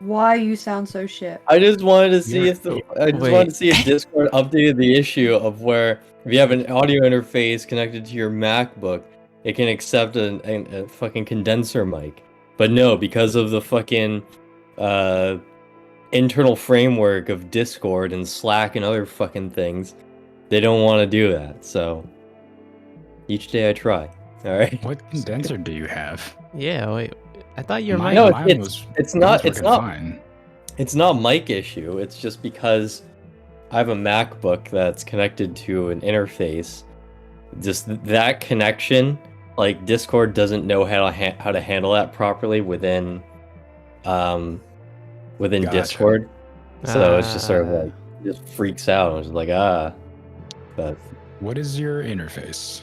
Why you sound so shit? I just wanted to see You're- if Discord updated the issue of where if you have an audio interface connected to your MacBook, it can accept a fucking condenser mic. But no, because of the fucking internal framework of Discord and Slack and other fucking things, they don't want to do that. So each day I try. All right. What condenser do you have? Yeah, wait. I thought your Mine- mic. No, mine it's not fine. It's not mic issue. It's just because I have a MacBook that's connected to an interface. Just that connection, like Discord doesn't know how to handle that properly within Gotcha. Discord. So it's just sort of like just freaks out. It's just like but What is your interface?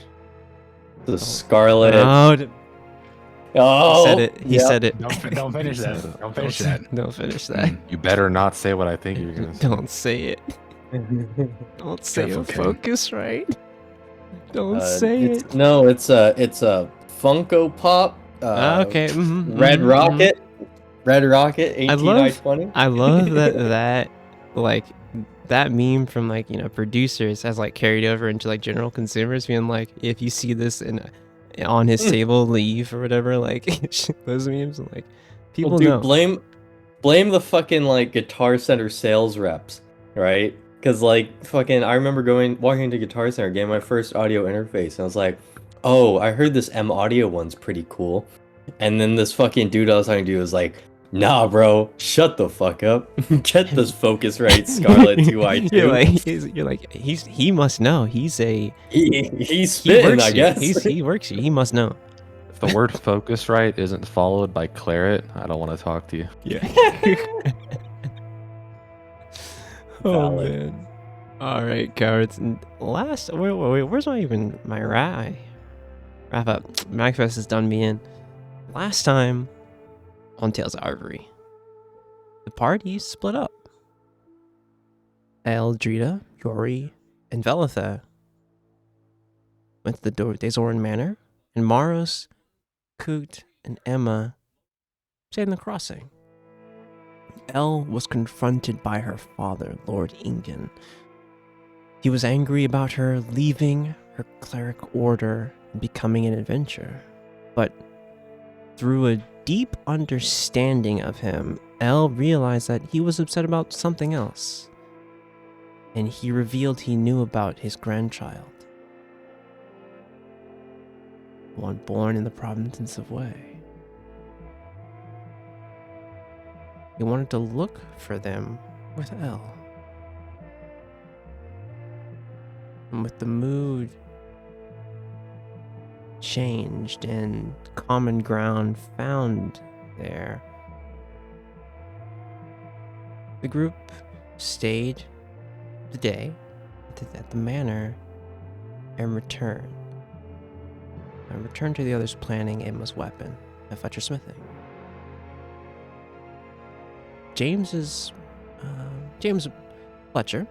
the Scarlet. Oh, he said it. He yep. said it. Don't finish that. Don't finish that. Don't finish that. You better not say what I think you're gonna say. Don't say it. Don't say Careful, it. Ken. Focus, right? Don't say it. No, it's a Funko Pop. Okay. Red Rocket. Red Rocket 18i20. I love that like that meme from like, you know, producers has like carried over into like general consumers being like, if you see this on his table, leave or whatever. Like those memes, and like people know. Blame the fucking like Guitar Center sales reps, right? Because like fucking, I remember walking into Guitar Center, getting my first audio interface, and I was like, oh, I heard this M Audio one's pretty cool. And then this fucking dude I was talking to was like, nah, bro, shut the fuck up. Get this Focusrite Scarlet 2i2. You're like he must know. He's spitting, I guess. He works here. He must know. If the word Focusrite isn't followed by claret, I don't want to talk to you. Yeah. Oh man. All right, cowards. Last, wait, where's my wrap up? MagFest is done being. Last time on Tales of Arvyre, the party split up. Eldrita, Yori, and Velitha went to the Dezoran Manor, and Maros, Coot, and Emma stayed in the crossing. Elle was confronted by her father, Lord Ingen. He was angry about her leaving her cleric order and becoming an adventurer. But through a deep understanding of him, Elle realized that he was upset about something else. And he revealed he knew about his grandchild. One born in the province of Wei. He wanted to look for them with Elle. And with the mood changed and common ground found there, the group stayed the day at the manor and returned. And returned to the others planning Emma's weapon at Fletcher Smithing. James Fletcher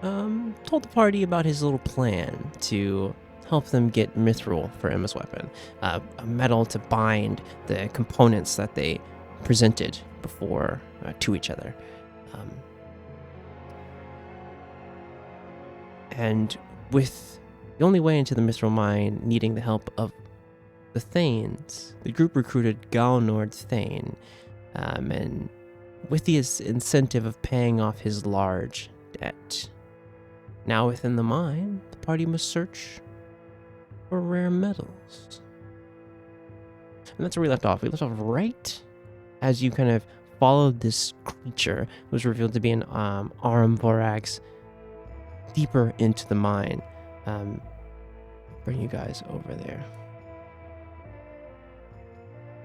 told the party about his little plan to help them get mithril for Emma's weapon, a metal to bind the components that they presented before to each other. And with the only way into the mithril mine needing the help of the Thanes, the group recruited Galnord Thane, and with the incentive of paying off his large debt. Now within the mine, the party must search for rare metals. And that's where we left off. We left off right as you kind of followed this creature, who was revealed to be an Aramvorax, deeper into the mine. Bring you guys over there.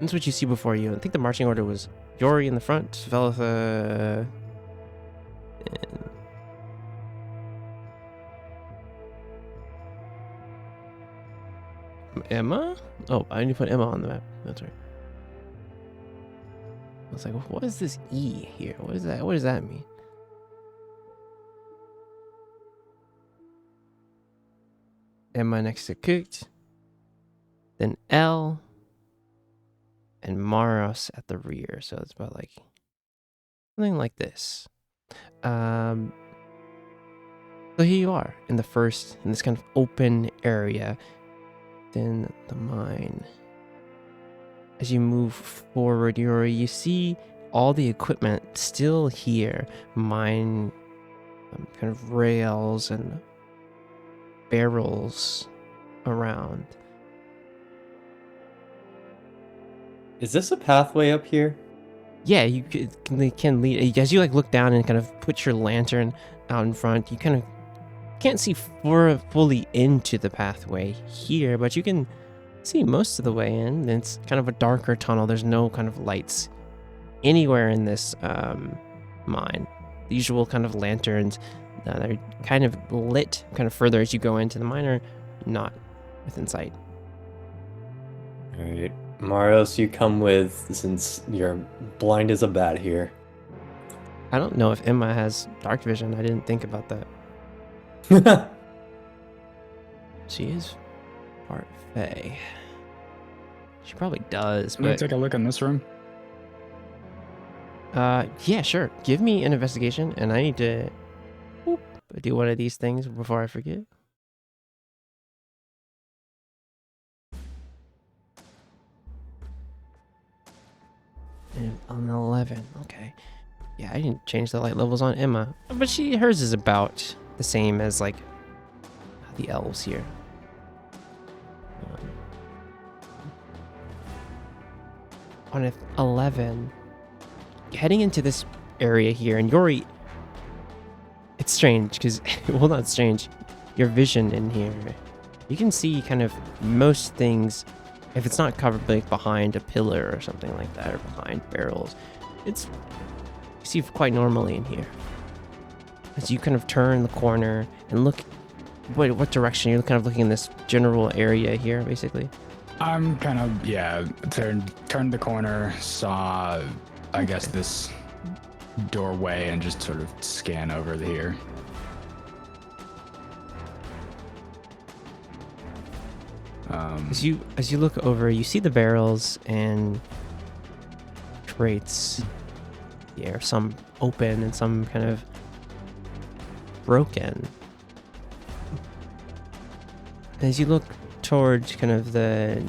That's what you see before you. I think the marching order was Yori in the front, Velitha, and Emma? Oh, I need to put Emma on the map. That's right. I was like, what is this E here? What is that? What does that mean? Emma next to Coot. Then L. And Maros at the rear. So it's about like something like this. So here you are in this kind of open area within the mine. As you move forward, you see all the equipment still here. Mine kind of rails and barrels around. Is this a pathway up here? Yeah, they can lead. As you like look down and kind of put your lantern out in front, you kind of can't see fully into the pathway here, but you can see most of the way in. It's kind of a darker tunnel. There's no kind of lights anywhere in this mine. The usual kind of lanterns that are kind of lit kind of further as you go into the mine are not within sight. All right, Marios, you come with, since you're blind as a bat here. I don't know if Emma has dark vision. I didn't think about that. She is part Fae. She probably does, Can we but take a look in this room? yeah, sure. Give me an investigation, and I need to do one of these things before I forget. And an 11. Okay. Yeah, I didn't change the light levels on Emma, but hers is about the same as like the elves here. On an 11, heading into this area here, and it's strange because, well, not strange, your vision in here, you can see kind of most things. If it's not covered like behind a pillar or something like that, or behind barrels, you see quite normally in here. As you kind of turn the corner and look, what direction you're kind of looking in this general area here, basically. I'm kind of, yeah, turned the corner, saw, I guess, this doorway and just sort of scan over here. As you look over, you see the barrels and crates. Yeah, some open and some kind of broken. As you look towards kind of the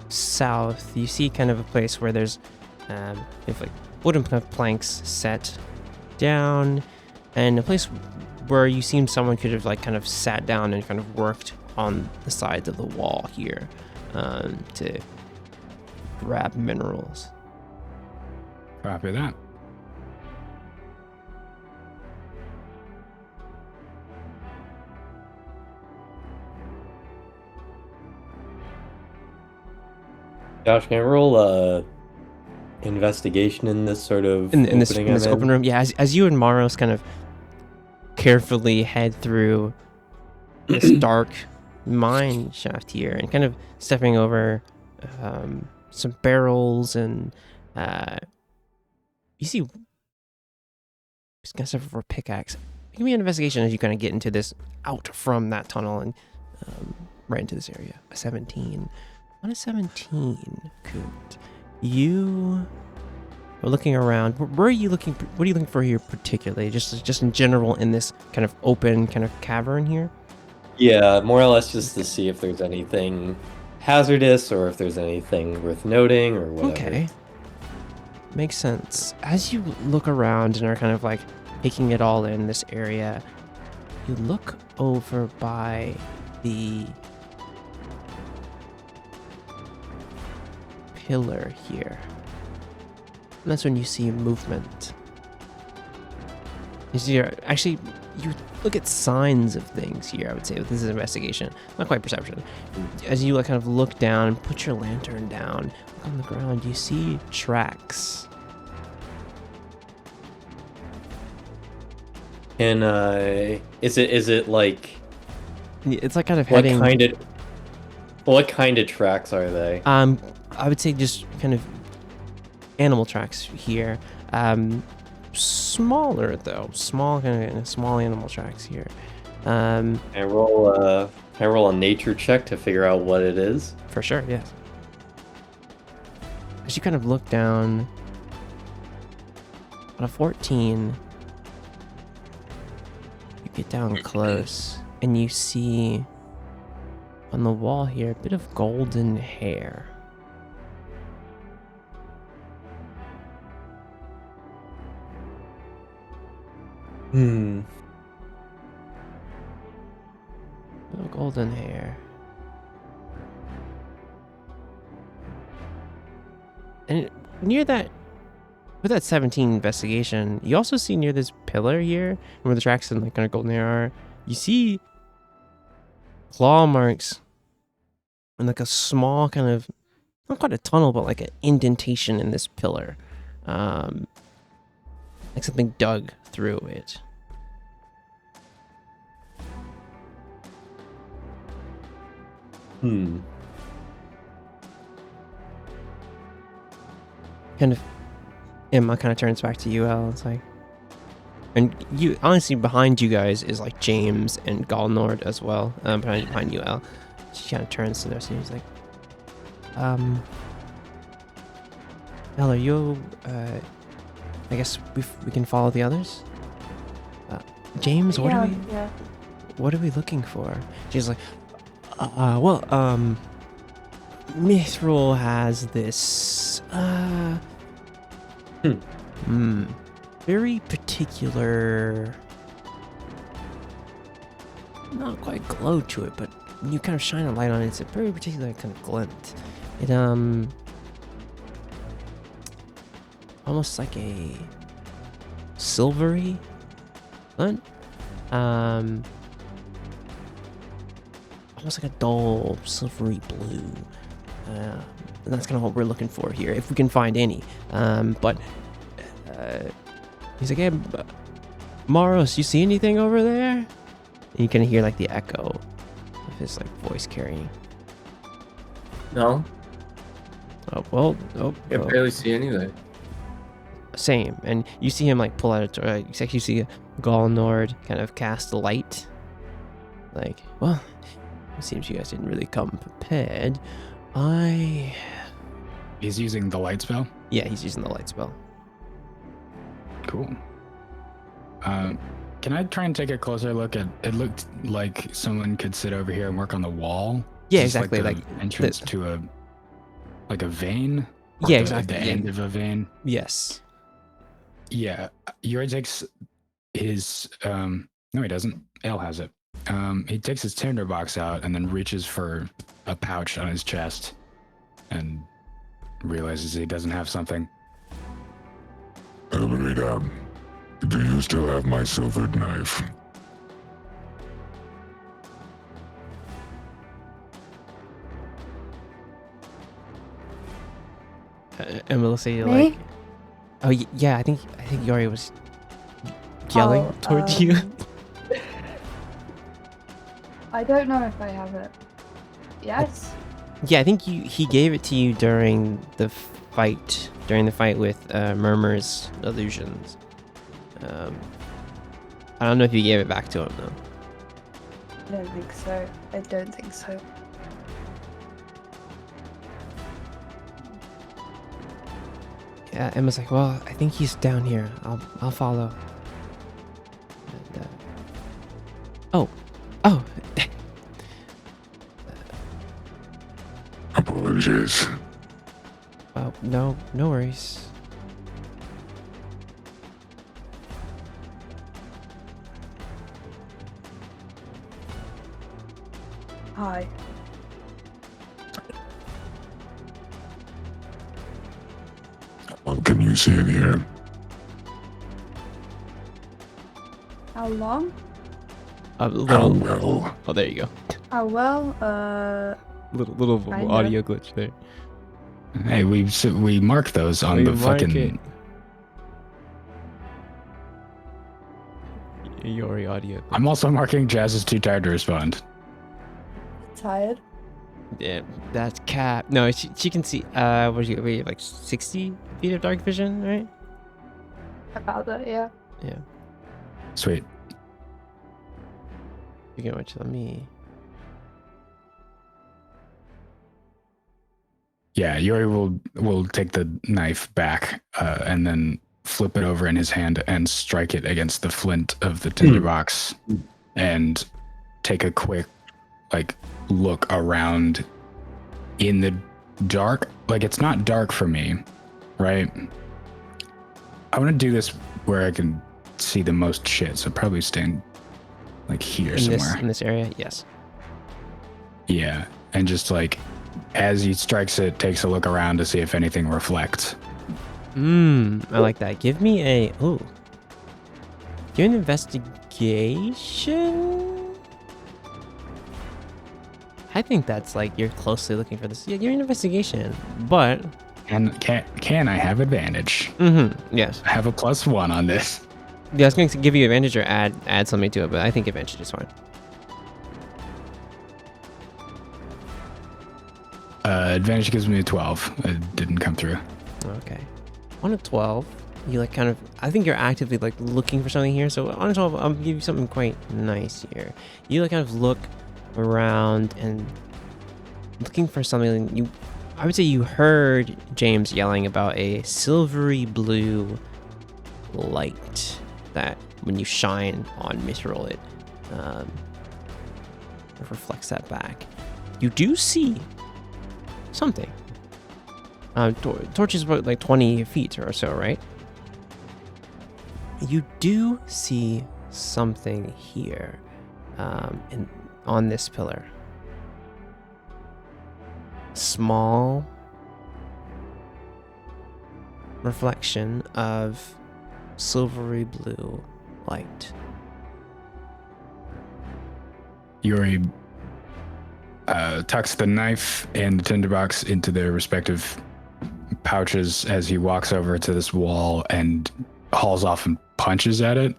south, you see kind of a place where there's like wooden planks set down, and a place where you seem someone could have like kind of sat down and kind of worked on the sides of the wall here to grab minerals. Copy that. Josh, can I roll investigation in this sort of in this open room? Yeah, as you and Maros kind of carefully head through this dark mine shaft here and kind of stepping over some barrels, and you see just gonna step over a pickaxe. Give me an investigation as you kind of get into this, out from that tunnel and right into this area. A 17. On a 17, good. You are looking around. Where are you looking? What are you looking for here particularly? Just in general in this kind of open kind of cavern here? Yeah, more or less just to see if there's anything hazardous or if there's anything worth noting or whatever. Okay. Makes sense. As you look around and are kind of like taking it all in this area, you look over by the pillar here. And that's when you see movement. You look at signs of things here, I would say. This is investigation, not quite perception. As you kind of look down, put your lantern down, look on the ground, you see tracks. And is it like, It's like kind of heading. what kind of tracks are they? I would say just kind of animal tracks here. Smaller though, small animal tracks here. Can I roll a nature check to figure out what it is? For sure, yes. As you kind of look down, On a 14, you get down close and you see on the wall here a bit of golden hair. Little golden hair. And near that, with that 17 investigation, you also see near this pillar here, where the tracks and like kind of golden hair are, you see claw marks and like a small kind of, not quite a tunnel, but like an indentation in this pillar. Like something dug through it. Kind of, Emma kind of turns back to you, El. It's like, and you honestly behind you guys is like James and Galnord as well. Behind you, El. She kind of turns to the rest of you. She's like, El, are you? I guess we can follow the others. James, what are we? Yeah. What are we looking for? She's like, Mithril has this, very particular, not quite glow to it, but when you kind of shine a light on it, it's a very particular kind of glint. It, almost like a silvery glint. Almost like a dull silvery blue. And that's kind of what we're looking for here, if we can find any. But he's like, hey, Maros, you see anything over there? And you can hear like the echo of his like voice carrying. No, Oh, well, I barely see anything. Same. And you see him like pull out a, you see Galnord kind of cast a light. Like, well, it seems you guys didn't really come prepared. He's using the light spell? Yeah, he's using the light spell. Cool. Can I try and take a closer look at it? Looked like someone could sit over here and work on the wall. Yeah, Is this exactly. Like, Like the entrance to a vein? Or Yeah, the- exactly. The end of a vein? Yes. Yeah. Yuri takes his no, he doesn't. Ale has it. He takes his tinderbox out and then reaches for a pouch on his chest and realizes he doesn't have something. Arvyre, do you still have my silvered knife? And Melissa, you're Me? like, oh yeah, I think Yori was yelling towards you. I don't know if I have it. Yes? Yeah, I think he gave it to you during the fight with Murmur's illusions. I don't know if you gave it back to him though. I don't think so. I don't think so. Yeah, Emma's like, well, I think he's down here. I'll follow. And, oh, Apologies. no worries. Hi. What can you see in here? How long? A How little. well? Oh, there you go. Oh, well, Little Kinda. audio glitch there. Hey, we mark those on the fucking. Yori audio. I'm also marking Jazz is too tired to respond. tired. Yeah, that's Cap. No, she can see. What you we have like 60 feet of dark vision, right? About that, yeah. Yeah. Sweet. You can watch me. Yeah, Yuri will take the knife back and then flip it over in his hand and strike it against the flint of the tinderbox and take a quick like look around in the dark. Like, it's not dark for me, right? I want to do this where I can see the most shit, so probably stand like here somewhere. In this area, yes. Yeah, and just like as he strikes it, takes a look around to see if anything reflects. I like that. Give me a give an investigation. I think that's like you're closely looking for this. Yeah, give me an investigation. But And can I have advantage? yes. I have a +1 on this. Yeah, I was going to give you advantage or add something to it, but I think advantage is fine. Advantage gives me a 12. It didn't come through. Okay. On a 12, you like kind of, I think you're actively like looking for something here. So on a 12, I'll give you something quite nice here. You like kind of look around and looking for something. I would say you heard James yelling about a silvery blue light that when you shine on Mithril, it reflects that back. You do see something. Torch is about like 20 feet or so, right? You do see something here on this pillar. Small reflection of silvery blue light. Yuri tucks the knife and the tinderbox into their respective pouches as he walks over to this wall and hauls off and punches at it.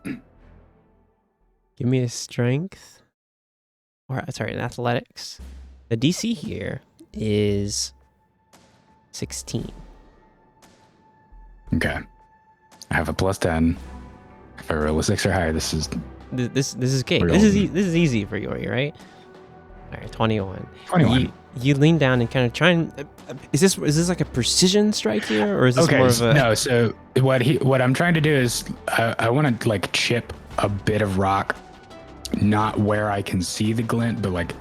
Give me a strength, or sorry, an athletics. The DC here is 16. Okay. I have a +10. If I roll a 6 or higher, this is This is cake. Real. This is easy for Yuri, right? All right, 21. 21. You lean down and kind of try and. Is this like a precision strike here, or is this Okay, more of a? no. So what I'm trying to do is I want to like chip a bit of rock, not where I can see the glint, but like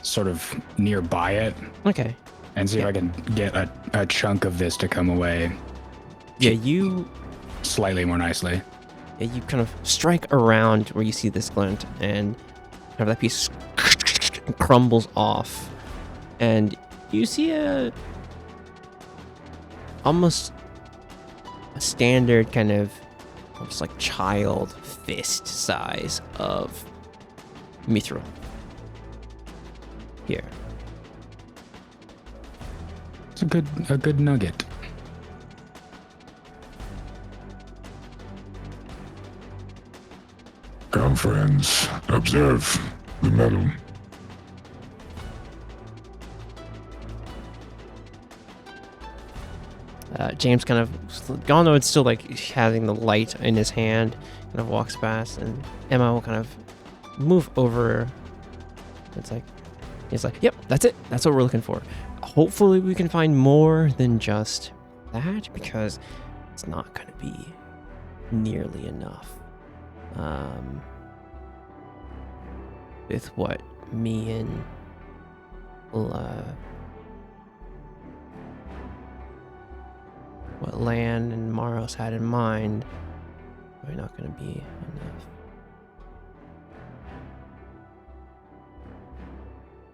sort of nearby it, Okay. and see if I can get a chunk of this to come away Yeah, you slightly more nicely. kind of strike around where you see this glint, and kind of that piece crumbles off, and you see almost a standard kind of almost like child fist size of mithril here. It's a good nugget. Come, friends, observe the metal. James kind of, Galnode's still like having the light in his hand, kind of walks past, and Emma will kind of move over. He's like, yep, that's it. That's what we're looking for. Hopefully we can find more than just that, because it's not going to be nearly enough. With what me and what Lan and Maros had in mind, probably not going to be enough.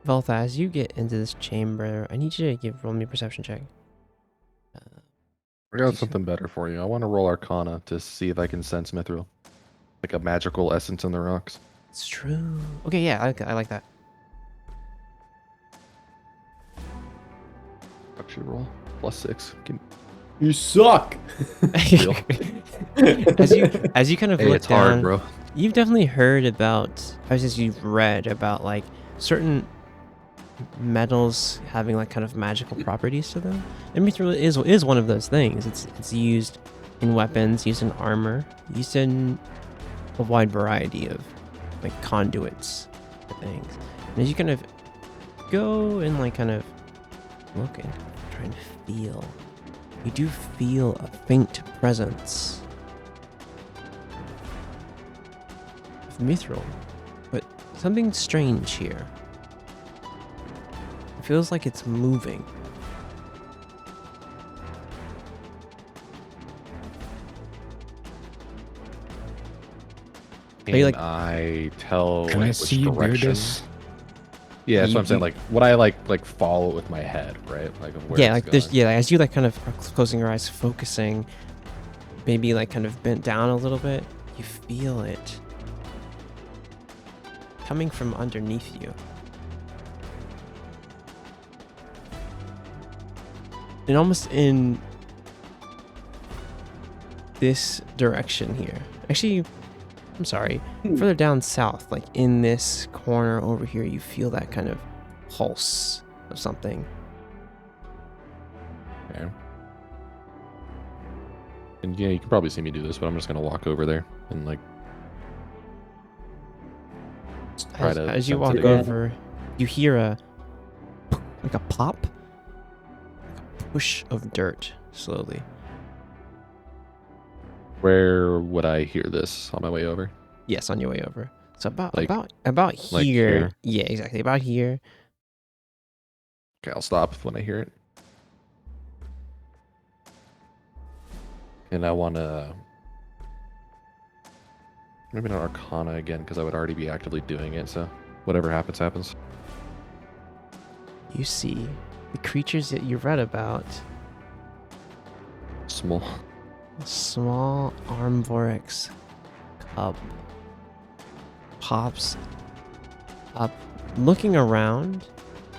Veltha, as you get into this chamber, I need you to roll me a perception check. I got something better for you. I want to roll Arcana to see if I can sense Mithril. Like a magical essence in the rocks. It's true. Okay, yeah, I like that. Actually roll. +6. You suck. as you kind of Hey, look it's down, hard, bro. you've definitely heard about, I was you've read about like certain metals having like kind of magical properties to them. And mithril is one of those things. It's used in weapons, used in armor, used in a wide variety of like conduits for things. And as you kind of go and like kind of look and try and feel you do feel a faint presence of mithril, but something strange here. It feels like it's moving. Can you, like- I tell Can I like, see which you do direction? this? Yeah, that's You- what I'm saying. you- Like, would I like follow it with my head, right? Like, of where Yeah, it's like there's going? as you like kind of are closing your eyes, focusing, maybe like kind of bent down a little bit, you feel it coming from underneath you. And almost in this direction here. Actually, I'm sorry. Further down south, like in this corner over here, you feel that kind of pulse of something. Okay. And yeah, you can probably see me do this, but I'm just gonna walk over there and like try to As you sense walk it again. over, you hear a pop, like a push of dirt slowly. Where would I hear this on my way over? Yes, on your way over. So about Like- about like here. here? Yeah, exactly. About here. Okay, I'll stop when I hear it. And I wanna maybe not Arcana again because I would already be actively doing it. So whatever happens, happens. You see the creatures that you read about. Small. A small Arvyre cub pops up, looking around,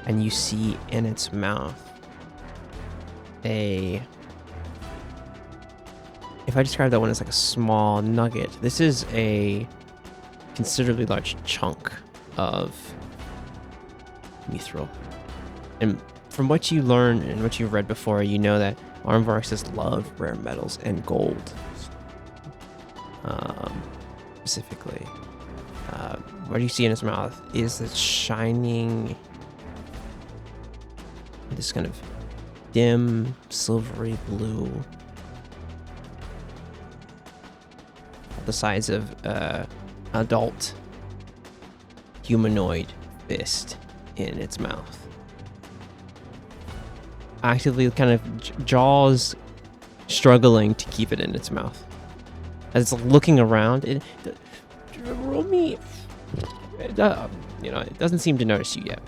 and you see in its mouth a. If I describe that one as like a small nugget, this is a considerably large chunk of mithril. And from what you learned and what you've read before, you know that Arvyres love rare metals and gold, specifically. What you see in his mouth is this shining, this kind of dim, silvery blue, the size of adult humanoid fist in its mouth. Actively kind of jaws struggling to keep it in its mouth. As it's looking around, roll me. It doesn't seem to notice you yet.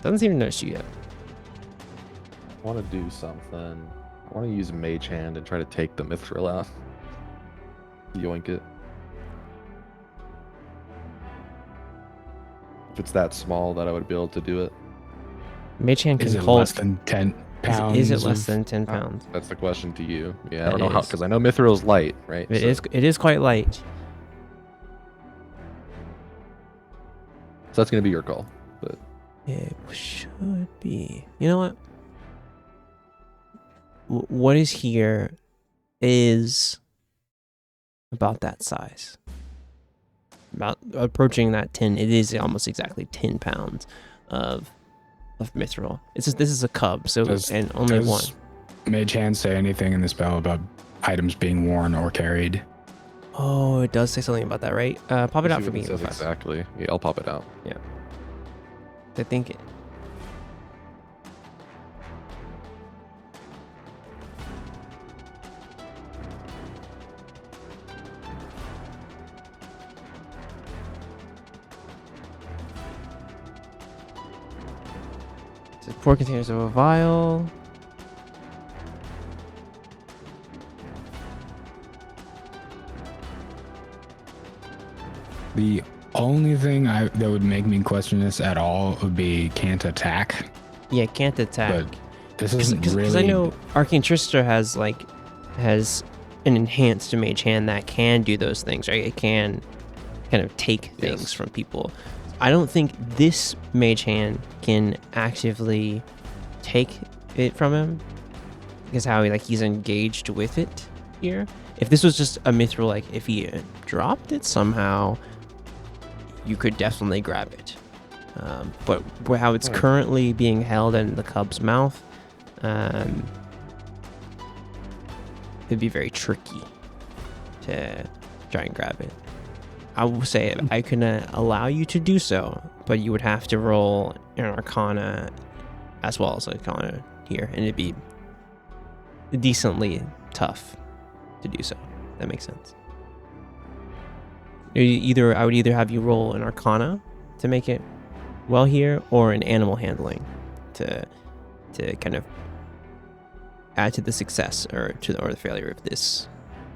Doesn't seem to notice you yet. I want to do something. I want to use Mage Hand and try to take the mithril out. Yoink it. If it's that small that I would be able to do it. Mage Hand Is can it hold. less than 10 pounds? Is it less of- than 10 pounds? That's the question to you. Yeah, I It don't know how, is. because I know mithril's light, right? It So- is. It is quite light. So that's gonna be your call. But It should be. You know what? What is here is about that size. About approaching that 10. It is almost exactly 10 pounds of mithril. This is a cub, so Does- and only does one. Mage Hand say anything in the spell about items being worn or carried? Oh, it does say something about that, right? Pop it let's out see for what me. it real says fast. exactly. Yeah, I'll pop it out. I think it. It says 4 containers of a vial. The only thing that would make me question this at all would be can't attack. Yeah, can't attack. But this isn't Because really. I know Arcane Trister has an enhanced mage hand that can do those things, right? It can kind of take things Yes. from people. I don't think this mage hand can actively take it from him because how he's engaged with it here. If this was just a mithril, like if he dropped it somehow, you could definitely grab it. But how it's Right. currently being held in the cub's mouth, it'd be very tricky to try and grab it. I will say I can allow you to do so, but you would have to roll an Arcana as well as Arcana here, and it'd be decently tough to do so. That makes sense. I would either have you roll an Arcana to make it well here, or an Animal Handling to kind of add to the success or the failure of this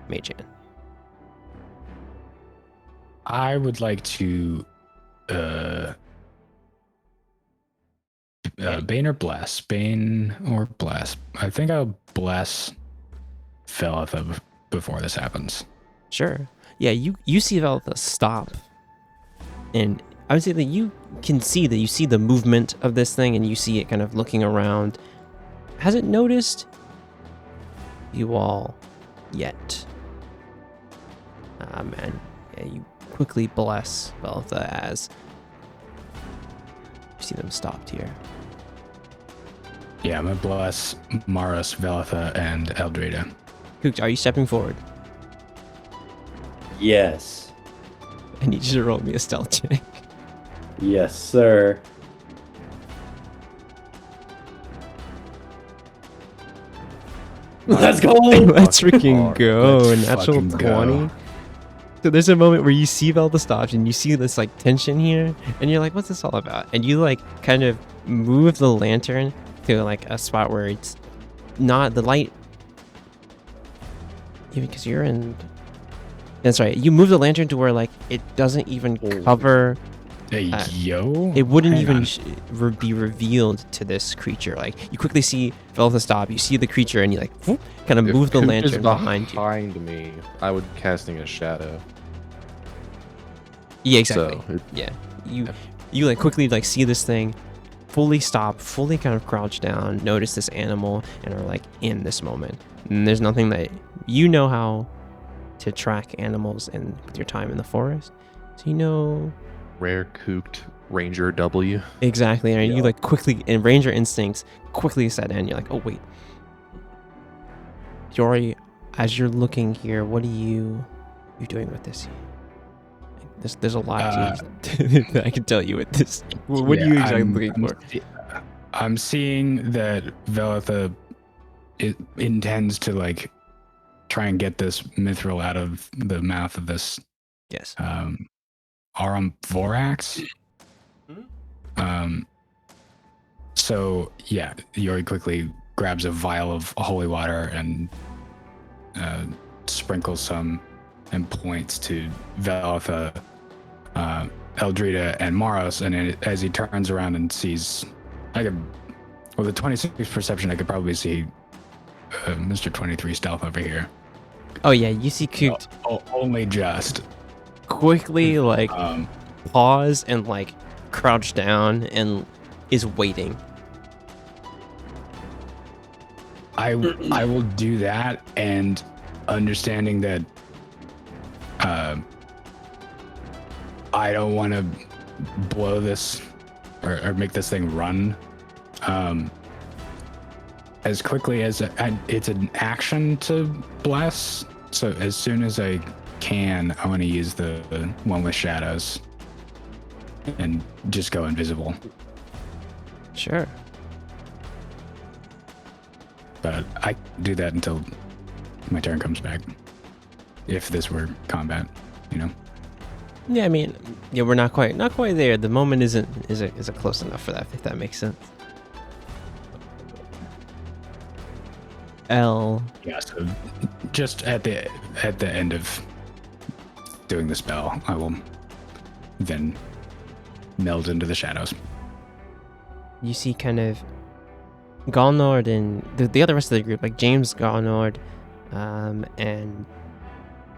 mage hand. I would like to Bane or Bless? Bane or Bless? I think I'll Bless Velitha before this happens. Sure. Yeah, you see Velitha stop, and I would say that you can see that you see the movement of this thing, and you see it kind of looking around. Hasn't noticed you all yet. And yeah, you quickly bless Velitha as you see them stopped here. Yeah, I'm gonna bless Maros, Velitha, and Eldrita. Kook, are you stepping forward? Yes. I need you to roll me a stealth check. Yes, sir. Let's go! Let's freaking hard. go. Let's Natural fucking go. 20. So there's a moment where you see Velda stops and you see this like tension here, and you're like, what's this all about? And you like kind of move the lantern to like a spot where it's not the light. Even because you're in. That's right. You move the lantern to where like it doesn't even cover. Hey, yo! It wouldn't Hang even on. be revealed to this creature. Like you quickly see Velda stop. You see the creature, and you like whoop, kind of If move the Coop is lantern behind you. behind me, I would casting a shadow. Yeah, exactly. So Yeah, you like quickly like see this thing, fully stop, fully kind of crouch down, notice this animal, and are like in this moment. And there's nothing that you know how to track animals in with your time in the forest, so you know rare cooked Ranger W. exactly. And you Yeah. like quickly, and Ranger instincts quickly set in. You're like, oh wait, Jory, as you're looking here, what are you doing with this? There's a lot that I can tell you with this. What are you exactly looking for? I'm seeing that Velitha intends to like try and get this mithril out of the mouth of this Yes. Vorax. So yeah, Yori quickly grabs a vial of holy water and sprinkles some and points to Velitha, Eldrita, and Maros. And as he turns around and sees, with a 26 perception, I could probably see Mr. 23 stealth over here. Oh yeah, you see Kook Only just. quickly like Um, pause and like crouch down and is waiting. I will do that, and understanding that I don't want to blow this or make this thing run as quickly as it's an action to bless. So as soon as I can, I want to use the one with shadows and just go invisible. Sure. But I do that until my turn comes back. If this were combat, you know. Yeah, I mean, yeah, we're not quite there. The moment isn't close enough for that, if that makes sense. L. Yeah. So just at the end of doing the spell, I will then meld into the shadows. You see kind of Galnord and the other rest of the group, like James, Galnord, and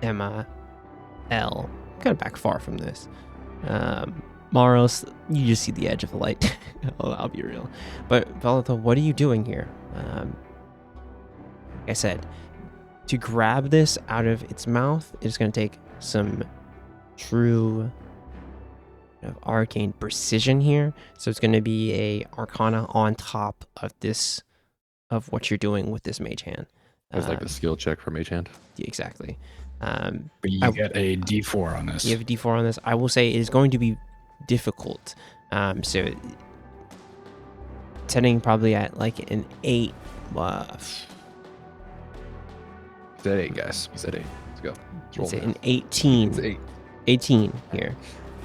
Emma, L, kind of back far from this. Maros, you just see the edge of the light. I'll be real. But Velitha, what are you doing here? Like I said, to grab this out of its mouth, it's going to take some true of arcane precision here. So it's going to be a Arcana on top of this, of what you're doing with this mage hand. It's like a skill check for Mage Hand. Yeah, exactly. But you get a D4 on this. You have a D4 on this. I will say it is going to be difficult. So setting probably at like an 8. He's at 8, guys. He's at 8. Let's go. Let's roll It's math. an 18. It's 8. 18 here.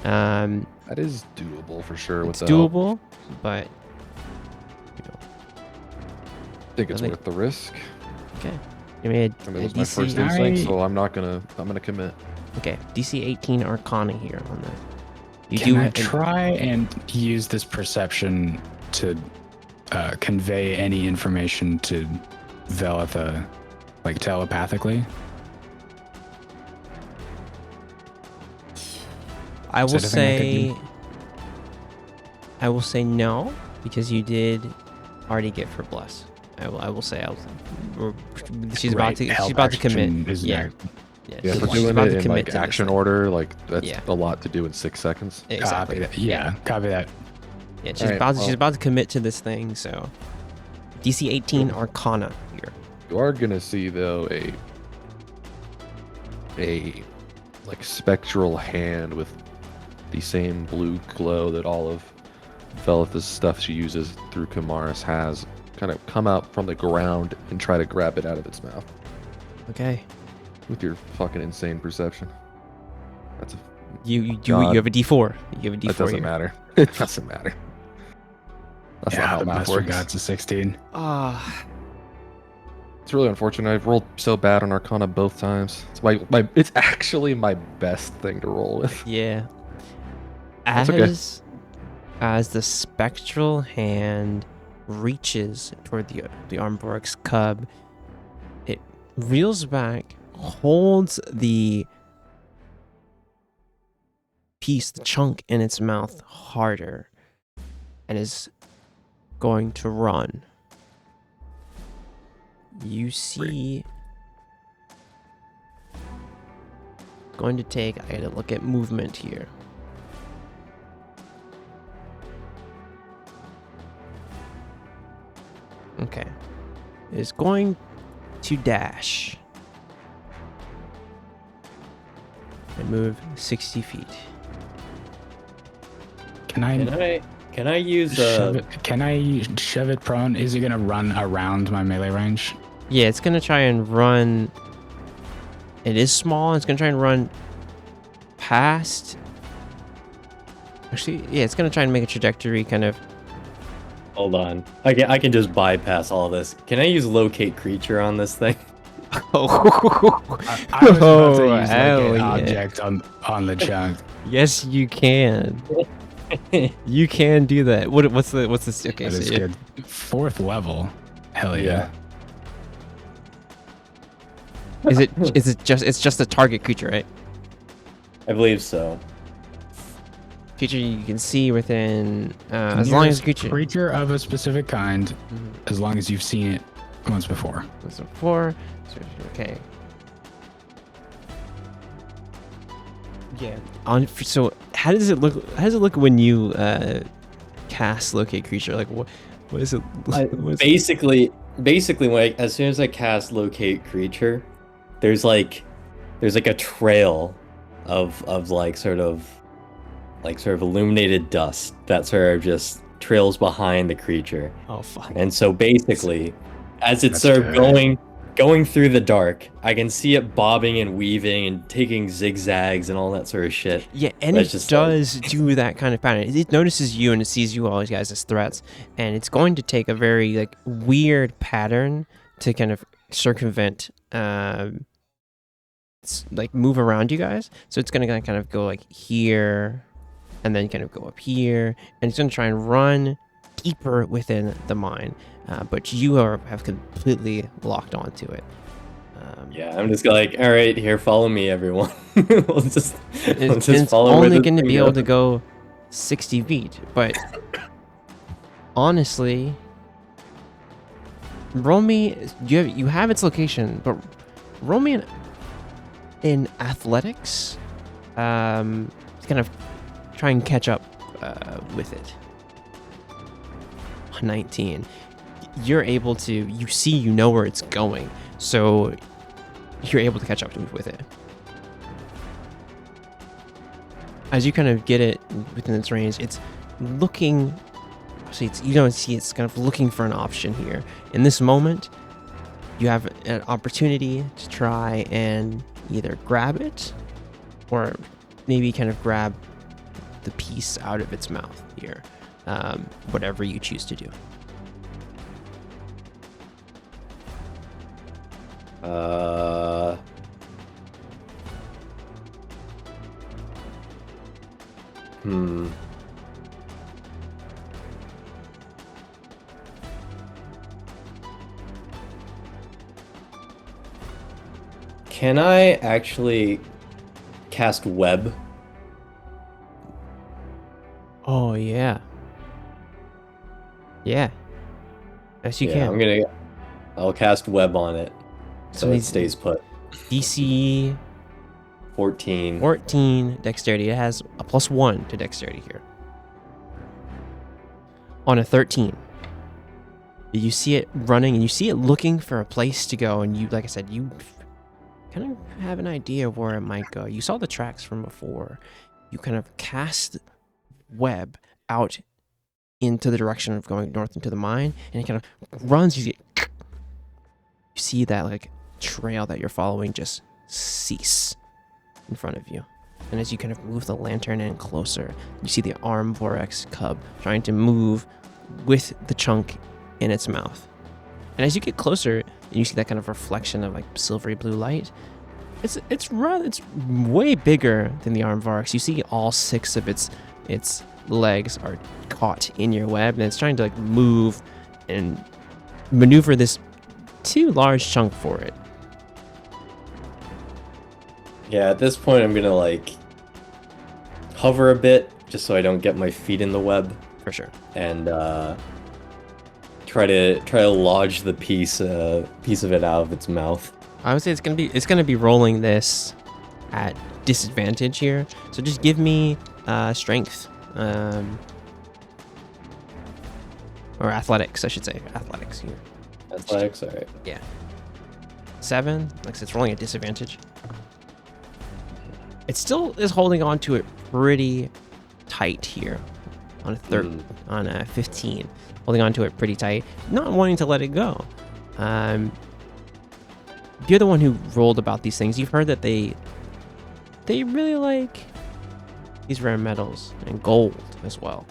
That is doable for sure. It's with the help. doable, but you know, I think it's I think- worth the risk. okay. Give me I mean, it was my DC. first instinct, so I'm gonna commit. Okay, DC 18 Arcana here on that. You Can I and- try and use this perception to convey any information to Velitha, like telepathically? I will Is that a thing say. I could I will say no because you did already get for bless. I will say she's about to Help commit. action is Yeah. there. Yeah, she's for doing about it to in commit like to this action thing. order, like that's Yeah. a lot to do in 6 seconds. Exactly. Copy that. Yeah, copy that. Yeah, she's Alright, she's about to commit to this thing. So DC 18 Arcana here. You are gonna see though a like spectral hand with the same blue glow that all of Velitha's stuff she uses through Kamaris has kind of come out from the ground and try to grab it out of its mouth Okay. with your fucking insane perception. That's a You God. have a D4. You have a D4 that doesn't here. matter. It doesn't matter. That's not Yeah, how the math best works. forgot to 16. Ah, It's really unfortunate. I've rolled so bad on Arcana both times. It's it's actually my best thing to roll with. yeah. That's okay. As the spectral hand reaches toward the Armborg's cub, it reels back, holds the piece, the chunk in its mouth harder, and is going to run. You see, going to take. I gotta look at movement here. Okay, is going to dash and move 60 feet. Can I Can I use shove it? Can I shove it prone? Is it gonna run around my melee range? Yeah, it's gonna try and run. It is small. It's gonna try and run past. Actually, yeah, it's gonna try and make a trajectory kind of. Hold on. I can just bypass all this. Can I use locate creature on this thing? I was about to use hell like an yeah. object on the chunk. Yes, you can. You can do that. What's the okay? That So is yeah. good. 4th level. Hell yeah. Is it just a target creature, right? I believe so. Creature you can see within as Nearest long as creature. of a specific kind, Mhm. as long as you've seen it once before. So 4. Okay. Yeah. So how does it look? How does it look when you cast locate creature? Like what is it? What is it? Basically, when as soon as I cast locate creature, there's like a trail of like sort of illuminated dust that sort of just trails behind the creature. Oh fuck. And so basically, as it's That's sort of good. going through the dark, I can see it bobbing and weaving and taking zigzags and all that sort of shit. Yeah, and That's it just does do that kind of pattern. It notices you and it sees you all guys as threats, and it's going to take a very like weird pattern to kind of circumvent, like move around you guys. So it's gonna kind of go like here, and then kind of go up here, and it's gonna try and run deeper within the mine. But you have completely locked onto it. Yeah, I'm just like, all right, here, follow me, everyone. we'll just It's follow where only this going to thing be able goes. to go 60 feet, but honestly, roll me. You have its location, but roll me in athletics. To kind of try and catch up with it. 19. You're able to. You know where it's going, So you're able to catch up with it. As you kind of get it within its range, it's looking. So you don't see it's kind of looking for an option here. In this moment, you have an opportunity to try and either grab it or maybe kind of grab the piece out of its mouth here. Whatever you choose to do. Can I actually cast web? Oh yeah. Yeah. Yes, you can. I'll cast web on it, so it these- stays put. DC 14. 14 dexterity. It has a +1 to dexterity here. On a 13, you see it running and you see it looking for a place to go. And you, like I said, you kind of have an idea of where it might go. You saw the tracks from before. You kind of cast web out into the direction of going north into the mine, and it kind of runs. You see that like trail that you're following just cease in front of you. And as you kind of move the lantern in closer, you see the Arvyre cub trying to move with the chunk in its mouth. And as you get closer, and you see that kind of reflection of like silvery blue light, it's way bigger than the Arvyre. You see all 6 of its legs are caught in your web, and it's trying to like move and maneuver this too large chunk for it. Yeah, at this point I'm gonna like hover a bit just so I don't get my feet in the web, For sure. and try to lodge the piece of it out of its mouth. I would say it's gonna be rolling this at disadvantage here. So just give me strength. Or athletics, I should say. Athletics here. Athletics, alright. 7, like I said, it's rolling at disadvantage. It still is holding on to it pretty tight here on a 15. Holding on to it pretty tight, not wanting to let it go. You're the one who rolled about these things. You've heard that they really like these rare metals and gold as well.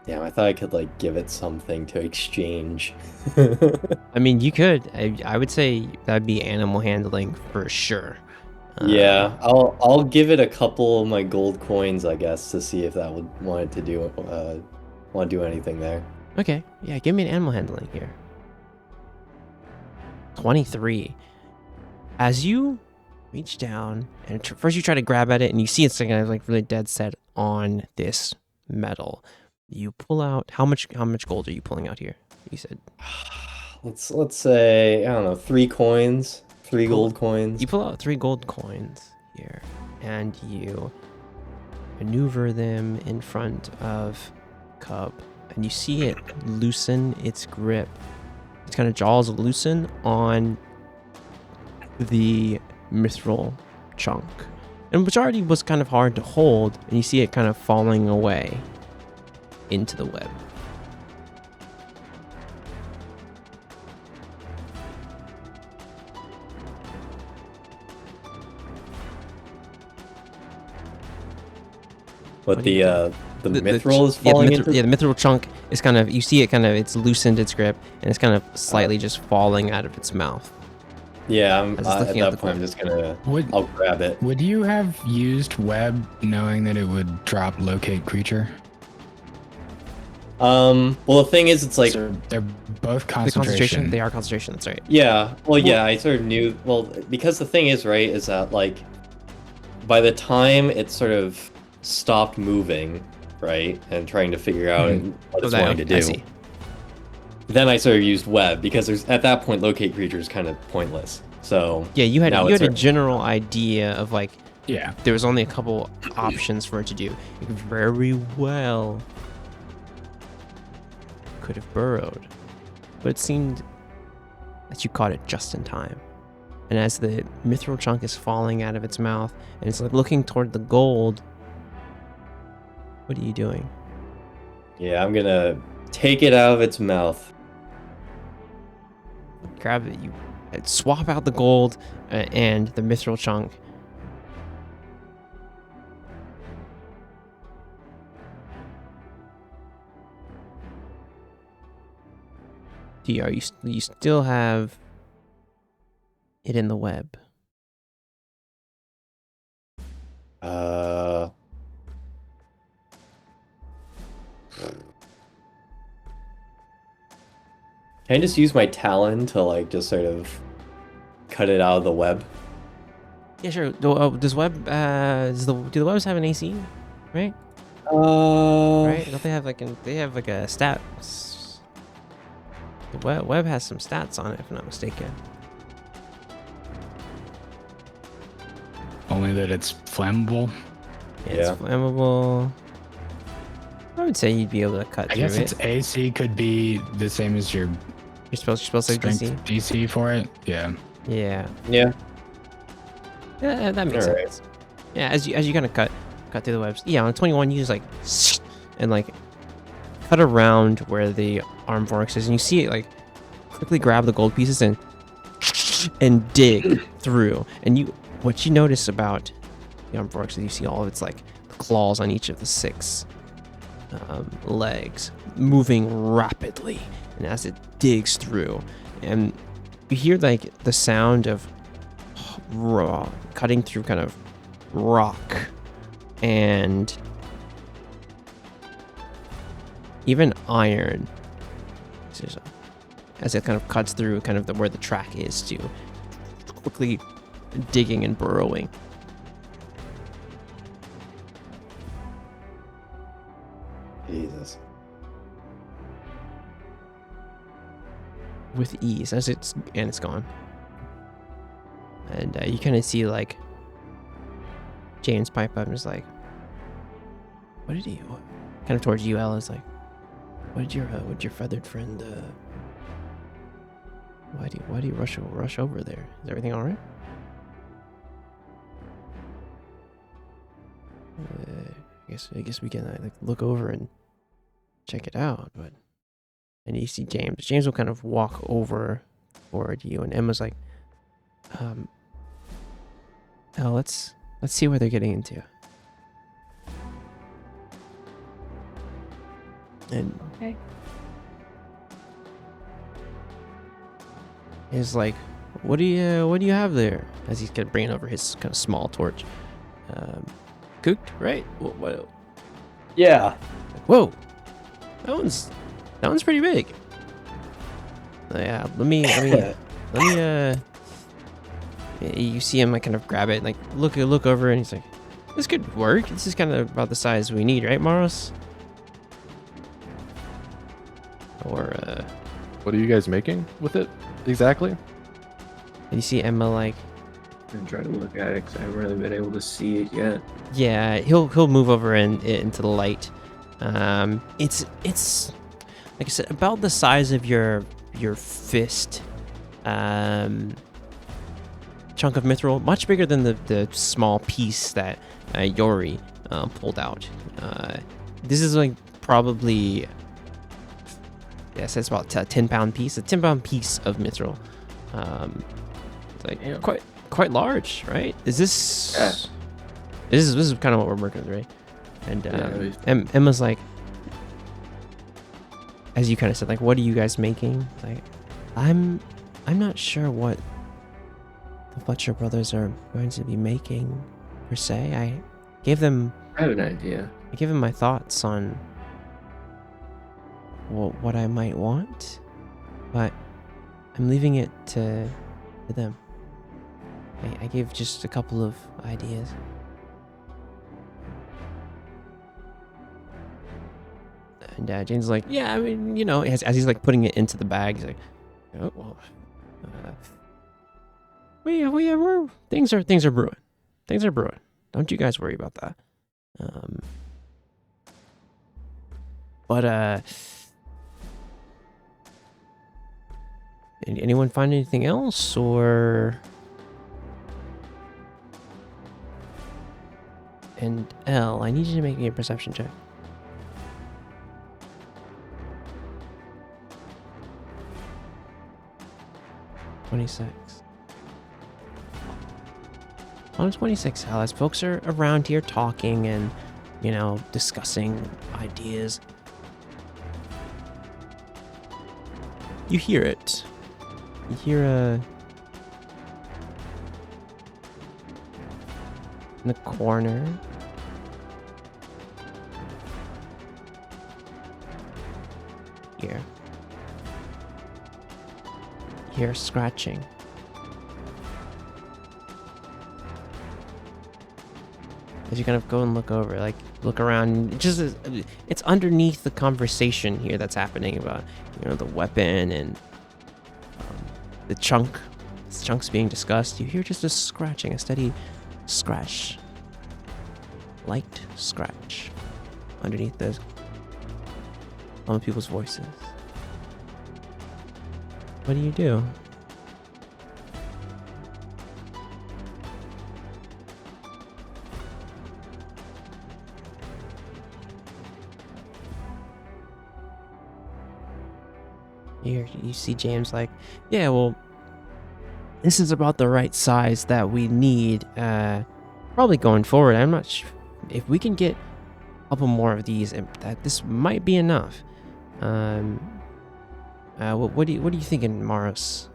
Damn, I thought I could like give it something to exchange. I mean, you could. I would say that'd be animal handling for sure. Yeah, I'll give it a couple of my gold coins, I guess, to see if that would want to do anything there. Okay, yeah, give me an animal handling here. 23. As you reach down and first you try to grab at it, and you see it's kind of like really dead set on this metal. You pull out how much gold are you pulling out here? You said Let's say, I don't know, 3 coins, 3 gold coins. you pull out 3 gold coins here, and you maneuver them in front of Cub, and you see it loosen its grip. Its kind of jaws loosen on the mithril chunk, and which already was kind of hard to hold, and you see it kind of falling away into the web. But the mithril is falling into. Yeah, the mithril chunk is kind of, you see it kind of, it's loosened its grip, and it's kind of slightly just falling out of its mouth. Yeah, I was at looking at that the point I'm just gonna. Would I'll grab it. would you have used web knowing that it would drop locate creature? Well, the thing is, it's like, So they're both The concentration. they are concentration, that's right. yeah, well, yeah, I sort of knew. Well, because the thing is, right, is that like, by the time it sort of stopped moving, right, and trying to figure out what it's wanting to do, I see. then I sort of used web because there's at that point locate creature is kind of pointless. So Yeah, you had now a it's general idea of like Yeah. there was only a couple options for it to do. It very well could have burrowed, but it seemed that you caught it just in time. And as the mithril chunk is falling out of its mouth and it's like looking toward the gold, what are you doing? Yeah, I'm gonna take it out of its mouth. Grab it, you swap out the gold and the mithril chunk. You still have it in the web? Can I just use my talon to like just sort of cut it out of the web? Yeah, sure. Does web do the webs have an AC? Right? Right? Don't they have like a stats? The web has some stats on it, if I'm not mistaken. Only that it's flammable. Yeah, it's flammable. I would say you'd be able to cut I through guess it. its AC could be the same as your You're supposed to say strength DC. DC for it. Yeah. Yeah. Yeah. Yeah, that makes Alright. sense. Yeah, as you kind of cut through the webs. Yeah, on 21 you just like and like cut around where the arm vortex is, and you see it like quickly grab the gold pieces and dig through. And what you notice about the arm vortex is you see all of its like claws on each of the 6 legs moving rapidly, and as it digs through, and you hear like the sound of cutting through kind of rock and even iron as it kind of cuts through kind of where the track is, to quickly digging and burrowing. Jesus. With ease as it's gone. And you kind of see like James pipe up and is like, what kind of towards you, Ella, is like, what did your feathered friend why do you rush over there? Is everything all right? I guess we can like look over and check it out, but. And you see James. James will kind of walk over toward you, and Emma's like, "Oh, let's see what they're getting into." And Okay. he's like, "What do you have there?" As he's kind of bringing over his kind of small torch. Cooked, right? What? Yeah. Whoa, that one's pretty big. Yeah, let me. You see him like kind of grab it, and, like look over, and he's like, "This could work. This is kind of about the size we need, right, Maros?" Or What are you guys making with it exactly? and you see Emma like, I'm trying to look at it because I haven't really been able to see it yet. yeah, he'll move over into the light. It's like I said, about the size of your fist. Chunk of mithril, much bigger than the small piece that Yori pulled out. This is like probably, yes, it's about a 10-pound piece. A 10-pound piece of mithril. It's like Yeah. quite large, right? Is this? Yeah. This is kind of what we're working with, right? And Yeah, Emma's like, as you kind of said, like, what are you guys making? Like, I'm not sure what the Fletcher brothers are going to be making per se. I gave them I have an idea. my thoughts on what I might want, but I'm leaving it to them. I gave just a couple of ideas. And Jane's like, yeah, I mean, you know, as he's like putting it into the bag, he's like, oh, well, we're things are brewing. Things are brewing. Don't you guys worry about that. But anyone find anything else, or? And L, I need you to make me a perception check. On 26, L, as folks are around here talking and, you know, discussing ideas, you hear it. You hear in the corner. Here. You hear scratching. As you kind of go and look over, like look around, it's underneath the conversation here that's happening about, you know, the weapon and the chunks being discussed. You hear just a scratching, a steady scratch, light scratch underneath those other people's voices. What do you do? You see James like, yeah, well, this is about the right size that we need, probably going forward. I'm not sure if we can get a couple more of these, that this might be enough. What do you think, Maros?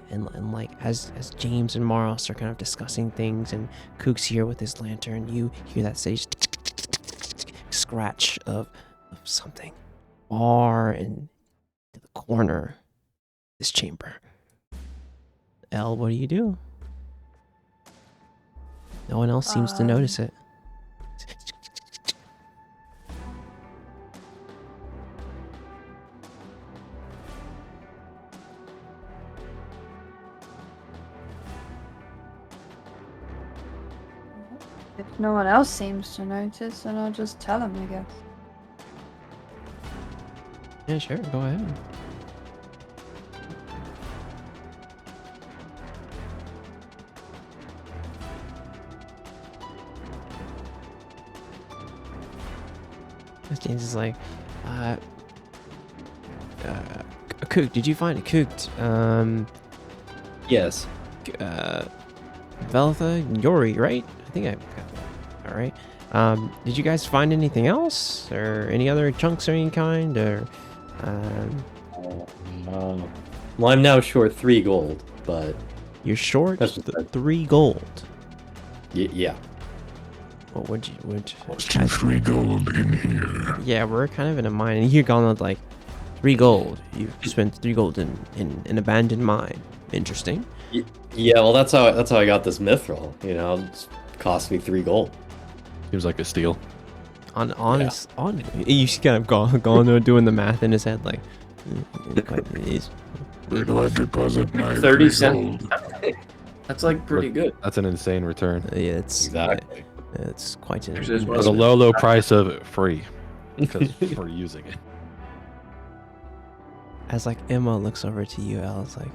And like as James and Maros are kind of discussing things, and Kook's here with his lantern, you hear that sage scratch of something far in the corner of this chamber. Elle, what do you do? No one else seems to notice it. If no one else seems to notice, then I'll just tell him, I guess. Yeah, sure, go ahead. James is like, Kook, did you find it? Kook, Yes. Veltha, Yori, right? I think I got that. All right. Did you guys find anything else, or any other chunks of any kind, or? Well, I'm now short 3 gold, but You're short That's- 3 gold. yeah. What would you? Let's do 3 gold in here. Yeah, we're kind of in a mine, and you're gone with like 3 gold. You spent 3 gold in an abandoned mine. Interesting. Yeah, well, that's how I got this mithril. You know, it cost me 3 gold. Seems like a steal. On you kind of gone there doing the math in his head, like. Where do I deposit my 30 3 cents. gold? That's like pretty good. That's an insane return. Yeah, it's Exactly. it's quite an. There's this For the low price of free. Because we're using it. As like Emma looks over to you, Elle's like,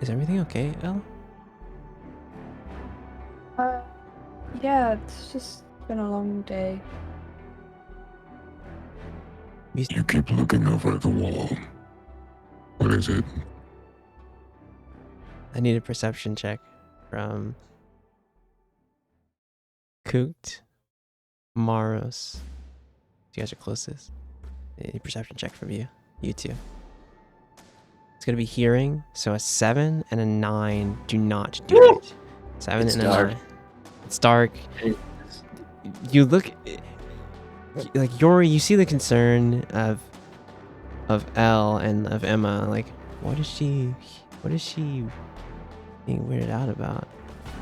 "Is everything okay, Elle?" Yeah, it's just been a long day. You keep looking over the wall. What is it? I need a perception check from Koot, Maros. You guys are closest. I need a perception check from you two. It's gonna be hearing, so a 7 and a 9 do not do it. 7 It's and dark. a 9. It's dark. You look like Yori. You see the concern of Elle and of Emma. Like, what is she being weirded out about?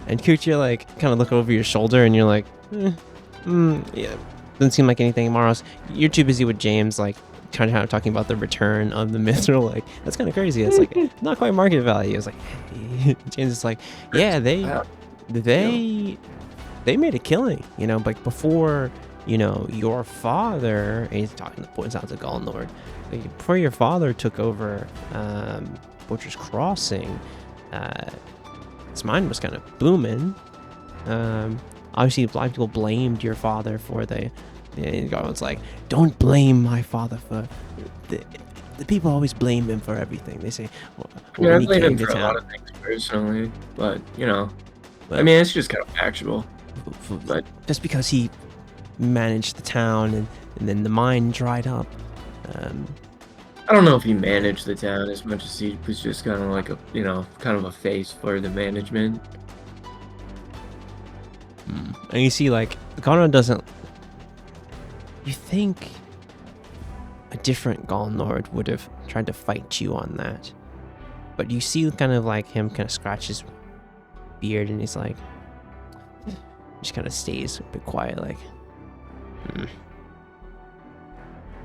And Koot, you're like kind of look over your shoulder, and you're like, yeah, doesn't seem like anything. Maros, you're too busy with James, like kind of talking about the return of the mithril. Like, that's kind of crazy. It's like not quite market value. It's like, James is like, yeah, they made a killing, like before, your father, and he's talking to points out to Galnord, before your father took over Butcher's Crossing, his mind was kind of booming. Obviously, a lot of people blamed your father for Garland's like, don't blame my father for the people always blame him for everything. They say, Yeah, I when he blame him came to for a town, lot of things personally, but I Well- mean, it's just kind of factual. But just because he managed the town and then the mine dried up. I don't know if he managed the town as much as he was just kind of like a, kind of a face for the management. And you see, like, Galnord doesn't. You think a different Galnord would have tried to fight you on that, but you see, kind of like him, kind of scratch his beard, and he's like, just kind of stays a bit quiet, like,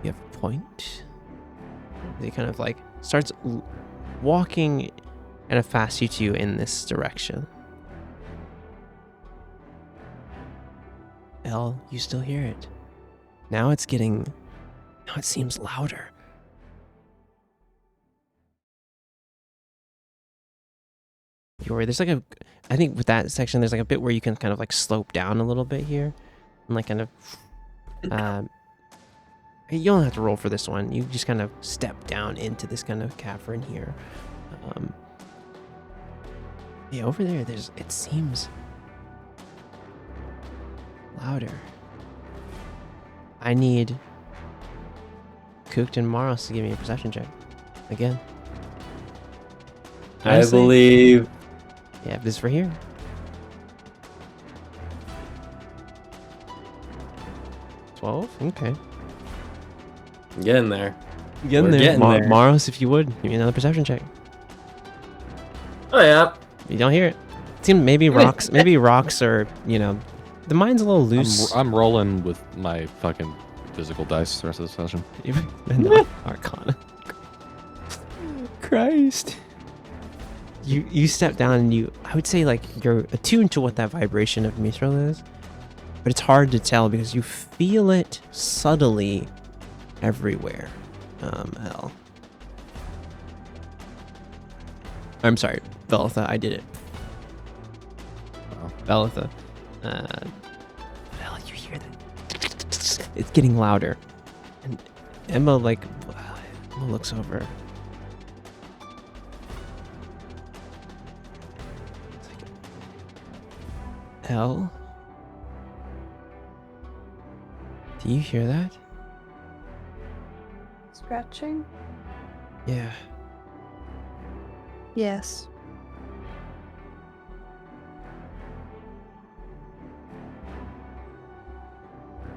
you have a point. He kind of like starts walking kind of fast you two in this direction. El, you still hear it. Now it seems louder. Yori, there's like I think with that section, there's like a bit where you can kind of like slope down a little bit here. And like kind of, you don't have to roll for this one. You just kind of step down into this kind of cavern here. Yeah, over there, it seems louder. I need Cooked and Maros to give me a perception check. Again. I Honestly, believe. yeah, this for here. Okay. Getting there. Getting We're there. getting there. Maros, if you would, give me another perception check. Oh yeah. You don't hear it. It seems maybe rocks, or, the mine's a little loose. I'm rolling with my fucking physical dice the rest of the session. Not Arcana. Christ. You step down and I would say, like, you're attuned to what that vibration of Mithril is, but it's hard to tell because you feel it subtly everywhere. Hell. I'm sorry, Velitha, I did it. Wow. Velitha. Vel, you hear that? It's getting louder. And Emma, Emma looks over. It's like, Elle? Do you hear that? Scratching? Yeah. Yes.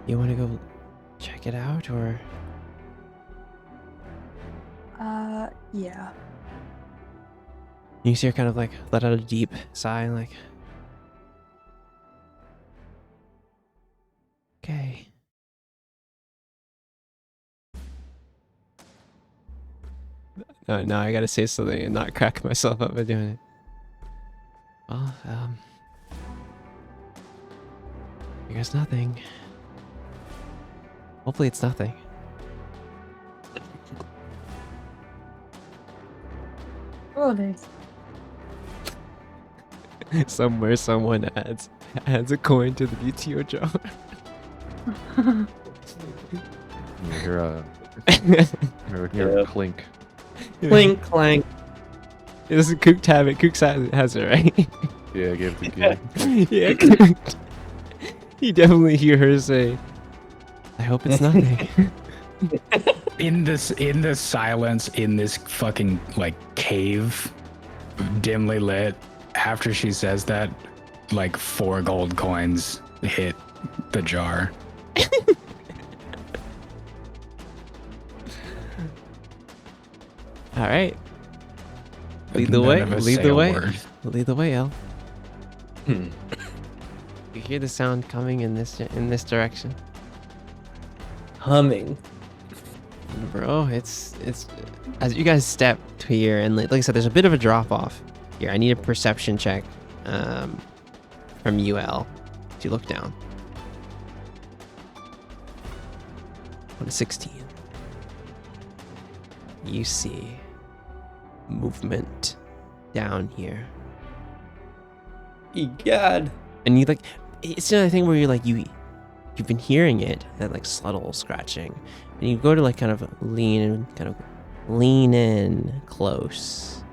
You want to go check it out, or? Yeah. You see her kind of like let out a deep sigh, like, okay. No, I gotta say something and not crack myself up by doing it. Well, I guess nothing. Hopefully it's nothing. Oh, nice. Somewhere someone adds a coin to the BTO jar. You hear a clink. Clink clank. This is Cooked have it. Cooked has it, right? Yeah, I gave it to Gil. Yeah, Cooked. You definitely hear her say, I hope it's nothing. In this silence, in this fucking like cave, dimly lit, after she says that, like 4 gold coins hit the jar. All right. Lead the None way. of us Lead say the a way. word. Lead the way, El. Hmm. You hear the sound coming in this direction, Humming. bro. It's as you guys step here, and like I said, there's a bit of a drop off here. I need a perception check. from UL as you look down. On a 16, you see movement down here. Egad. And you like, it's another thing where you're like, you've been hearing it, that like subtle scratching. And you go to like kind of lean in close.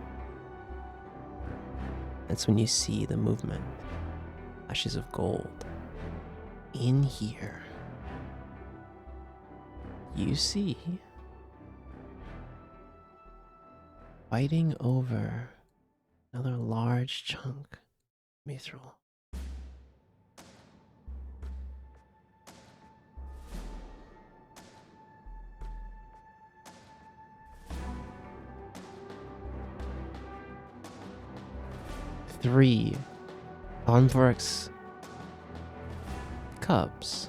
That's when you see the movement. Flashes of gold. In here, you see fighting over another large chunk mithril. Three Arthurx cubs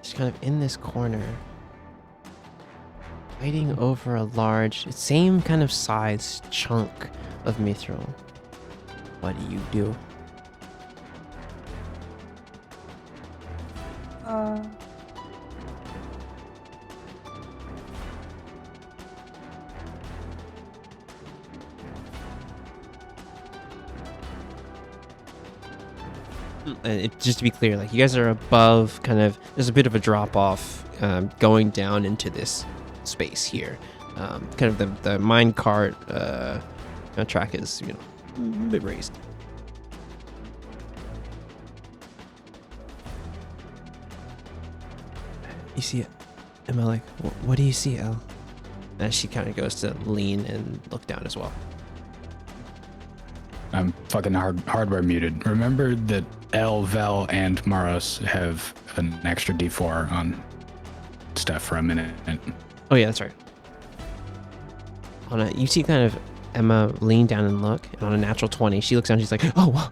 just kind of in this corner fighting over a large, same kind of size chunk of mithril. What do you do? Just to be clear, like you guys are above, kind of, there's a bit of a drop off going down into this space here. Kind of the mine cart track is, you know, a bit raised. You see it? Am I like, what do you see, El? As she kind of goes to lean and look down as well. I'm fucking hardware muted. Remember that El, Vel, and Maros have an extra D4 on stuff for a minute. Oh yeah, that's right. You see kind of Emma lean down and look, and on a natural 20, she looks down, she's like, oh, wow.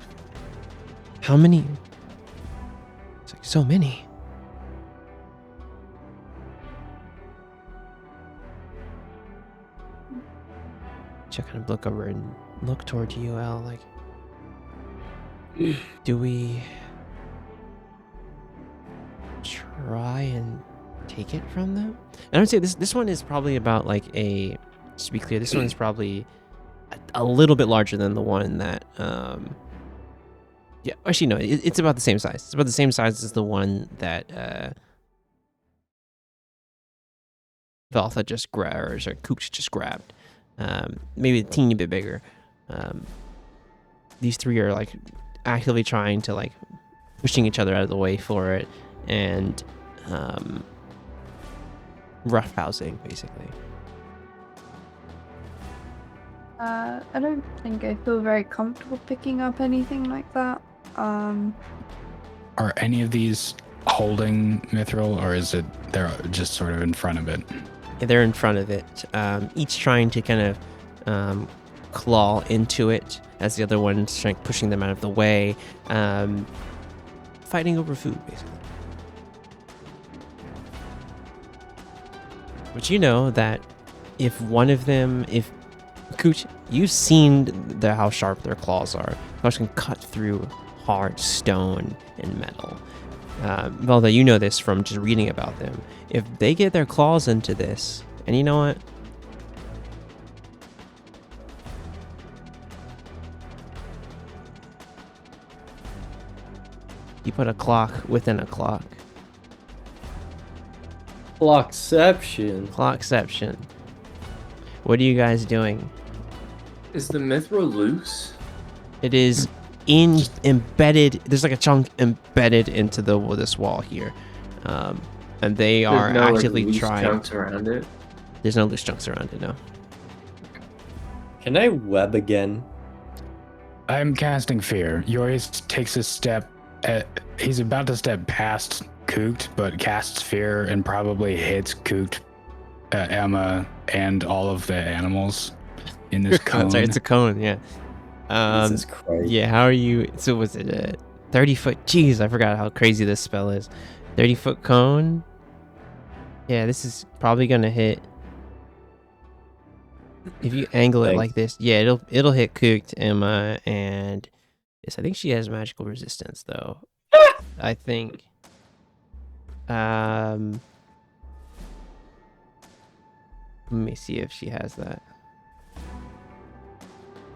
How many? It's like, so many. She'll kind of look over and look toward you, El, like, do we try and take it from them? And I would say this one is probably about like a, just to be clear, this one is probably a little bit larger than the one that, yeah, actually no, it's about the same size. It's about the same size as the one that Valtha just grabbed, or Cooch just grabbed. Maybe a teeny bit bigger. These three are like actively trying to like pushing each other out of the way for it, and roughhousing basically. I don't think I feel very comfortable picking up anything like that. Are any of these holding mithril, or is it they're just sort of in front of it? Yeah, they're in front of it, each trying to kind of claw into it as the other one's trying, pushing them out of the way, fighting over food, basically. But you know that if one of them, if Cooch, you've seen how sharp their claws are. Claws can cut through hard stone and metal. Although you know this from just reading about them. If they get their claws into this, and you know what? You put a clock within a clock. Clockception. Clockception. What are you guys doing? Is the mithril loose? It is embedded. There's like a chunk embedded into this wall here, and they are There's no, actively like, loose trying. chunks around it. There's no loose chunks around it. No. Can I web again? I'm casting fear. Yoris takes a step. He's about to step past Kooked, but casts fear and probably hits Kooked, Emma, and all of the animals in this cone. Sorry, it's a cone. Yeah. Jesus Christ. Yeah. How are you? So was it a 30-foot? Jeez, I forgot how crazy this spell is. 30-foot cone. Yeah, this is probably gonna hit. If you angle it like this, yeah, it'll hit Kooked, Emma, and Yes, I think she has magical resistance though. I think. Let me see if she has that.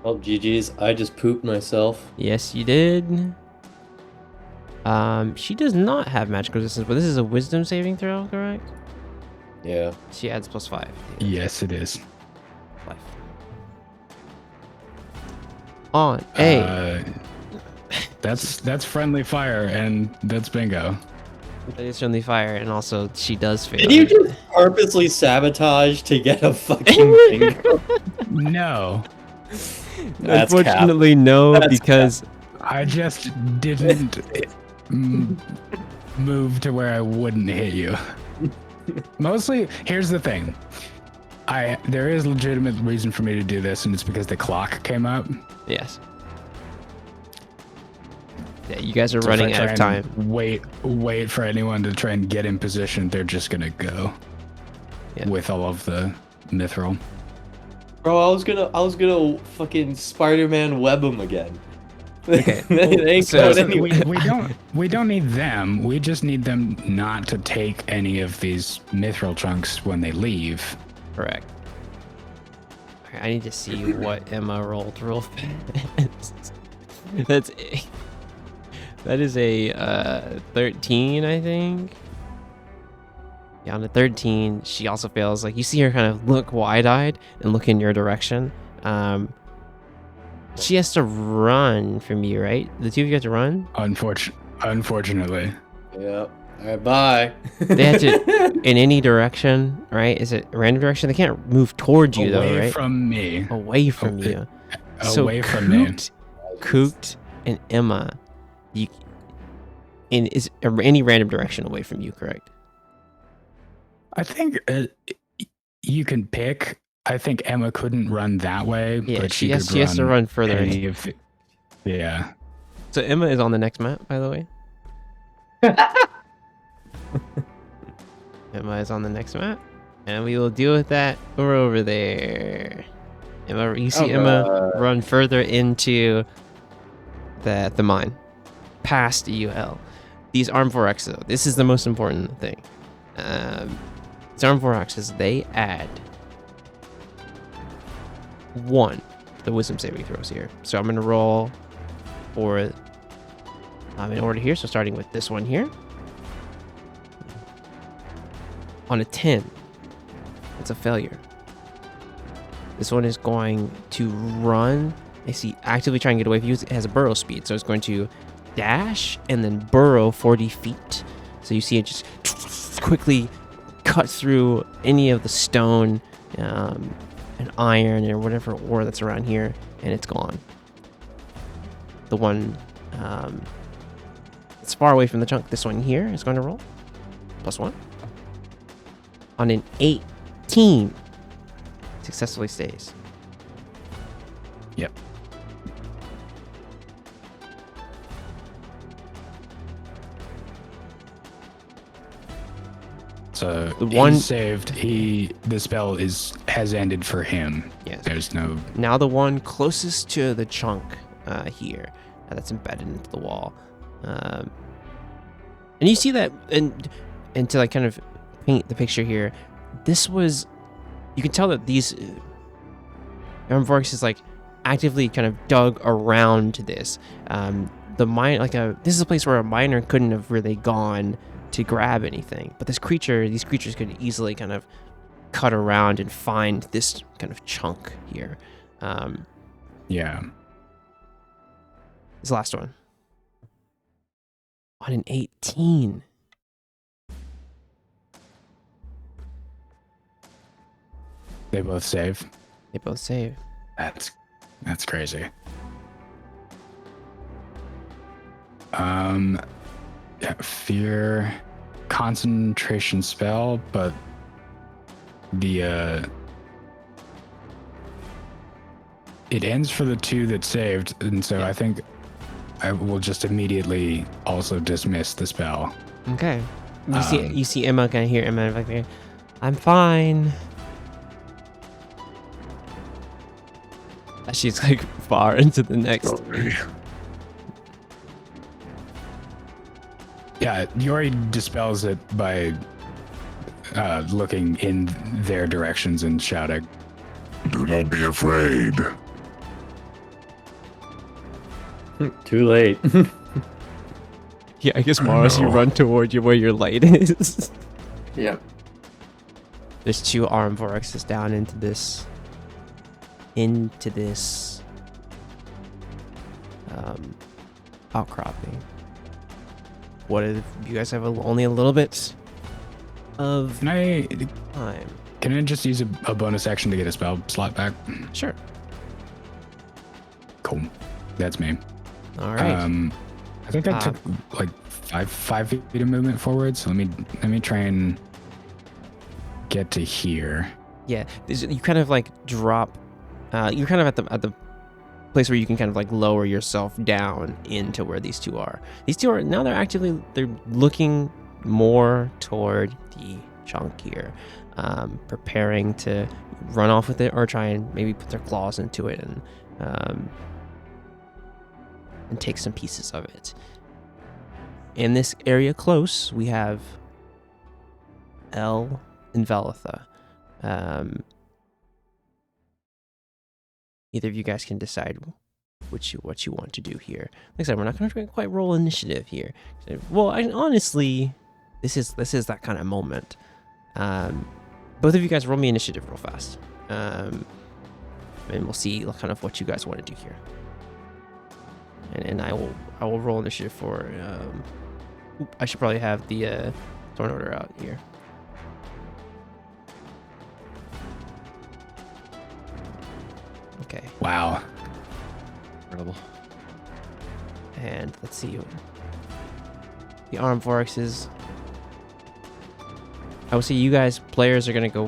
Oh, GG's. I just pooped myself. Yes, you did. She does not have magical resistance, but this is a wisdom saving throw, correct? Yeah. She adds +5. Yes, it is. Life. On a. That's friendly fire, and that's bingo. That is friendly fire, and also she does fail. Did you just purposely sabotage to get a fucking bingo? No, That's cap. Unfortunately, no, That's because I just didn't move to where I wouldn't hit you. Mostly, here's the thing. There is legitimate reason for me to do this, and it's because the clock came up. yes. Yeah, you guys are So if I running out of try and time. Wait for anyone to try and get in position. They're just gonna go with all of the mithril. Bro, I was gonna fucking Spider-Man web him again. Okay. It ain't So- going anywhere. We don't need them. We just need them not to take any of these mithril chunks when they leave. Correct. Okay, I need to see what Emma rolled real fast. That is a 13, I think. Yeah, on a 13, she also fails. Like, you see her kind of look wide-eyed and look in your direction. She has to run from you, right? The two of you have to run? Unfortunately. Yeah. Alright, bye. They have to, in any direction, right? Is it a random direction? They can't move towards you, though, Away right? from me. Away from you. Away from me. Coot and Emma, is any random direction away from you, correct? I think you can pick. I think Emma couldn't run that way, Yeah, but she has to run further. any of the- yeah. So Emma is on the next map, by the way. Emma is on the next map, and we will deal with that. We're over there. Emma, you see Emma run further into the mine, past UL. These arm 4X, though, this is the most important thing. These arm 4Xs, they add 1 the wisdom saving throws here. So I'm gonna roll for in order here. So starting with this one here. On a 10, it's a failure. This one is going to run. I see actively trying to get away from you. It has a burrow speed, so it's going to dash and then burrow 40 feet. So you see it just quickly cut through any of the stone and iron or whatever ore that's around here, and it's gone. The one that's far away from the chunk, this one here, is going to roll +1. On an 18, successfully stays. Yep. So The one- he's saved. The spell has ended for him. Yes. There's no. Now the one closest to the chunk here that's embedded into the wall. And you see that, and to like kind of paint the picture here, this was, you can tell that these Armvorix is like actively kind of dug around this. The mine, this is a place where a miner couldn't have really gone to grab anything, but these creatures could easily kind of cut around and find this kind of chunk here. Yeah. This last one. On an 18. They both save. They both save. That's crazy. Yeah, fear concentration spell, but the it ends for the 2 that saved, and so I think I will just immediately also dismiss the spell. Okay. You see Emma kind of hear Emma like, I'm fine. She's like far into the next. Yeah, Yori dispels it by looking in their directions and shouting. Do not be afraid. Too late. Yeah, I guess I Morris, you know. run toward you where your light is. Yep. There's 2 armed vorexes down into this outcropping. What if you guys have only a little bit of Can I time? just use a bonus action to get a spell slot back? Sure. Cool. That's me. All right. I think I took like five feet of movement forward. So let me try and get to here. Yeah, you kind of like drop. You're kind of at the place where you can kind of like lower yourself down into where these 2 are. These 2 are now they're looking more toward the chunk here, preparing to run off with it or try and maybe put their claws into it and take some pieces of it. In this area close, we have El and Velitha. Either of you guys can decide what you want to do here. Like I said, we're not going to quite roll initiative here. Well, honestly, this is that kind of moment. Both of you guys roll me initiative real fast, and we'll see kind of what you guys want to do here. And I will roll initiative for. I should probably have the turn order out here. Okay. Wow. Incredible. And let's see. The armed vorexes. I would say you guys players are gonna go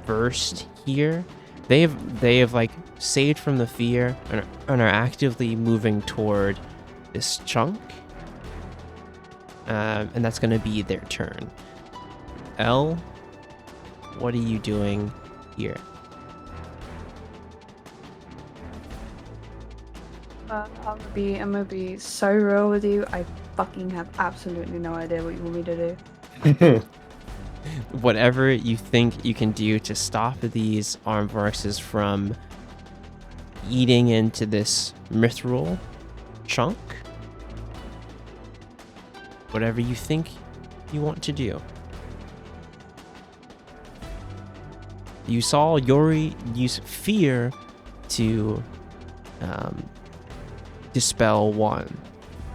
first here. They have like saved from the fear and are actively moving toward this chunk. And that's gonna be their turn. Elle, what are you doing here? I'm gonna be so real with you. I fucking have absolutely no idea what you want me to do. Whatever you think you can do to stop these armed vorexes from eating into this mithril chunk. Whatever you think you want to do. You saw Yori use fear to dispel one.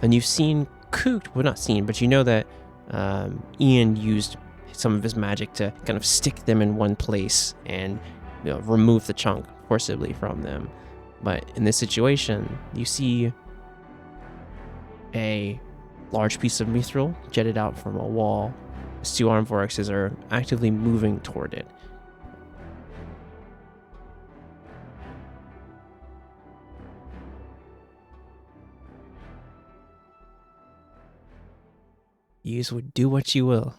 And you've seen Kook, well not seen, but you know that Ian used some of his magic to kind of stick them in one place and remove the chunk forcibly from them. But in this situation, you see a large piece of mithril jetted out from a wall. These 2 armed vorexes are actively moving toward it. You would do what you will.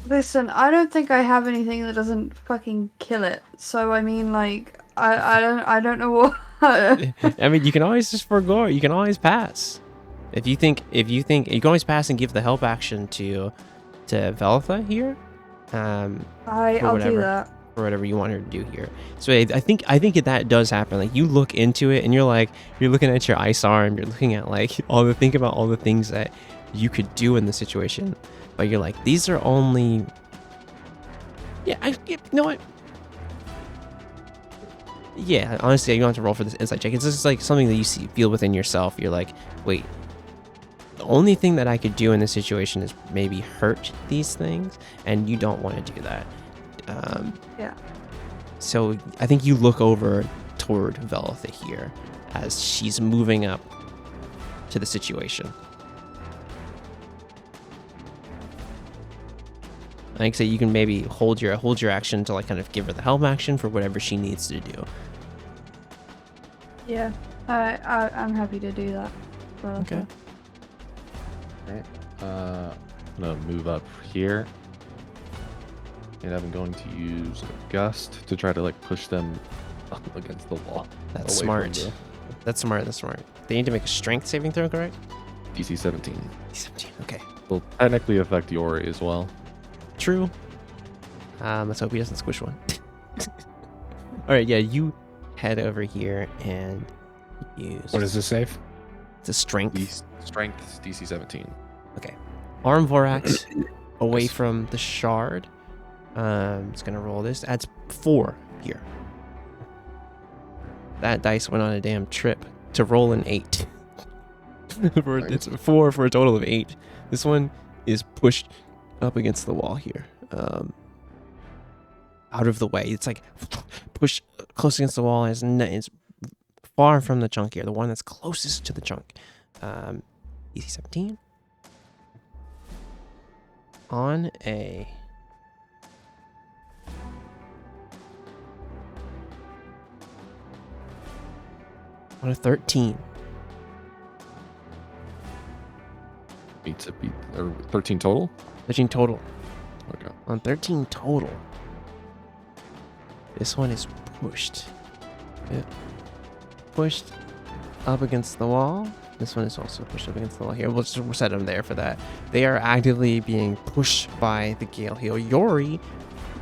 Listen, I don't think I have anything that doesn't fucking kill it. So I mean, like, I don't know what. I mean, you can always just forgo. You can always pass. If you think you can always pass and give the help action to Velitha here. I'll do that. For whatever you want her to do here. So I think that does happen. Like you look into it and you're looking at your ice arm. You're looking at think about all the things that you could do in the situation. But you're like, these are only. Yeah, you know what? Yeah, honestly, you don't have to roll for this insight check. It's just like something that you feel within yourself. You're like, wait, the only thing that I could do in this situation is maybe hurt these things, and you don't want to do that. Yeah. So I think you look over toward Velitha here as she's moving up to the situation. I think so you can maybe hold your action to kind of give her the help action for whatever she needs to do. Yeah, I'm happy to do that. Well, Okay. Alright. I'm gonna move up here. And I'm going to use a gust to try to push them up against the wall. That's away from smart. That's smart. They need to make a strength saving throw, correct? DC 17. 17. Okay. Will technically affect Yori as well. True. Let's hope he doesn't squish one. All right, yeah, you head over here and use. What is the save? It's a strength. Strength DC 17. Arm Vorax away Nice. from the shard. It's gonna roll this. Adds 4 here. That dice went on a damn trip to roll an 8. It's 4 for a total of 8. This one is pushed up against the wall here. Out of the way. It's like pushed close against the wall. It's far from the chunk here. The one that's closest to the chunk. DC 17. On a on a 13. Beats it, or 13 total? 13 total. Okay. On 13 total. This one is pushed. Yep. Pushed up against the wall. This one is also pushed up against the wall here. We'll set them there for that. They are actively being pushed by the gale here. Yori,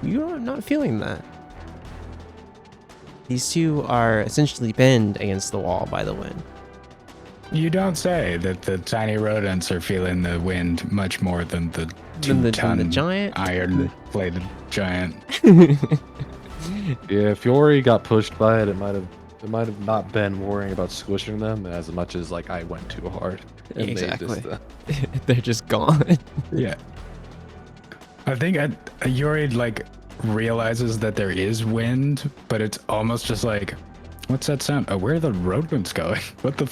you're not feeling that. These two are essentially pinned against the wall by the wind. You don't say that the tiny rodents are feeling the wind much more than the two-ton giant. iron-plated giant. Yeah, if Yori got pushed by it, it might have not been worrying about squishing them as much as like I went too hard. And they Exactly. just, They're just gone. Yeah. I think Yuri like realizes that there is wind, but it's almost just like, what's that sound? Oh, where are the rodents going? What the?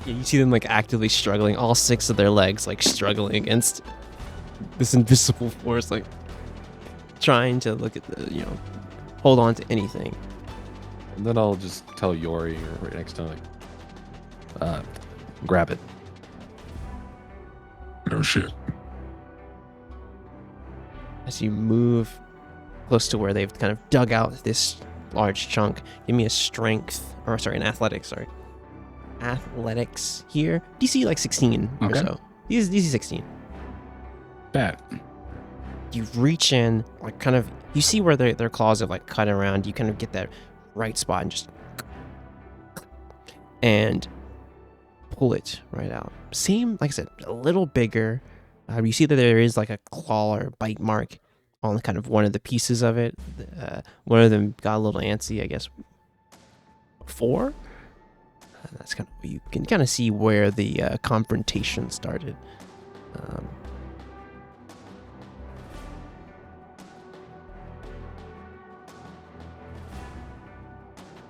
Yeah, you see them like actively struggling, all 6 of their legs like struggling against this invisible force, like trying to look at the, hold on to anything. and then I'll just tell Yori right next to him, like, grab it. No shit. As you move close to where they've kind of dug out this large chunk, give me an athletics, athletics here. DC like 16 or Okay. so. DC 16. Bet. You reach in, like kind of, you see where their claws have like cut around. You kind of get that right spot and just pull it right out. Same, like I said, a little bigger. You see that there is like a claw or bite mark on kind of one of the pieces of it. One of them got a little antsy, I guess. 4. That's kind of, you can kind of see where the confrontation started.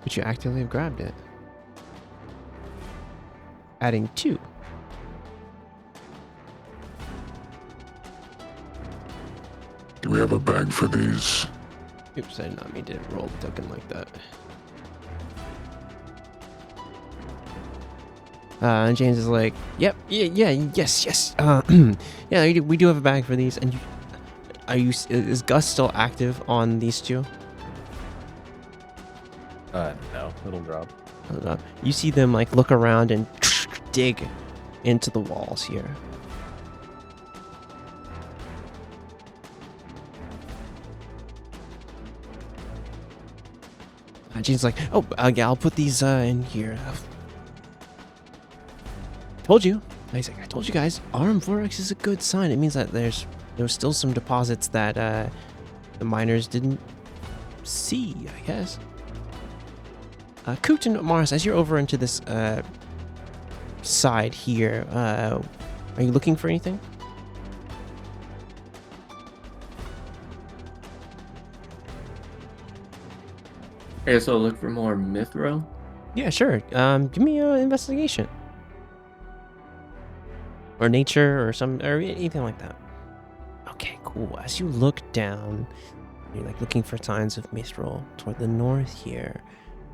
But you actively have grabbed it. Adding 2. Do we have a bag for these? Oops, I did not mean to roll the token like that. And James is like, yep, yes. Yeah, we do have a bag for these. And is Gus still active on these 2? No, it'll drop. You see them like look around and dig into the walls here. Jean's like, oh, yeah, I'll put these in here. Told you. He's like, I told you guys, Arm Vorax is a good sign. It means that there's still some deposits that the miners didn't see, I guess. Coot and Mars, as you're over into this side here, are you looking for anything? I guess I'll look for more Mithril. Yeah, sure. Give me an investigation. Or nature or anything like that. Okay, cool. As you look down, you're like looking for signs of Mithril toward the north here.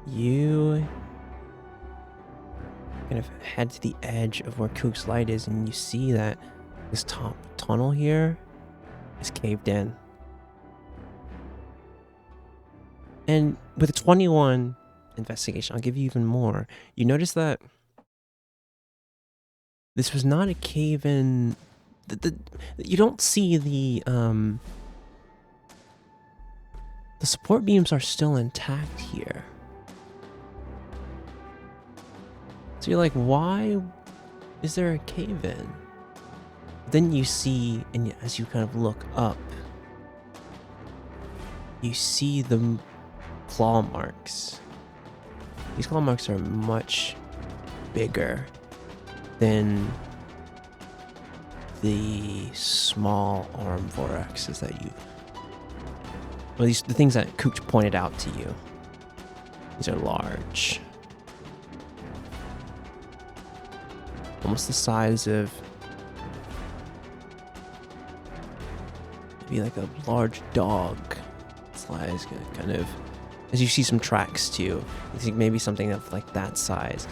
You kind of head to the edge of where Kook's light is, and you see that this top tunnel here is caved in. And with a 21 investigation, I'll give you even more. You notice that this was not a cave in. You don't see the support beams are still intact here. So you're like, why is there a cave in? Then you see, and as you kind of look up, you see the claw marks. These claw marks are much bigger than the small arm vorexes that you... Well, the things that Kook pointed out to you. These are large. Almost the size of... maybe like a large dog. Size, kind of... As you see some tracks too, you think maybe something of like that size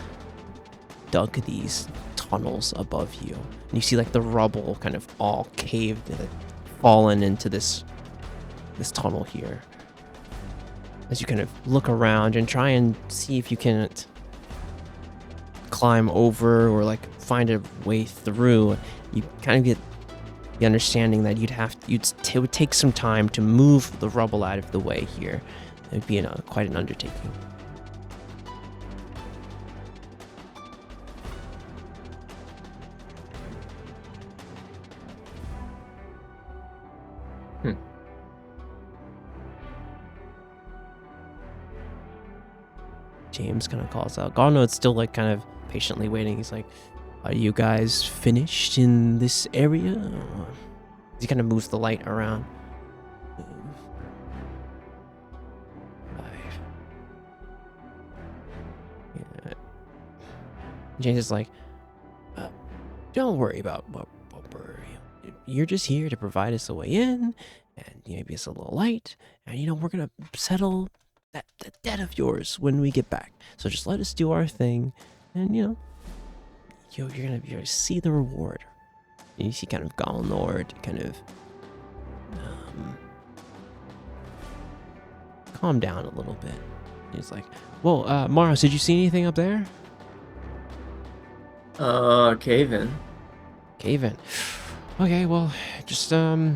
dug these tunnels above you. And you see like the rubble kind of all caved and fallen into this tunnel here. As you kind of look around and try and see if you can climb over or like find a way through, you kind of get the understanding that it would take some time to move the rubble out of the way here. It would be quite an undertaking. James kind of calls out. Galnode's still like kind of patiently waiting. He's like, "Are you guys finished in this area?" He kind of moves the light around. 5. Yeah. James is like, "Don't worry about what we're. You're just here to provide us a way in, and maybe it's a little light, and we're gonna settle that debt of yours when we get back. So just let us do our thing, and you're gonna see the reward." And you see kind of Galnord kind of calm down a little bit. He's like, "Well, Maros, did you see anything up there?" Cave in. Cave in. Okay, well, just I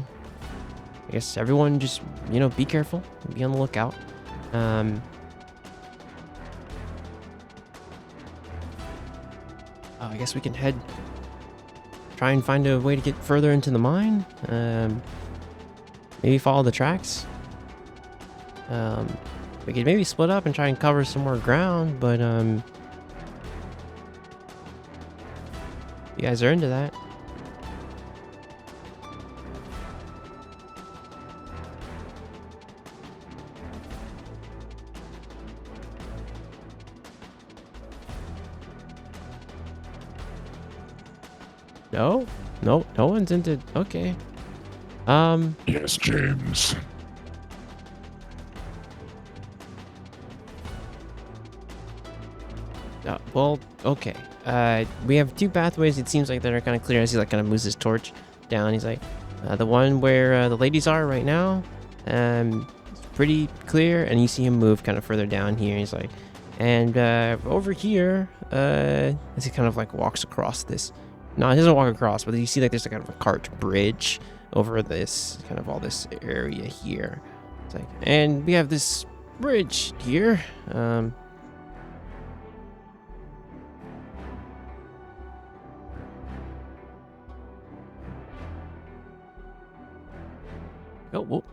guess everyone just be careful, be on the lookout. I guess we can try and find a way to get further into the mine. Maybe follow the tracks. We could maybe split up and try and cover some more ground, but you guys are into that. No one's into. Okay. Yes, James. Well, okay. We have 2 pathways. It seems like that are kind of clear as he like kind of moves his torch down. He's like, the one where the ladies are right now, it's pretty clear. And you see him move kind of further down here. He's like, and over here, as he kind of like walks across this. No, he doesn't walk across, but you see like there's a kind of a cart bridge over this kind of all this area here. It's like, and we have this bridge here. Oh, well,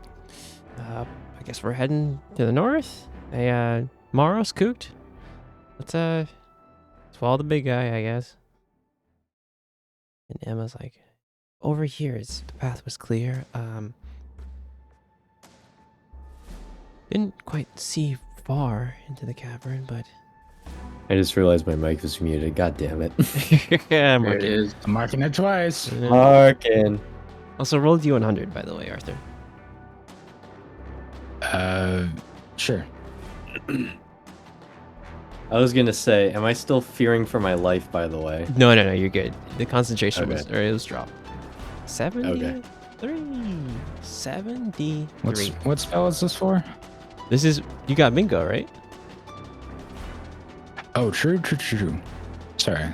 I guess we're heading to the north. Hey, Maros, Kook. Let's follow the big guy, I guess. And Emma's like, over here, the path was clear. Didn't quite see far into the cavern, but... I just realized my mic was muted. God damn it. Yeah, There it is. I'm marking it twice. Markin. Also, rolled you 100, by the way, Arthur. Sure. I was gonna say, am I still fearing for my life, by the way? No, you're good. The concentration Okay. was dropped. 73. 73. What spell is this for? This is, you got bingo, right? Oh, true. Sorry.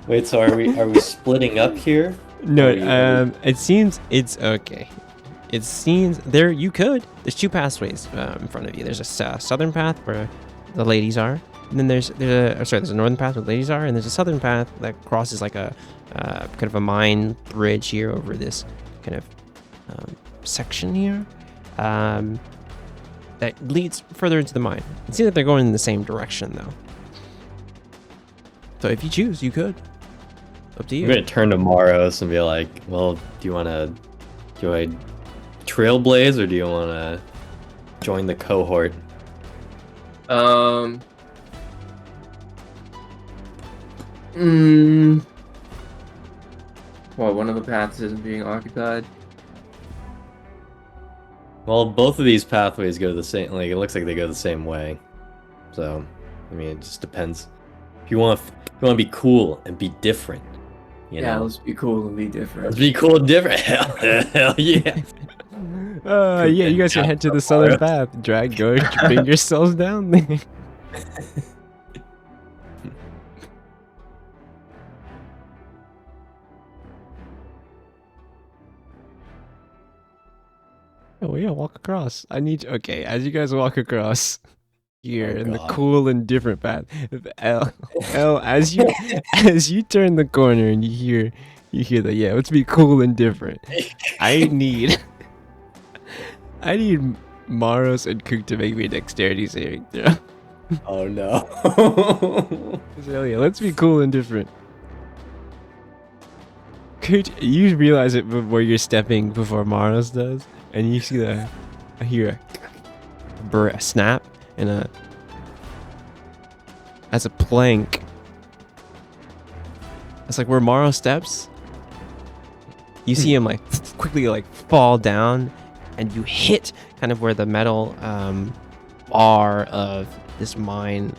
Wait, so are we splitting up here? No, Are we- it seems it's okay. It seems there you could. There's two pathways in front of you. There's a southern path where the ladies are, and then there's a northern path where the ladies are, and there's a southern path that crosses like a kind of a mine bridge here over this kind of section here that leads further into the mine. It seems that they're going in the same direction though. So if you choose, you could. Up to you. I'm gonna turn to Maros and be like, well, do I trailblaze or do you wanna join the cohort? Well, one of the paths isn't being occupied. Well, both of these pathways go the same. Like, it looks like they go the same way. So, I mean, it just depends. If you want to be cool and be different, you Yeah, know. let's be cool and be different. Let's be cool and different. Hell yeah. Yeah, you guys can head to the southern path. Go bring yourselves down there. Oh yeah, walk across. Okay, as you guys walk across here Oh, in the God. cool and different path. L, as you turn the corner and you hear that, yeah, let's be cool and different. I need Maros and Cook to make me a dexterity saving throw. Oh no. So yeah, let's be cool and different. Could you realize it before you're stepping before Maros does, and you see I hear a snap and as a plank. It's like where Maros steps. You see him like quickly like fall down, and you hit kind of where the metal bar of this mine.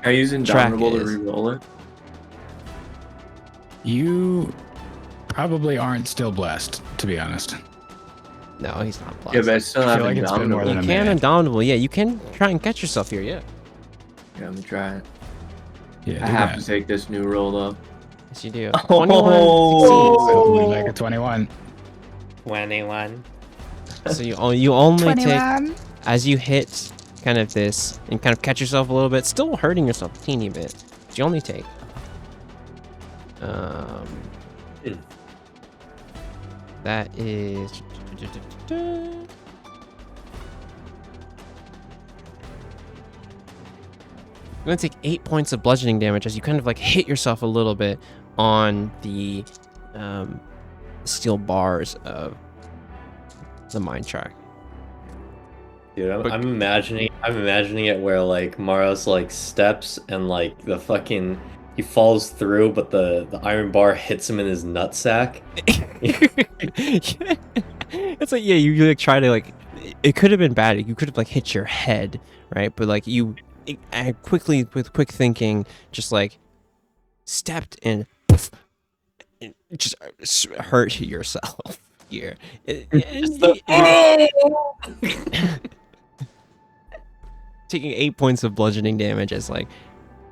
Are you using Track Downable to is- re-roll it? You probably aren't still blessed, to be honest. No, he's not blessed. Yeah, but I still I have feel like it's been more Indomitable. than You a can minute. indomitable, yeah. You can try and catch yourself here, yeah. Yeah, I'm gonna try it. Yeah, I do have that. to take this new roll though. Yes, you do. Oh. 21 Hopefully back at 21. 21. succeeds. So you only take 21. as you hit kind of this and kind of catch yourself a little bit, still hurting yourself a teeny bit. But you only take that is you're gonna take 8 points of bludgeoning damage as you kind of like hit yourself a little bit on the steel bars of the mine track. Dude, But- I'm imagining it where like Maros like steps and like the fucking he falls through, but the iron bar hits him in his nutsack. It's like, yeah, you like try to like, it could have been bad. You could have like hit your head, right? But like quickly with quick thinking, just like stepped and just hurt yourself here. Taking 8 points of bludgeoning damage is like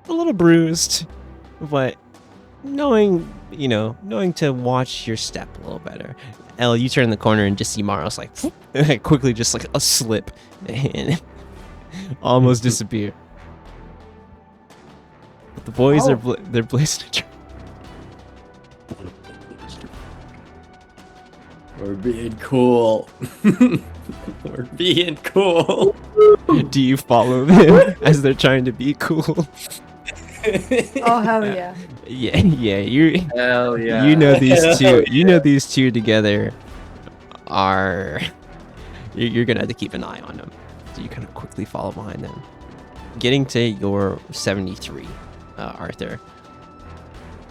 a little bruised, but knowing to watch your step a little better. Elle, you turn the corner and just see Maros like quickly just like a slip and almost disappear. But the boys are they're blazing a trail. We're being cool. We're being cool. Do you follow them as they're trying to be cool? Oh, hell yeah. Yeah, you Hell yeah. you know these Hell two. You know these two together are. You're gonna have to keep an eye on them. So you kind of quickly follow behind them, getting to your 73, Arthur.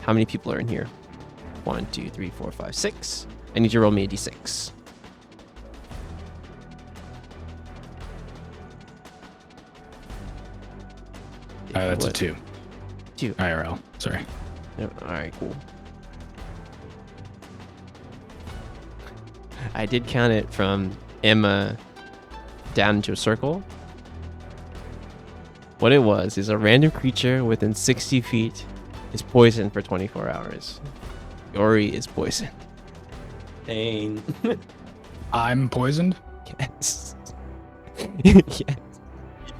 How many people are in here? 1, 2, 3, 4, 5, 6. I need you to roll me a d6. That's a What? 2. 2. IRL. Sorry. Yep, alright, cool. I did count it from Emma down into a circle. What it was is a random creature within 60 feet is poisoned for 24 hours. Yori is poisoned. Pain. I'm poisoned. Yes.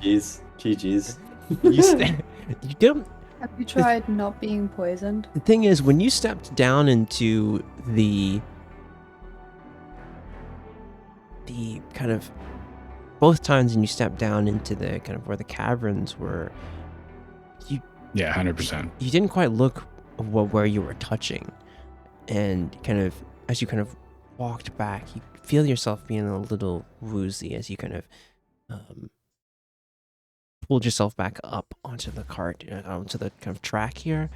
Yes. GG's. You don't. Have you tried not being poisoned? The thing is, when you stepped down into the kind of both times, and you stepped down into the kind of where the caverns were, Yeah, 100%. you didn't quite look where you were touching, and kind of as you kind of walked back, you feel yourself being a little woozy as you kind of pulled yourself back up onto the cart, onto the kind of track here.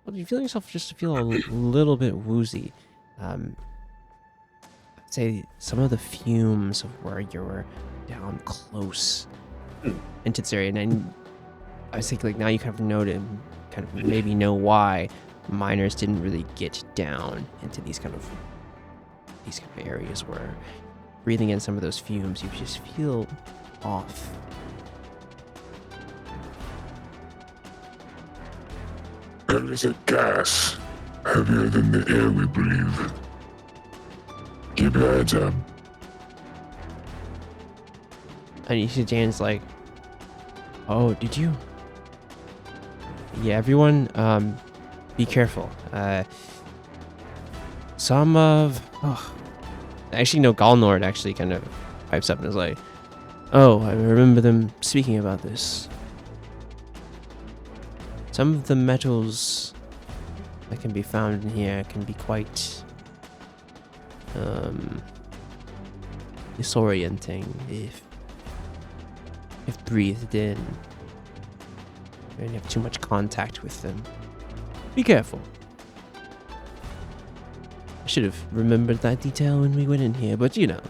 But you feel yourself just feel a little bit woozy. I'd say some of the fumes of where you were down close into this area, and I was thinking, like, now you kind of maybe know why miners didn't really get down into these kind of areas where breathing in some of those fumes, you just feel off. There is a gas heavier than the air we breathe. Keep your heads up. And you see Jan's like, "Oh, did you? Yeah, everyone, be careful. Actually, no, Galnord actually kind of pipes up and is like, "Oh, I remember them speaking about this. Some of the metals that can be found in here can be quite disorienting if breathed in and you have too much contact with them. Be careful." I should have remembered that detail when we went in here, but you know.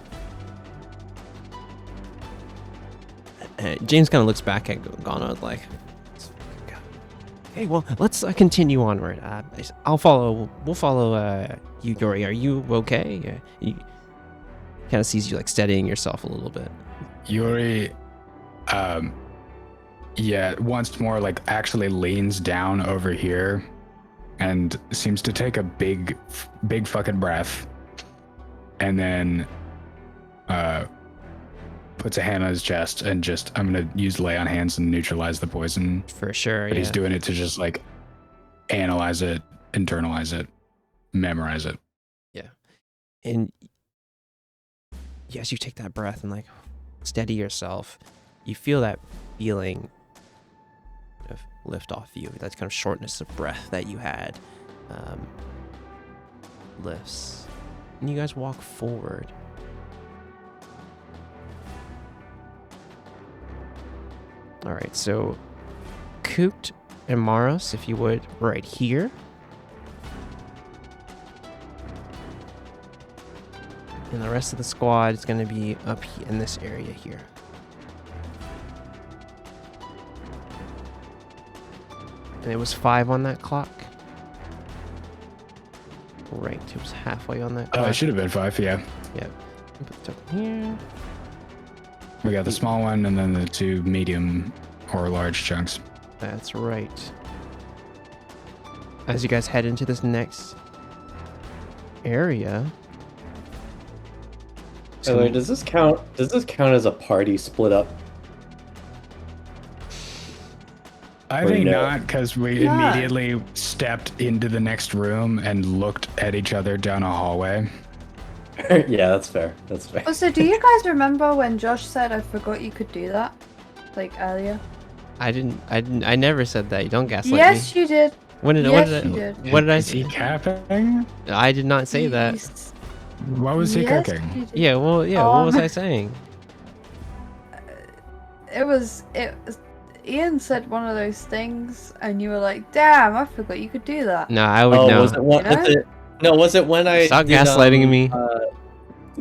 James kind of looks back at Gonod like, "Okay, well, let's continue onward. We'll follow you, Yori. Are you okay?" He kind of sees you like steadying yourself a little bit. Yuri, once more, like, actually leans down over here and seems to take a big fucking breath, and then puts a hand on his chest and just, I'm gonna use lay on hands and neutralize the poison. For sure, But yeah. he's doing it to just like analyze it, internalize it, memorize it. And yes, you take that breath and like steady yourself. You feel that feeling of lift off you. That kind of shortness of breath that you had lifts. And you guys walk forward. All right, so Koot and Maros, if you would, right here. And the rest of the squad is going to be up in this area here. And it was 5 on that clock. Right, it was halfway on that clock. It should have been 5, yeah. Yep. Put it up here. We got the small one and then the 2 medium or large chunks. That's right. As you guys head into this next area. By the way, does this count as a party split up? I Or think no? not, because we Yeah. immediately stepped into the next room and looked at each other down a hallway. Yeah, that's fair. That's fair. Also, do you guys remember when Josh said I forgot you could do that? Like earlier? I never said that. You don't gaslight Yes, me. you did. When did Yes, what you did I, did. what did I Is he say? capping? I did not say that. Yes, What was he yes, cooking? you did. Yeah, well, yeah, what was I saying? It was. Ian said one of those things, and you were like, "Damn, I forgot you could do that." No, I would Oh, know. was it when? You know? Was it, no, was it when I Stop did, gaslighting me. Stop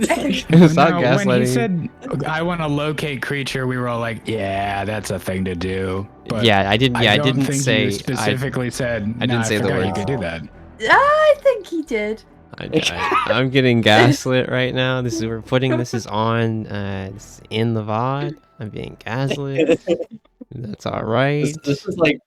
No, gaslighting when he me. said, "I want to locate creature," we were all like, "Yeah, that's a thing to do." But Yeah, I didn't. Yeah, I don't didn't think say. you specifically said. I didn't "Nah, say the forgot you words." could do that. I think he did. I'm getting gaslit right now. We're putting this is on. It's in the VOD. I'm being gaslit. That's all right. This is like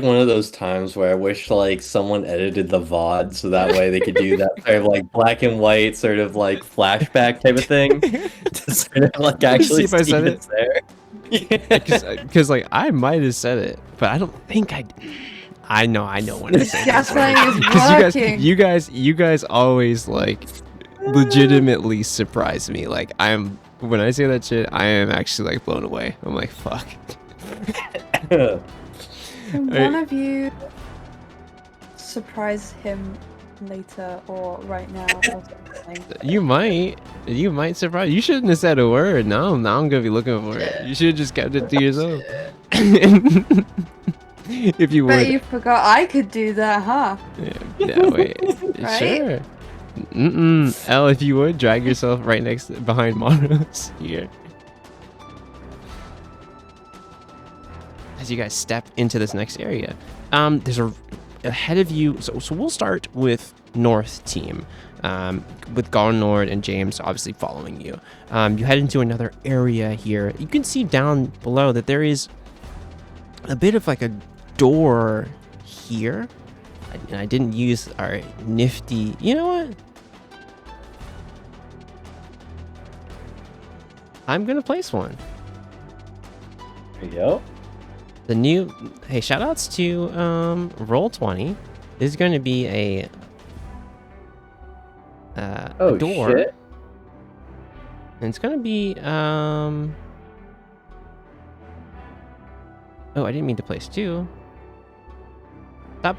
one of those times where I wish like someone edited the VOD so that way they could do that sort of like black and white sort of like flashback type of thing to sort of like actually See if I said it's there. Yeah. Because like I might have said it, but I don't think I know when I say this. Gaslighting is Because working. you guys always like legitimately surprise me. Like when I say that shit, I am actually like blown away. I'm like, fuck. Can one of you surprise him later or right now or something? You might surprise. You shouldn't have said a word. Now I'm gonna be looking for it. You should have just kept it to yourself. If you Bet would. you forgot I could do that, huh? Yeah, wait. Right? Sure. Elle, if you would drag yourself right behind Monos here. As you guys step into this next area, there's ahead of you. So we'll start with North team, with Garnord and James obviously following you. You head into another area here. You can see down below that there is a bit of like a door here. I didn't use our nifty. You know what? I'm gonna place one. There you go. The new shoutouts to Roll20. This is going to be a door. Shit. And it's going to be oh, I didn't mean to place two. Stop.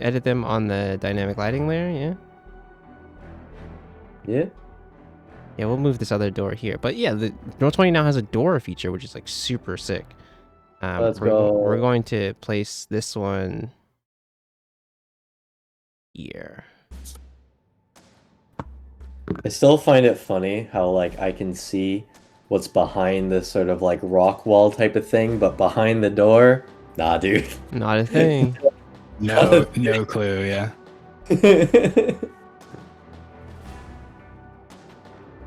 Edit them on the dynamic lighting layer, yeah. Yeah. Yeah, we'll move this other door here. But yeah, the Roll20 now has a door feature, which is like super sick. Let's we're go. going to place this one here. I still find it funny how like I can see what's behind this sort of like rock wall type of thing, but behind the door, nah, dude. Not a thing. No clue. Yeah.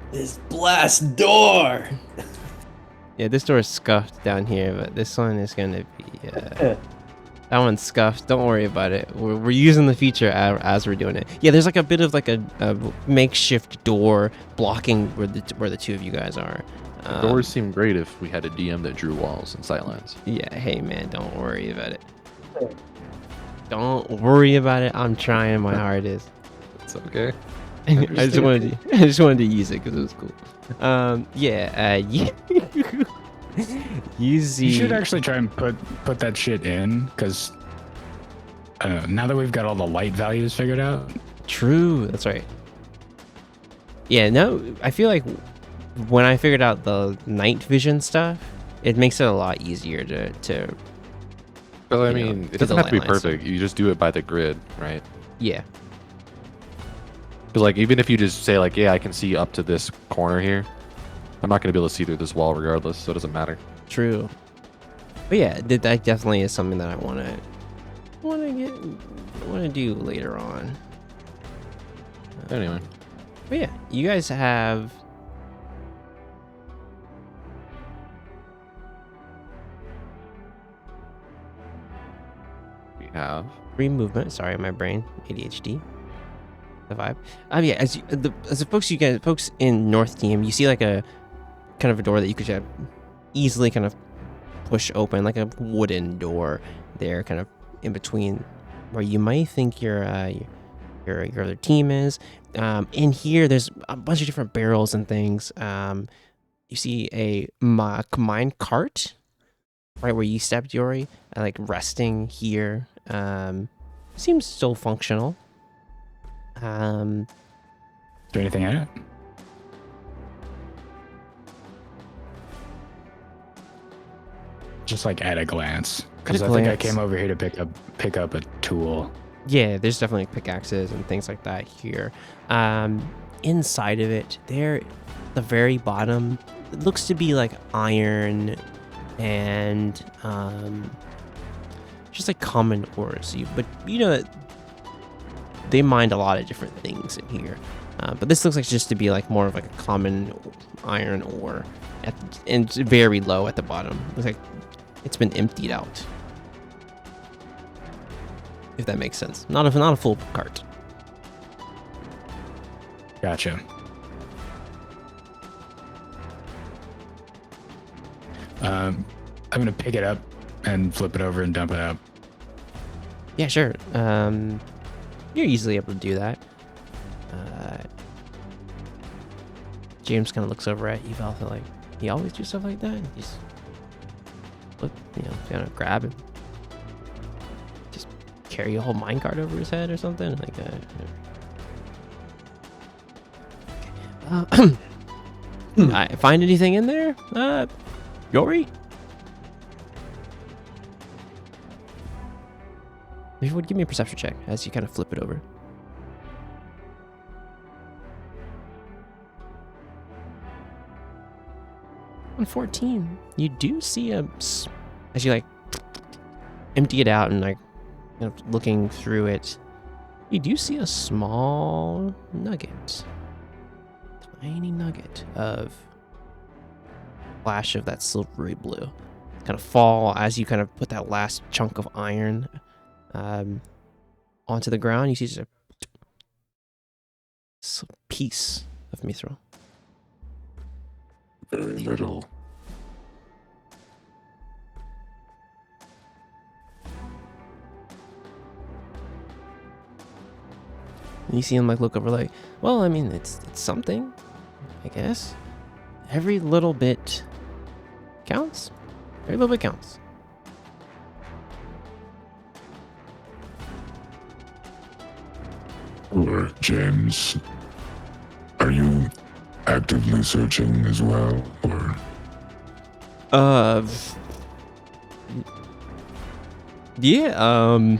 This blast door. Yeah, this door is scuffed down here, but this one is gonna be that one's scuffed. Don't worry about it. We're using the feature as we're doing it. Yeah, there's like a bit of like a makeshift door blocking where the two of you guys are. Doors seem great if we had a DM that drew walls and sightlines. Yeah, hey man, don't worry about it. Don't worry about it. I'm trying my hardest. It's okay. I just wanted to use it because it was cool. Use the. You should actually try and put that shit in, because now that we've got all the light values figured out. True, that's right. Yeah, no, I feel like when I figured out the night vision stuff, it makes it a lot easier to. Well, I you know, mean, it for doesn't the have to be light lines. perfect. You just do it by the grid, right? Yeah. Because like even if you just say like, yeah, I can see up to this corner here, I'm not gonna be able to see through this wall regardless, so it doesn't matter. True. But yeah, that definitely is something that I want to do later on. Anyway, But yeah, you guys have. we have. Free movement. Sorry, my brain, ADHD. The vibe. Yeah, as the folks in North Team, you see like a kind of a door that you could easily kind of push open, like a wooden door there, kind of in between where you might think your other team is. In here, there's a bunch of different barrels and things. You see a mine cart, right where you stepped, Yori, like resting here. Seems still functional. Is there anything in it? Just like at a glance, because I think I came over here to pick up a tool. Yeah, there's definitely pickaxes and things like that here. Inside of it, there, the very bottom, it looks to be like iron and just like common ores. But you know, they mined a lot of different things in here. But this looks like just to be like more of like a common iron ore, and it's very low at the bottom. Looks like it's been emptied out. If that makes sense. Not a full cart. Gotcha. I'm gonna pick it up and flip it over and dump it out. Yeah, sure. You're easily able to do that. James kind of looks over at Evaltha like, he always do stuff like that? He's look, kind of grab and just carry a whole minecart over his head or something like that. I find anything in there? Yori? If you would give me a perception check as you kind of flip it over. On 14, you do see as you like empty it out and like looking through it, you do see a small nugget, tiny nugget of flash of that silvery blue kind of fall as you kind of put that last chunk of iron onto the ground. You see just a piece of mithril. Very little. You see him like look over like, well, I mean, it's something, I guess. Every little bit counts. Every little bit counts. Or James, are you actively searching as well, or? Yeah,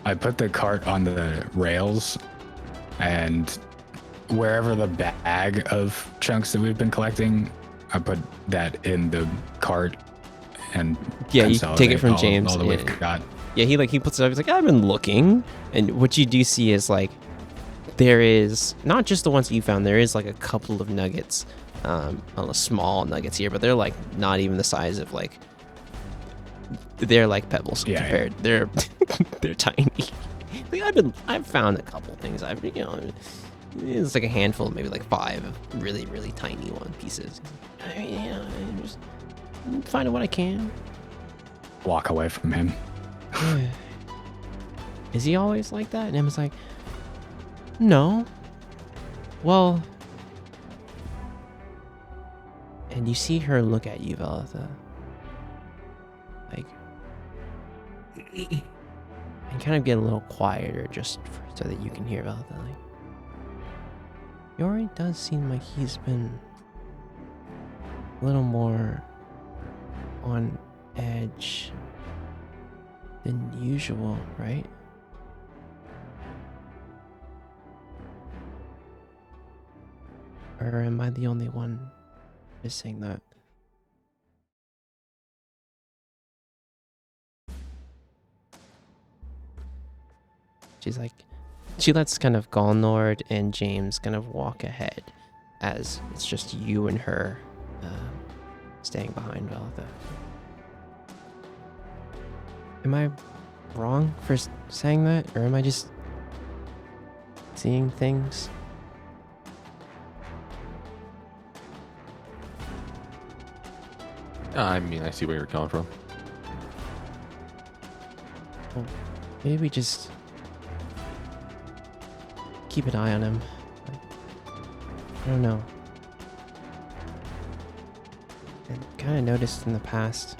I put the cart on the rails, and wherever the bag of chunks that we've been collecting, I put that in the cart and yeah, you take it from all James. that and- we've got. Yeah, he puts it up. He's like, I've been looking, and what you do see is like there is not just the ones that you found. There is like a couple of nuggets, small nuggets here, but they're like not even the size of like they're like pebbles compared. They're they're tiny. Like I've found a couple things. It's like a handful, maybe like 5 really really tiny pieces. I mean, I'm just finding what I can. Walk away from him. Is he always like that? And Emma's like, no. Well, and you see her look at you, Velatha. Like, and kind of get a little quieter just so that you can hear Velatha. Like, Yori does seem like he's been a little more on edge than usual, right? Or am I the only one missing that? She's like, she lets kind of Galnord and James kind of walk ahead as it's just you and her staying behind Velatha. Am I wrong for saying that? Or am I just seeing things? I mean, I see where you're coming from. Well, maybe we just keep an eye on him. I don't know. I kind of noticed in the past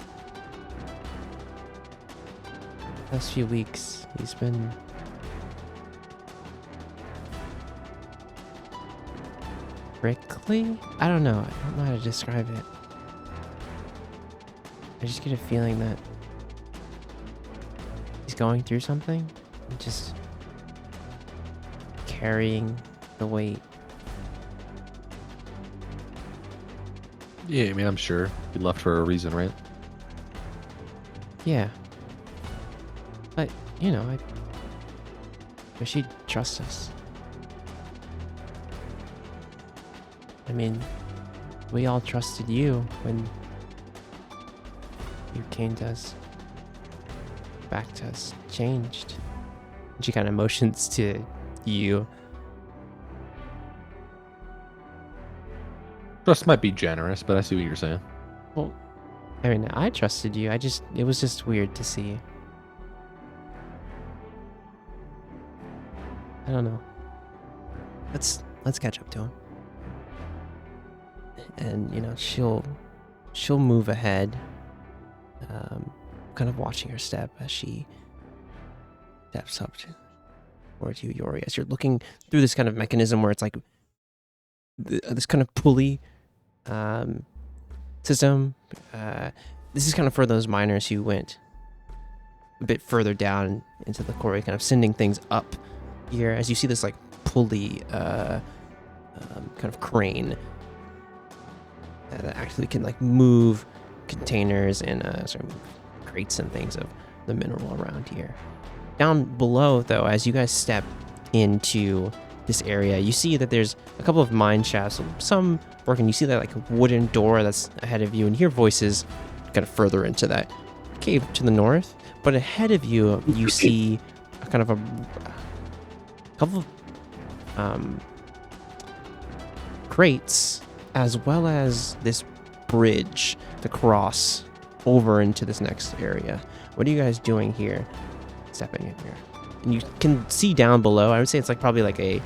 few weeks he's been prickly? I don't know. I don't know how to describe it. I just get a feeling that he's going through something and just carrying the weight. Yeah, I mean, I'm sure he left for a reason, right? Yeah. But, I wish he'd trust us. I mean, we all trusted you when you came to us, back to us, changed. And she kind of motions to you. Trust might be generous, but I see what you're saying. Well, I mean, I trusted you. It was just weird to see. I don't know. Let's catch up to him. And you know, she'll move ahead, kind of watching her step as she steps up towards you, Yori, as you're looking through this kind of mechanism where it's like this kind of pulley system. This is kind of for those miners who went a bit further down into the quarry, kind of sending things up here. As you see this like pulley kind of crane that actually can like move containers and sort of crates and things of the mineral around here. Down below, though, as you guys step into this area, you see that there's a couple of mine shafts, some working. You see that like wooden door that's ahead of you, and hear voices kind of further into that cave to the north. But ahead of you, you see a kind of a couple of crates, as well as this bridge to cross over into this next area. What are you guys doing here? Stepping in here. And you can see down below, I would say it's like probably like a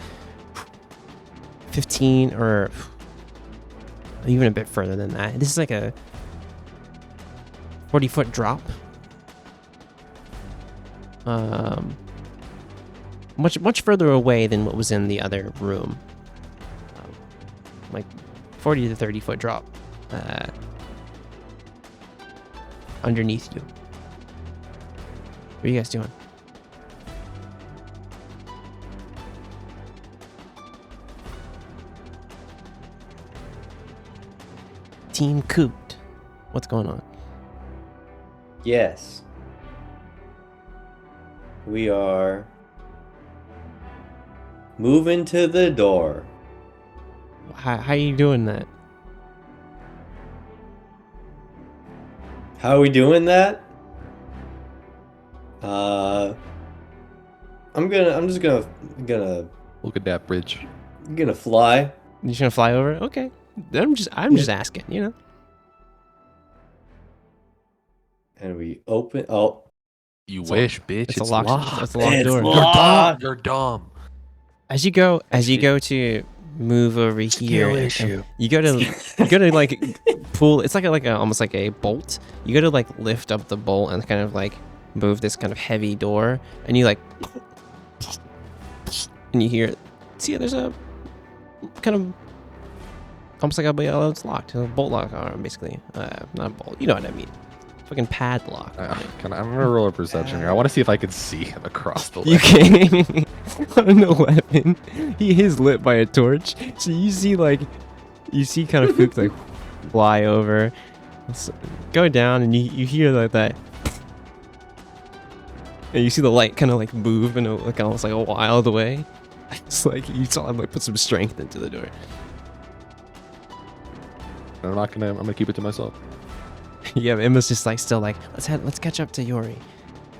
15 or even a bit further than that. This is like a 40-foot drop. Much further away than what was in the other room. Like 40 to 30-foot drop underneath you. What are you guys doing? Team Coot, what's going on? Yes. We are moving to the door. How are you doing that? How are we doing that? I'm just gonna Look at that bridge. fly. You just gonna fly over? Okay. I'm just asking, you know. And we open. Oh, You wish, bitch. It's a locked door. It's You're locked. dumb. You're dumb. As you go to move over here, you go to like pull. It's like a almost like a bolt. You go to like lift up the bolt and kind of like move this kind of heavy door, and you like, and you hear, see, there's a kind of almost like it's locked, a bolt lock on it, basically. Not a bolt, you know what I mean? Fucking padlock. I'm gonna roll a perception here. I want to see if I can see him across the You ledge. can't. No weapon. He is lit by a torch, so you see kind of Fook like fly over, go down, and you hear like that, and you see the light kind of like move in like almost like a wild way. It's like you saw him like put some strength into the door. I'm gonna keep it to myself. Yeah, Emma's just like still like let's catch up to Yori.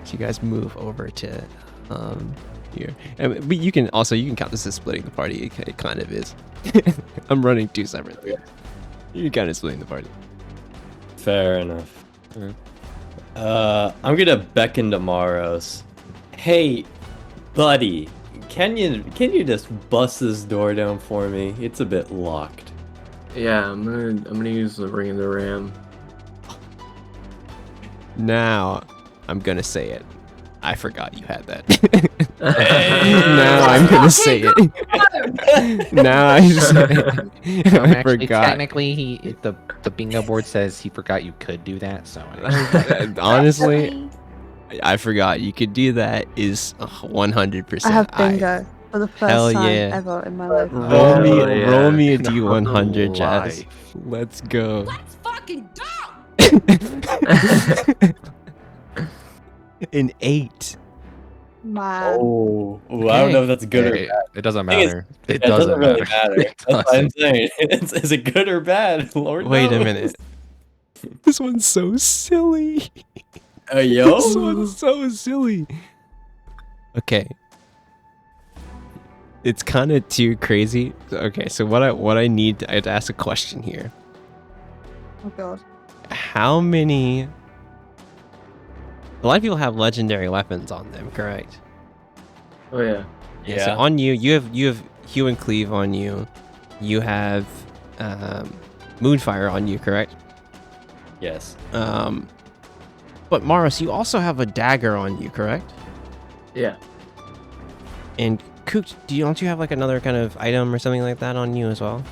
So you guys move over to here, but you can count this as splitting the party. It kind of is. I'm running two separate things. You're kind of splitting the party. Fair enough. I'm gonna beckon to Maros. Hey, buddy, can you just bust this door down for me? It's a bit locked. Yeah, I'm gonna use the ring of the ram. Now, I'm gonna say it. I forgot you had that. Now I'm gonna say it. Now I forgot. Technically, the bingo board says he forgot you could do that. So Honestly, I forgot you could do that. Is 100%. I have bingo for the Hell first time yeah. ever in my life. Roll me a No D100, Jazz. life. Let's go. Let's fucking go! An 8. Man. Oh, I don't know if that's good or Hey, bad. it doesn't Thing is, matter. Yeah, It doesn't really matter. matter. It That's what I'm doesn't. saying. Is it good or bad? Lord Wait a knows. minute. This one's so silly. Yo. This one's so silly. Okay. It's kind of too crazy. Okay, so what I need, I have to ask a question here. Oh god. How many? A lot of people have legendary weapons on them, correct? Oh yeah. Yeah. So on you, you have Hue and Cleave on you. You have Moonfire on you, correct? Yes. But Maris, you also have a dagger on you, correct? Yeah. And Kook, don't you have like another kind of item or something like that on you as well?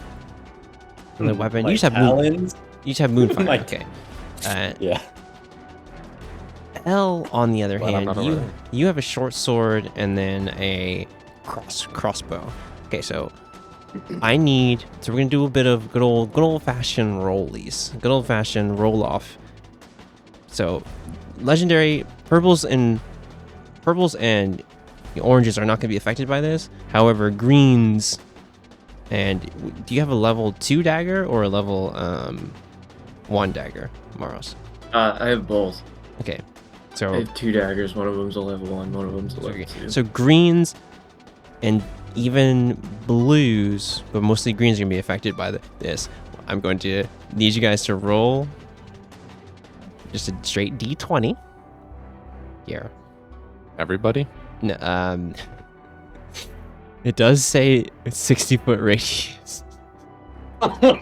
Another weapon? My You just have talons? you just have Moonfire. My- Okay. Yeah. L, on the other Glad I'm hand, not over there. you have a short sword and then a crossbow. Okay, so we're gonna do a bit of good old fashioned rollies, good old fashioned roll off. So legendary purples and oranges are not gonna be affected by this. However, greens and do you have a level 2 dagger or a level 1 dagger, Maros? I have both. Okay, I so have 2 daggers. One of them's a level 1. One of them's a level 2. so greens and even blues, but mostly greens are gonna be affected by this. I'm going to need you guys to roll just a straight D20 here. Everybody? No, it does say 60-foot radius.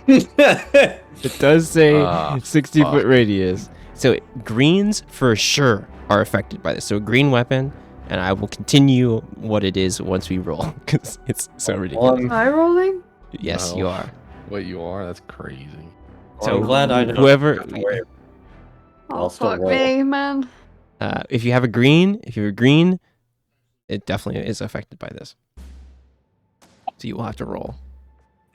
It does say 60-foot radius. So greens for sure are affected by this. So a green weapon, and I will continue what it is once we roll because it's so ridiculous. Am I rolling? Yes, No. you are. What you are? That's crazy. So I'm glad I know. Whoever, Oh I'll still fuck roll. me, man. if you have a green, it definitely is affected by this. So you will have to roll.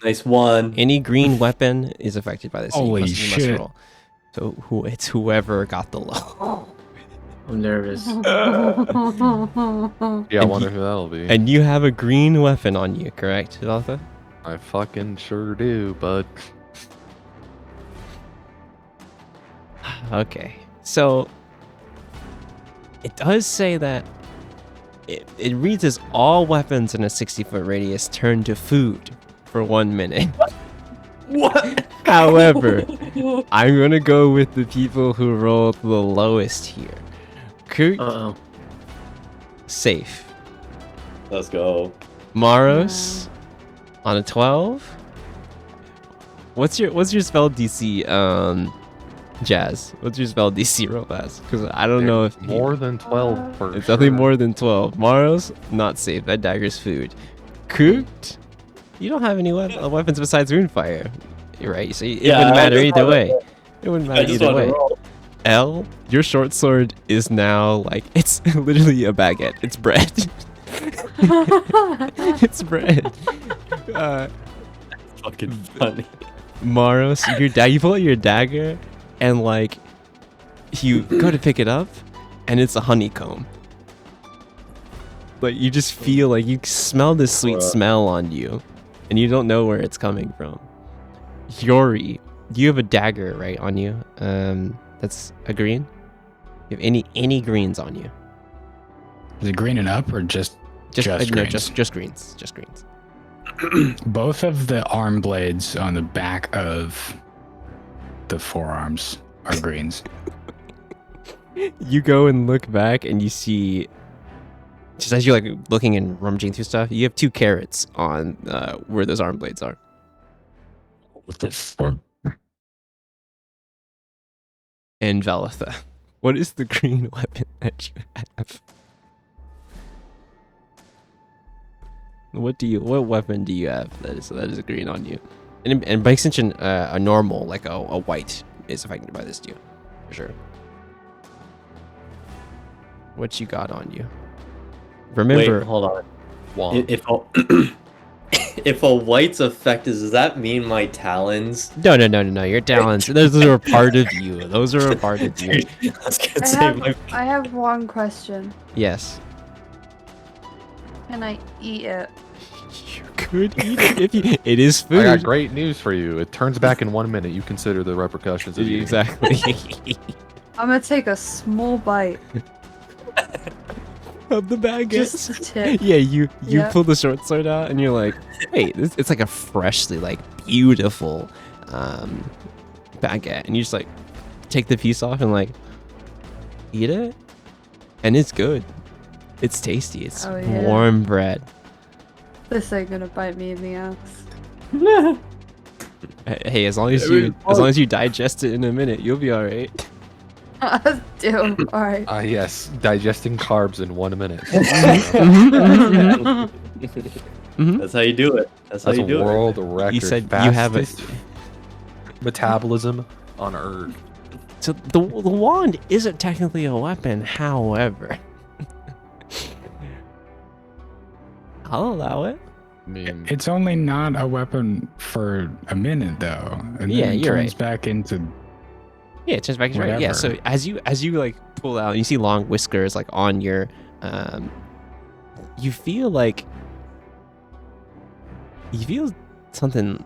Nice one. Any green weapon is affected by this. So Holy you must shit. roll. So it's whoever got the low. I'm nervous. Yeah, I And wonder who that'll be. And you have a green weapon on you, correct, Hidalgo? I fucking sure do, but Okay. So it does say that it reads as all weapons in a 60-foot radius turn to food for 1 minute. What? However, I'm gonna go with the people who rolled the lowest here. Kurt, Uh-oh. safe. Let's go. Maros on a 12. What's your spell DC, Jazz? What's your spell DC real fast? Because I don't know if more than 12 for it's definitely sure. more than 12. Maros, not safe. That dagger's food. Cooked. You don't have any weapons besides Runefire. You're right. So it wouldn't matter either way. It wouldn't I matter just either wanted way. to roll. L, your short sword is now like it's literally a baguette. It's bread. It's bread. Fucking funny. Maros, you pull out your dagger, and like you go to pick it up, and it's a honeycomb. Like you just feel like you smell this sweet smell on you, and you don't know where it's coming from. Yori, you have a dagger right on you. That's a green. You have any greens on you? Is it green and up or just greens? No, just greens. Just greens. Both of the arm blades on the back of the forearms are greens. You go and look back, and you see, just as you're like looking and rummaging through stuff, you have 2 carrots on where those arm blades are. What the fuck? And Velitha, what is the green weapon that you have? What weapon do you have that is green on you? And by extension, a normal, like a white, is affected by this too, for sure. What you got on you? Remember, Wait, hold on. One. If a white's affected, does that mean my talons? no, your talents. Those are a part of you. Those are a part of you. I was gonna say my. I have one question. Yes. Can I eat it? You could eat it if you. It is I food. got great news for you. It turns back in 1 minute. You consider the repercussions of eating. Exactly. I'm gonna take a small bite. Of the baguette. Just a tip. Yeah, you Yeah. pull the short sword out and you're like, wait, it's like a freshly like beautiful baguette, and you just like take the piece off and like eat it, and it's good. It's tasty. It's Oh, yeah. warm bread. This ain't gonna bite me in the ass. Hey, as long as you digest it in a minute, you'll be all right. Still, alright. Yes, digesting carbs in 1 minute. That's how you do it. That's how That's you a do world record. You said you have a. fastest metabolism on Earth. So the wand isn't technically a weapon, however. I'll allow it. I mean, It's only not a weapon for a minute though, and Yeah, then it you're turns right. back into. Yeah, it turns back into right. Yeah, so Whatever. as you like pull out, you see long whiskers like on your you feel like something's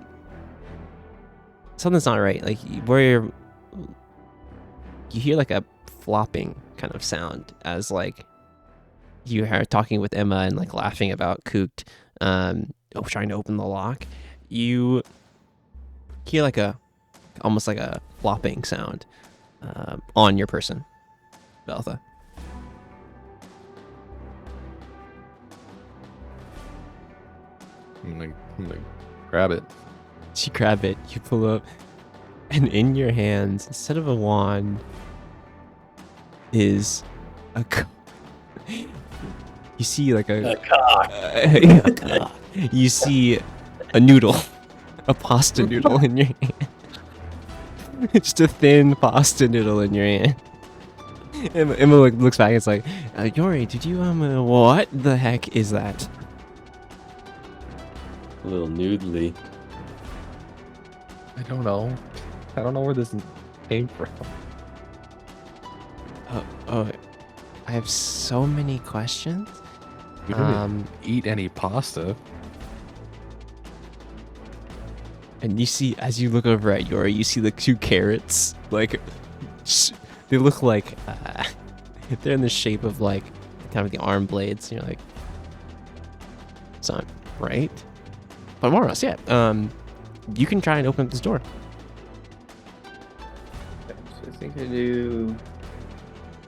not right. Like where you hear like a flopping kind of sound as like you are talking with Emma and like laughing about Cooked trying to open the lock. You hear like almost like a flopping sound on your person, Beltha. I'm gonna grab it. You grab it, you pull up, and in your hands, instead of a wand, is a. You see like a cock. You see a noodle, a pasta noodle in your hand. Just a thin pasta noodle in your hand. Emma looks back and it's like, Yori, did you what the heck is that? A little noodly. I don't know. I don't know where this came from. Oh, I have so many questions. We didn't eat any pasta. And you see, as you look over at Yori, you see the 2 carrots. Like, they look like they're in the shape of like kind of the arm blades. And you're like, it's not right. But Moros, yeah. You can try and open up this door. So I think I do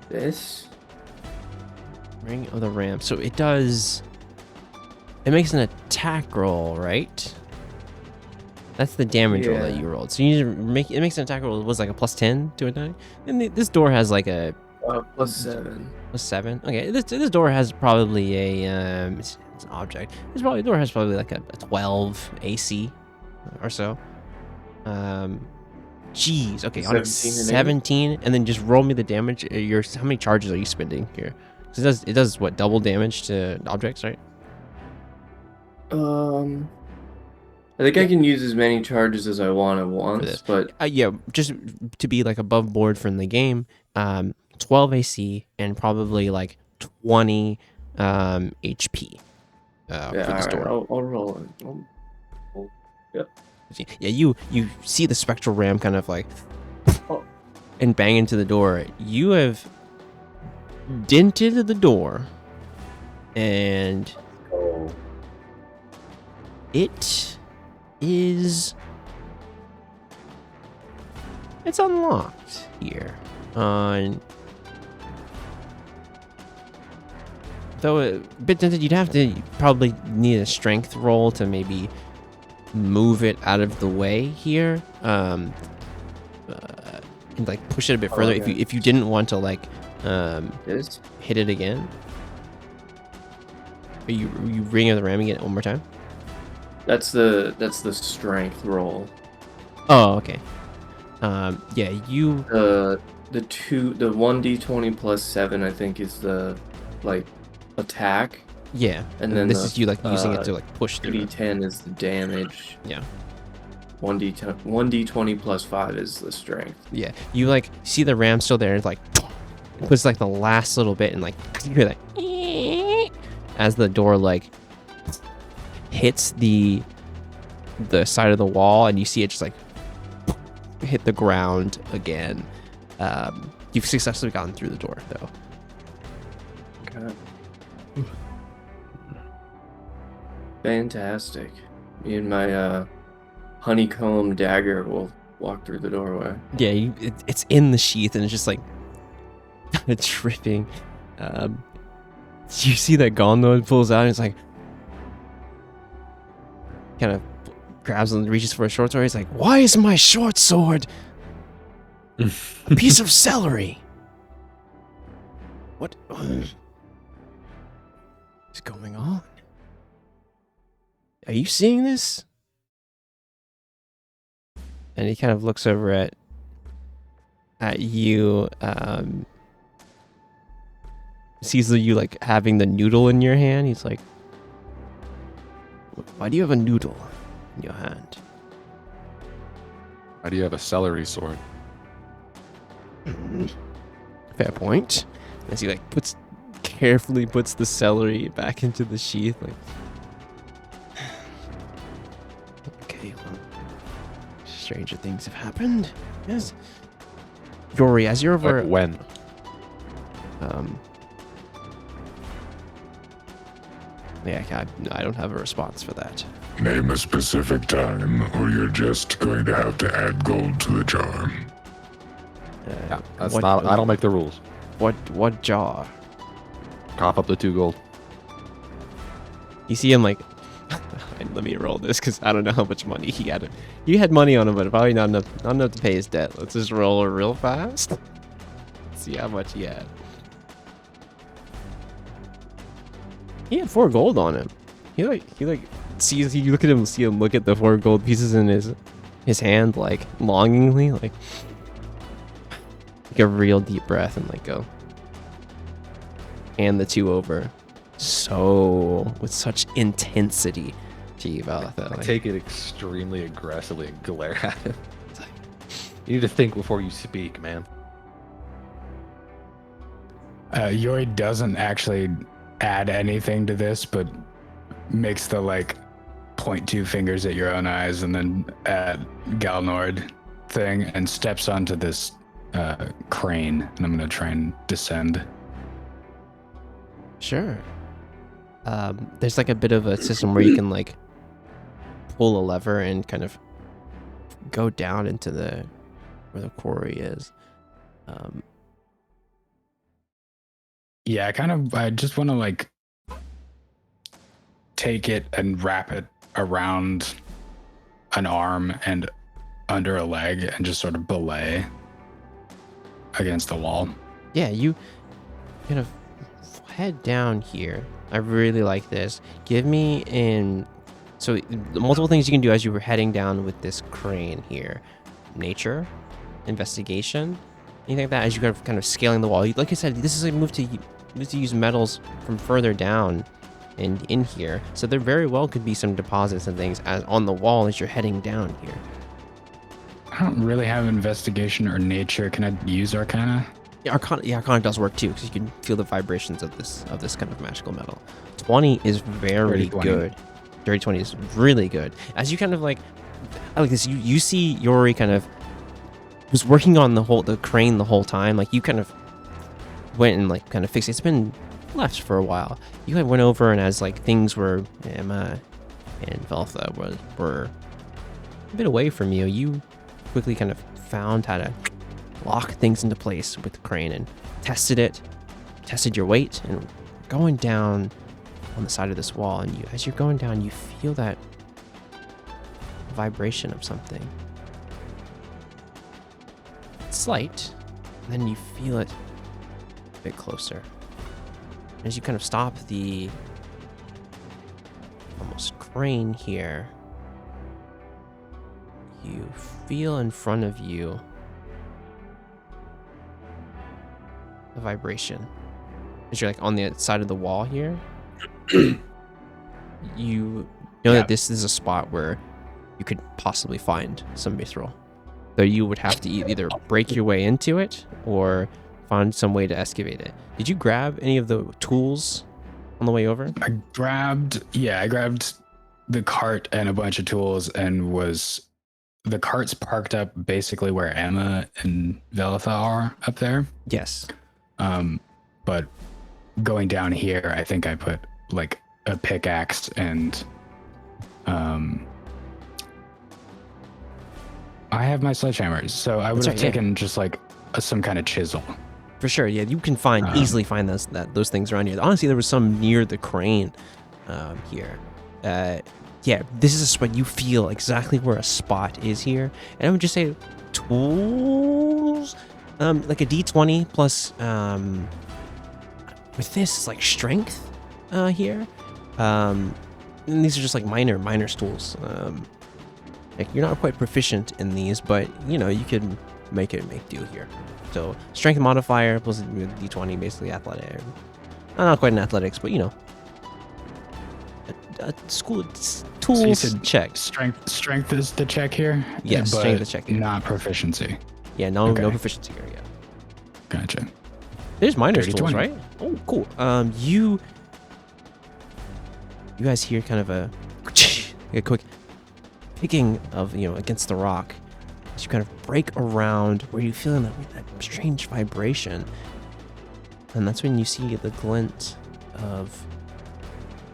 this. Ring of the Ram. So it does. It makes an attack roll, right? That's the damage roll that Yeah. you rolled. So you need to make it makes an attack roll. It was like a +10 to attack. And this door has like a +7. +7. Okay, this door has probably a it's an object. The door has probably like a 12 AC or so. Jeez. Okay, on 17, and then just roll me the damage. How many charges are you spending here? 'Cause it does what, double damage to objects, right? I think I can use as many charges as I want at once, but Yeah, just to be like above board from the game. 12 AC and probably like 20 HP. yeah, For this alright, door. I'll roll it. Yeah, you see the spectral ram kind of like Oh. and bang into the door. You have dented the door, and Oh. it's unlocked here. Though a bit dented, you'd have to probably need a strength roll to maybe move it out of the way here, and like push it a bit further. Okay. If you didn't want to like This? hit it again. Are you ring of the ram again one more time? That's the strength roll. Oh, okay. Yeah, you. The 1d20 +7 I think is the like attack, Yeah, and then this the, is you like using it to like push through. 2d10 is the damage. Yeah. 1d20 +5 is the strength. Yeah, you like see the ram still there. And it's like it puts like the last little bit, and like you hear that, as the door like hits the side of the wall, and you see it just like hit the ground again. You've successfully gotten through the door, though. Okay. Fantastic. Me and my honeycomb dagger will walk through the doorway. Yeah, it's in the sheath, and it's just like tripping. You see that Galnode pulls out, and it's like kind of grabs and reaches for a short sword. He's like, "Why is my short sword a piece of celery? What is going on? Are you seeing this?" And he kind of looks over at you, sees you like having the noodle in your hand. He's like, "Why do you have a noodle in your hand?" Why do you have a celery sword? Fair point. As he like carefully puts the celery back into the sheath, like, okay, well, stranger things have happened. Yes. Yori, as you're over, Like when? yeah, I don't have a response for that. Name a specific time, or you're just going to have to add gold to the charm. Yeah, that's what- not. I don't make the rules. What jar? Cough up the 2 gold. You see him like, let me roll this because I don't know how much money he had. You had money on him, but probably not enough to pay his debt. Let's just roll it real fast. Let's see how much he had. He had 4 gold on him. He sees, you look at him, see him look at the 4 gold pieces in his hand, like longingly, like take a real deep breath and like go hand the 2 over. So with such intensity to you, Valatha. I Like, take it extremely aggressively and glare at him. You need to think before you speak, man. Yori doesn't actually add anything to this, but makes the like 0.2 fingers at your own eyes and then at Galnord thing and steps onto this crane, and I'm gonna try and descend. sure. There's like a bit of a system where you can like pull a lever and kind of go down into where the quarry is. Yeah, I just want to like take it and wrap it around an arm and under a leg and just sort of belay against the wall. Yeah, you kind of head down here. I really like this. Give me so the multiple things you can do as you were heading down with this crane here. Nature, investigation, anything like that as you kind of scaling the wall. Like I said, this is a move to use metals from further down and in here. So there very well could be some deposits and things on the wall as you're heading down here. I don't really have investigation or nature. Can I use Arcana? Yeah, Arcana does work too, because you can feel the vibrations of this kind of magical metal. 20 is very Dirty 20. good. Dirty 20 is really good. As you kind of like, I like this. You see Yori kind of was working on the crane the whole time. Like you kind of went and like kind of fixed it. It's been left for a while. You kind of went over, and as like things were, Emma and Veltha were a bit away from you, you quickly kind of found how to lock things into place with the crane and tested your weight, and going down on the side of this wall, and as you're going down, you feel that vibration of something. It's slight, and then you feel it a bit closer. As you kind of stop the almost crane here, you feel in front of you a vibration. As you're like on the side of the wall here, you know that this is a spot where you could possibly find some mithril. Though you would have to either break your way into it or find some way to excavate it. Did you grab any of the tools on the way over? I grabbed the cart and a bunch of tools and the cart's parked up basically where Emma and Velitha are up there. Yes. But going down here, I think I put like a pickaxe and I have my sledgehammer, so I would have taken just like some kind of chisel. For sure, yeah, you can easily find those things around here. Honestly, there was some near the crane here. Yeah, this is a spot. You feel exactly where a spot is here, and I would just say tools, like a D20 plus. With this, it's like strength here, and these are just like minor tools. Like you're not quite proficient in these, but you know you can make do here. So strength modifier plus D20, basically athletic. Not quite in athletics, but you know, a school tools So you said check. Strength is the check here. Yes, but strength is the check here. not proficiency. Yeah, no Okay. proficiency here. Yeah, Gotcha. there's minor 30, tools, 20. right? Oh, cool. You guys hear kind of a quick picking of against the rock as you kind of break around where you feel that strange vibration, and that's when you see the glint of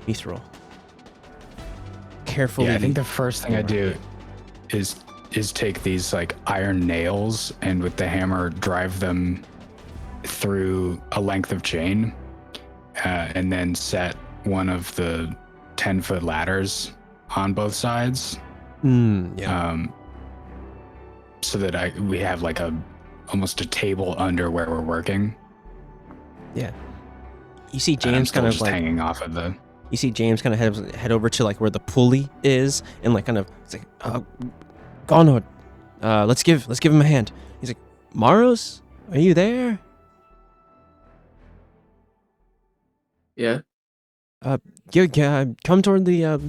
Mithril. Carefully. Yeah, I think the first thing I do is take these like iron nails and with the hammer drive them through a length of chain, and then set one of the 10-foot ladders on both sides. Yeah. So that we have like almost a table under where we're working. Yeah. You see And I'm James still kind of just like hanging off of the. you see James kind of head over to like where the pulley is, and like kind of it's like Gonod, let's give him a hand. He's like, Maros, are you there? Yeah. Yeah, come toward the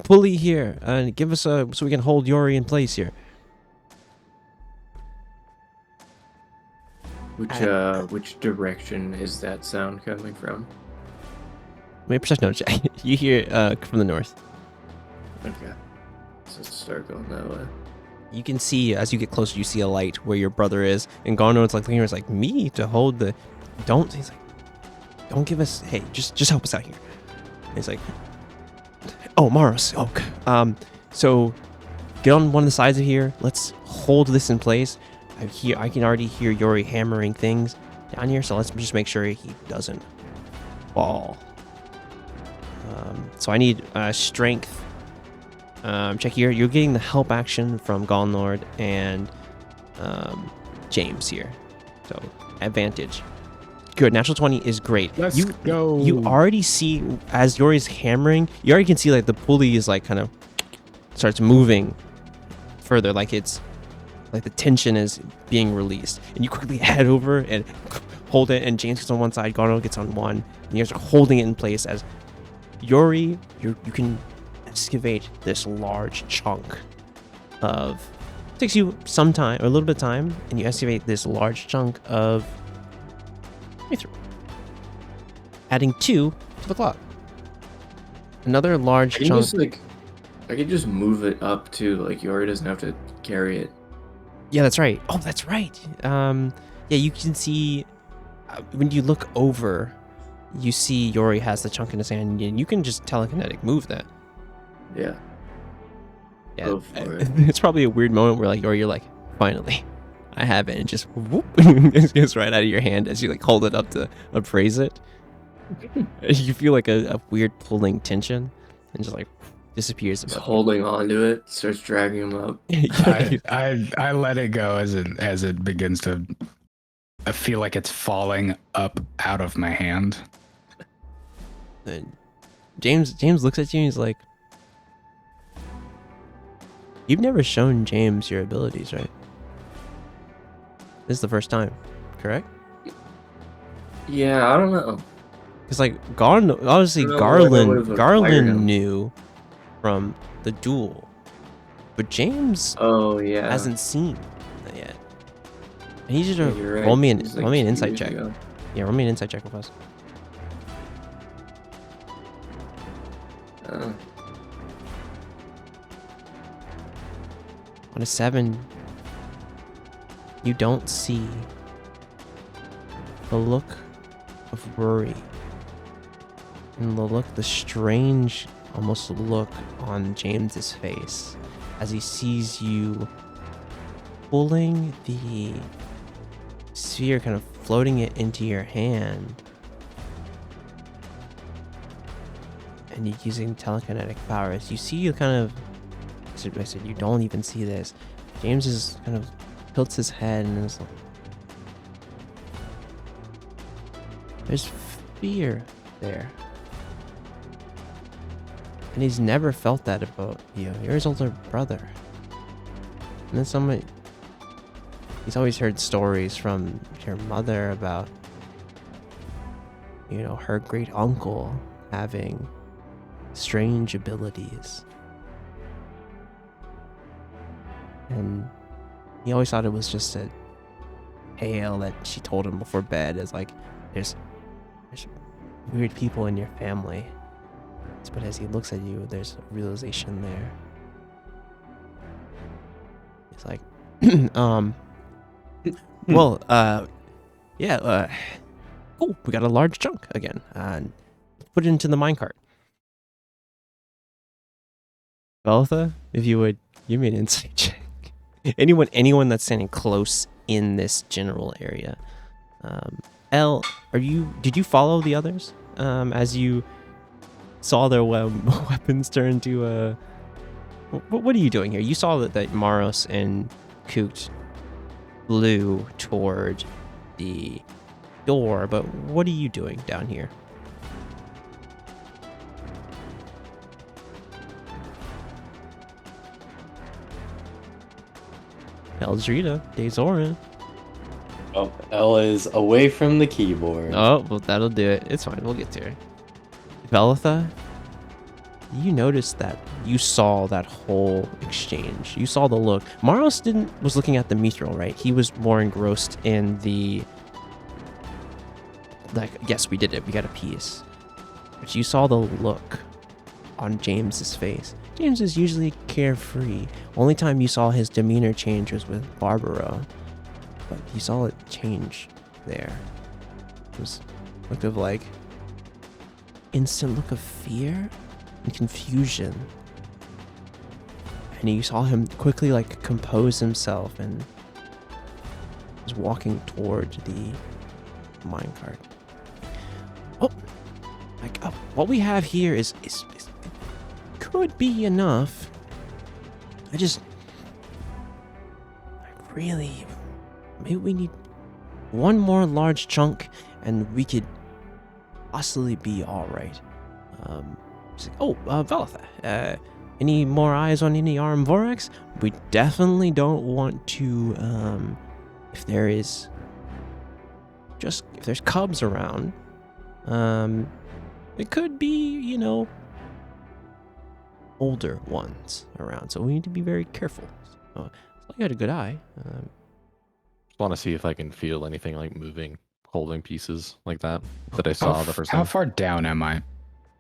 pulley here and give us so we can hold Yori in place here. Which direction is that sound coming from? Maybe perception check. You hear from the north. Okay. So let's start going that way. You can see as you get closer, you see a light where your brother is, and Gonod's like looking here. It's like me to hold the. Don't. He's like, don't give us. Hey, just help us out here. And he's like, oh, Maros. Oh, so get on one of the sides of here. Let's hold this in place. I can already hear Yori hammering things down here, so let's just make sure he doesn't fall. So I need strength. Check here. You're getting the help action from Galnord and James here. So advantage. Good. Natural 20 is great. Let's go. You already see as Yori's hammering. You already can see like the pulley is like kind of starts moving further, like it's like the tension is being released, and you quickly head over and hold it. And James gets on one side, Galnord gets on one, and you guys are holding it in place as Yori. You can excavate this large chunk of. It takes you some time, or a little bit of time, and you excavate this large chunk of. Adding 2 to the clock. Another large chunk. I could just move it up too. Like Yori doesn't have to carry it. Yeah, that's right. Oh, that's right. Yeah, you can see when you look over, you see Yori has the chunk in his hand, and you can just telekinetic move that. Yeah. Yeah, Go for it. it's probably a weird moment where like, Yori, you're like, finally, I have it, and just whoop, it goes right out of your hand as you like hold it up to appraise it. You feel like a weird pulling tension, and just like disappears. Just holding on to it, starts dragging him up. I let it go as it begins to. I feel like it's falling up out of my hand. And James looks at you and he's like, "You've never shown James your abilities, right? This is the first time, correct?" Yeah, I don't know. Because like obviously Garland knew from the duel, but James hasn't seen that yet. And he just roll me an insight check. Yeah, roll me an insight check with us. On a 7, you don't see the look of worry and the strange almost look on James's face as he sees you pulling the sphere, kind of floating it into your hand, and you're using telekinetic powers. You see, you kind of, I said you don't even see this. James is kind of tilts his head and is like, there's fear there. And he's never felt that about you. You're his older brother. And then he's always heard stories from your mother about, you know, her great uncle having strange abilities. And he always thought it was just a tale that she told him before bed. It's like, there's weird people in your family. But as he looks at you, there's a realization there. He's like, oh, we got a large chunk again. Put it into the minecart. Beltha, if you would, give me an insight check. Anyone that's standing close in this general area. Elle, did you follow the others? As you saw their weapons turn to what are you doing here? You saw that Maros and Koot flew toward the door, but what are you doing down here? Eldrita, Dazorin. Oh, Elle is away from the keyboard. Oh, well, that'll do it. It's fine. We'll get to her. Belitha, you noticed that you saw that whole exchange. You saw the look. Maros was looking at the mithril, right? He was more engrossed in the, like, yes, we did it. We got a piece. But you saw the look on James's face. James is usually carefree. Only time you saw his demeanor change was with Barbara. But you saw it change there. It was look of like instant look of fear and confusion. And you saw him quickly like compose himself and was walking toward the minecart. Oh, like what we have here is could be enough. Maybe we need one more large chunk and we could possibly be all right. Velitha, any more eyes on any Armvorax? We definitely don't want to, if there's cubs around, it could be, you know, older ones around, so we need to be very careful. So you had a good eye. Just want to see if I can feel anything like moving, holding pieces like that I saw the first time. How far down am I?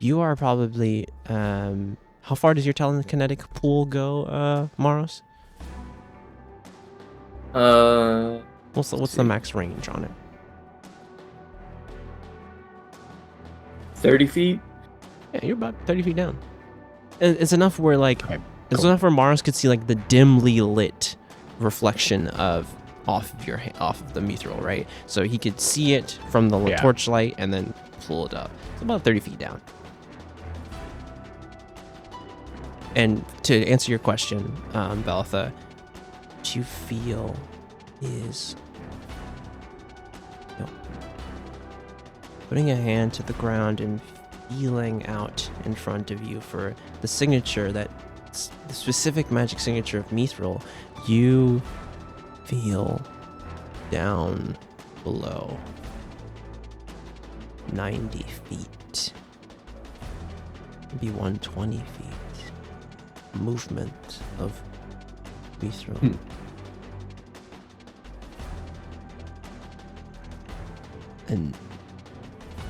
You are probably, how far does your telekinetic pool go, Maros? What's the max range on it? 30 feet? Yeah, you're about 30 feet down. It's enough where, like, Okay, it's cool. enough where Maros could see, like, the dimly lit reflection off of the mithril, right? So he could see it from the torchlight and then pull it up. It's about 30 feet down. And to answer your question, Belitha, what you feel is, you know, putting a hand to the ground and feeling out in front of you for the signature, the specific magic signature of mithril. You feel down below 90 feet, maybe 120 feet. Movement of mithril. And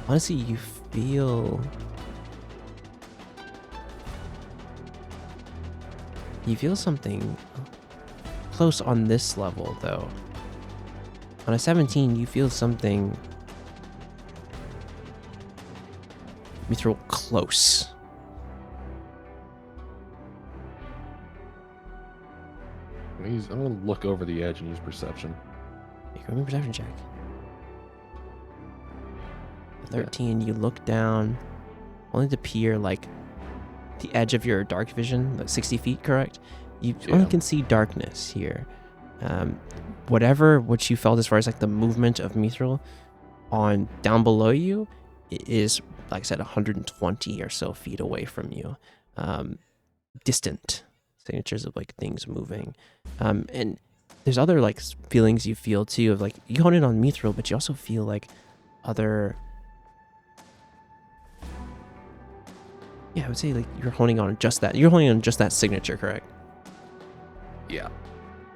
honestly, you feel You feel something close on this level, though. On a 17, you feel something mithril close. I'm gonna look over the edge and use perception. Make a perception check. 13, you look down, only to peer like the edge of your dark vision, like 60 feet, correct? You only can see darkness here. What you felt as far as like the movement of mithril on down below you is, like I said, 120 or so feet away from you. Distant signatures of like things moving. And there's other like feelings you feel too of like you hone in on mithril, but you also feel like other. Yeah, I would say like you're honing on just that. You're honing on just that signature, correct? Yeah.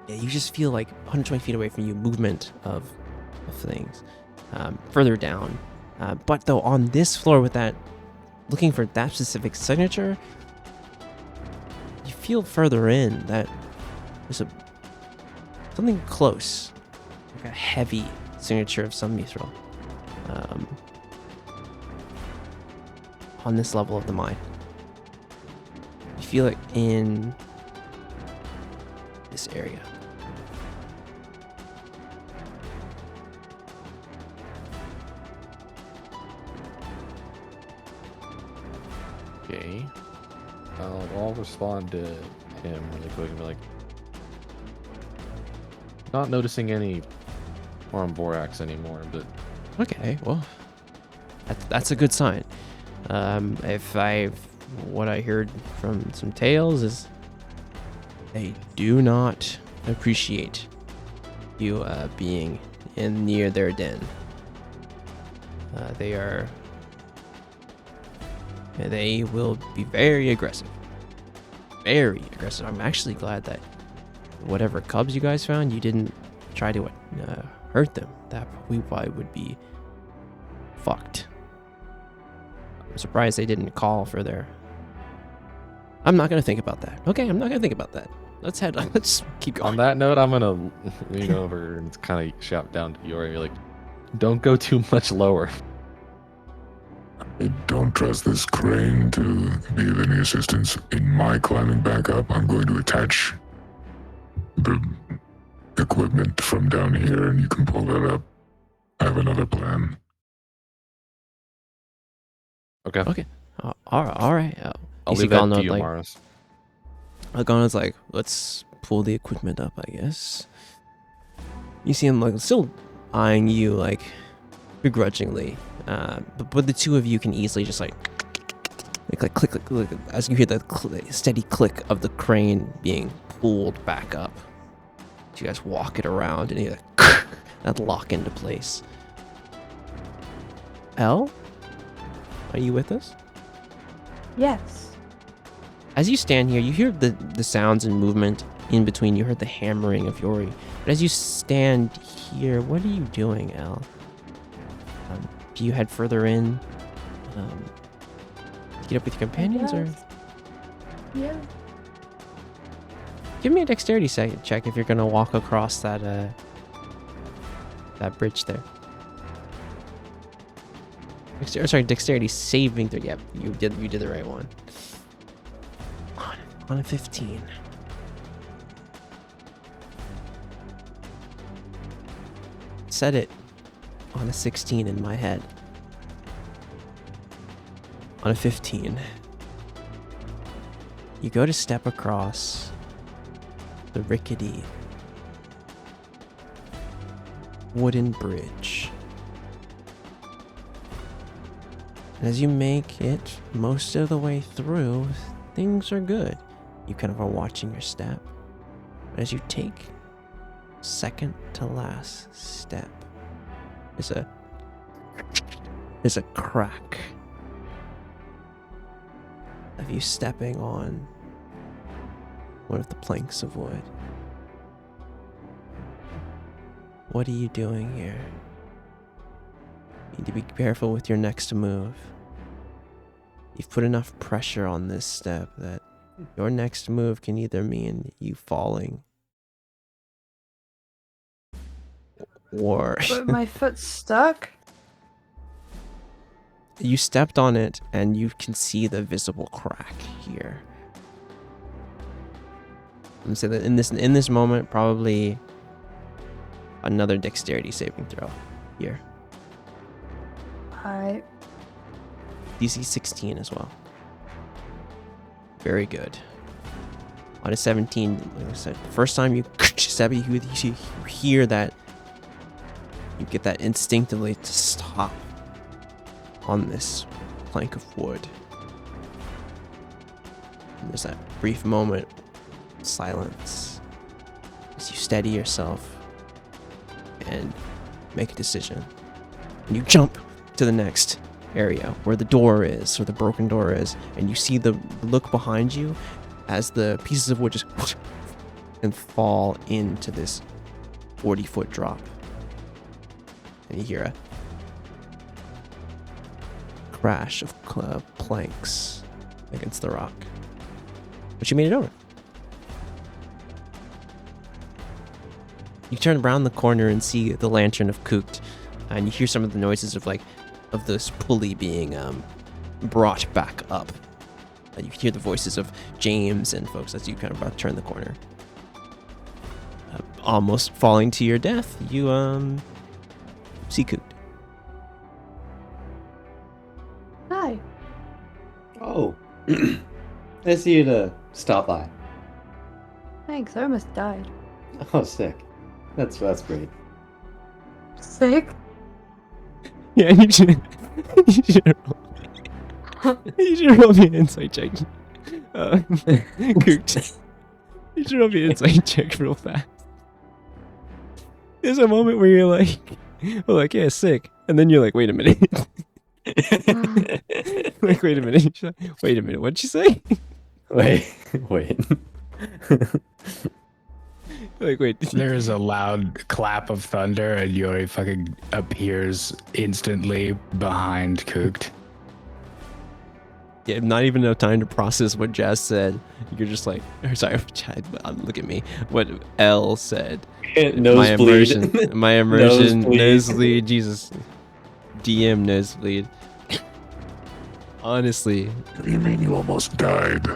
Yeah, you just feel like 120 feet away from you, movement of things further down. But though on this floor with that, looking for that specific signature, you feel further in that there's something close, like a heavy signature of some mithril on this level of the mine. You feel it in this area. Okay. I'll respond to him really quick and be like, not noticing any harm borax anymore, but Okay, well, that's a good sign. What I heard from some tales is they do not appreciate you being near their den. They will be very aggressive. Very aggressive. I'm actually glad that whatever cubs you guys found, you didn't try to hurt them. That we probably would be fucked. I'm surprised they didn't call for their. I'm not gonna think about that. Okay, I'm not gonna think about that. Let's keep going. on that note, I'm gonna lean over and kind of shout down to Yori, be like, don't go too much lower. I don't trust this crane to be of any assistance in my climbing back up. I'm going to attach the equipment from down here and you can pull that up. I have another plan. Okay. All right. I'll You see leave that to Galnod, you, like, Maris. Galnod's like, let's pull the equipment up, I guess. You see him like still eyeing you like begrudgingly, but the two of you can easily just like click as you hear the steady click of the crane being pulled back up. You guys walk it around and you that lock into place. Elle, are you with us? Yes. As you stand here, you hear the sounds and movement in between. You heard the hammering of Yori. But as you stand here, what are you doing, Elle? Do you head further in? To get up with your companions, or Yeah. give me a dexterity check if you're gonna walk across that bridge there. Dexterity saving throw. Yep, you did the right one. On a 15. Said it on a 16 in my head. On a 15. You go to step across the rickety wooden bridge. As you make it most of the way through, things are good. You kind of are watching your step. But as you take second to last step, there's a crack of you stepping on one of the planks of wood. What are you doing here? You need to be careful with your next move. You've put enough pressure on this step that Your next move can either mean you falling or But my foot's stuck. you stepped on it and you can see the visible crack here. I'm gonna say that in this moment, probably another dexterity saving throw here. Alright. DC 16 as well. Very good. On a 17, like I said, the first time you stab it, you hear that. You get that instinctively to stop on this plank of wood. And there's that brief moment of silence as you steady yourself and make a decision. And you jump to the next area where the door is, or the broken door is, and you see the look behind you as the pieces of wood just and fall into this 40-foot drop. And you hear a crash of planks against the rock. But you made it over. You turn around the corner and see the lantern of Kooked, and you hear some of the noises of this pulley being brought back up. And you hear the voices of James and folks as you kind of about to turn the corner. Almost falling to your death, you see Kooked. Hi. Oh, nice of you to stop by. Thanks, I almost died. Oh, sick. That's great. Sick? Yeah, you should roll me an insight check. Kooked. You should roll me an insight check real fast. There's a moment where you're like, yeah, sick. And then you're like, wait a minute. Like, wait a minute. Wait a minute, what'd you say? Wait. Like, wait. There is a loud clap of thunder, and Yori fucking appears instantly behind Kooked. Yeah, not even enough time to process what Jazz said. You're just like, sorry, look at me. What L said. Nosebleed. My immersion, Nosebleed. nosebleed, Jesus. DM nosebleed. Honestly, What do you mean you almost died?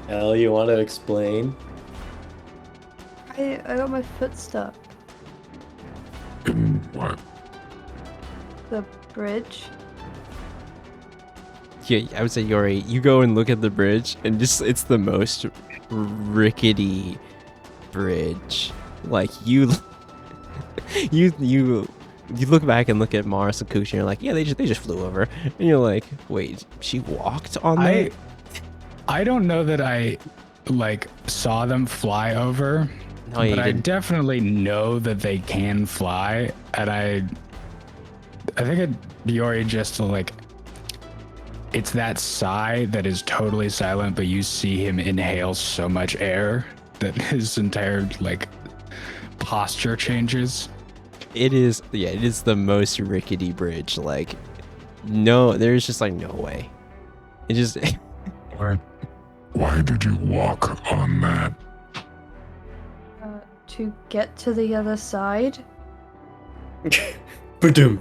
Elle, you want to explain? I got my foot stuck. In what? The bridge. yeah, I would say, Yori, you go and look at the bridge, and just it's the most rickety bridge. Like, you look back and look at Mars and Kush, and you're like, yeah, they just flew over. And you're like, wait, she walked on that? I don't know that I saw them fly over, No, you but I didn't. definitely know that they can fly, and I think Yori just it's that sigh that is totally silent, but you see him inhale so much air that his entire posture changes. It is the most rickety bridge. Like, no, there's just no way. It just Why did you walk on that? To get to the other side. Ba-doom.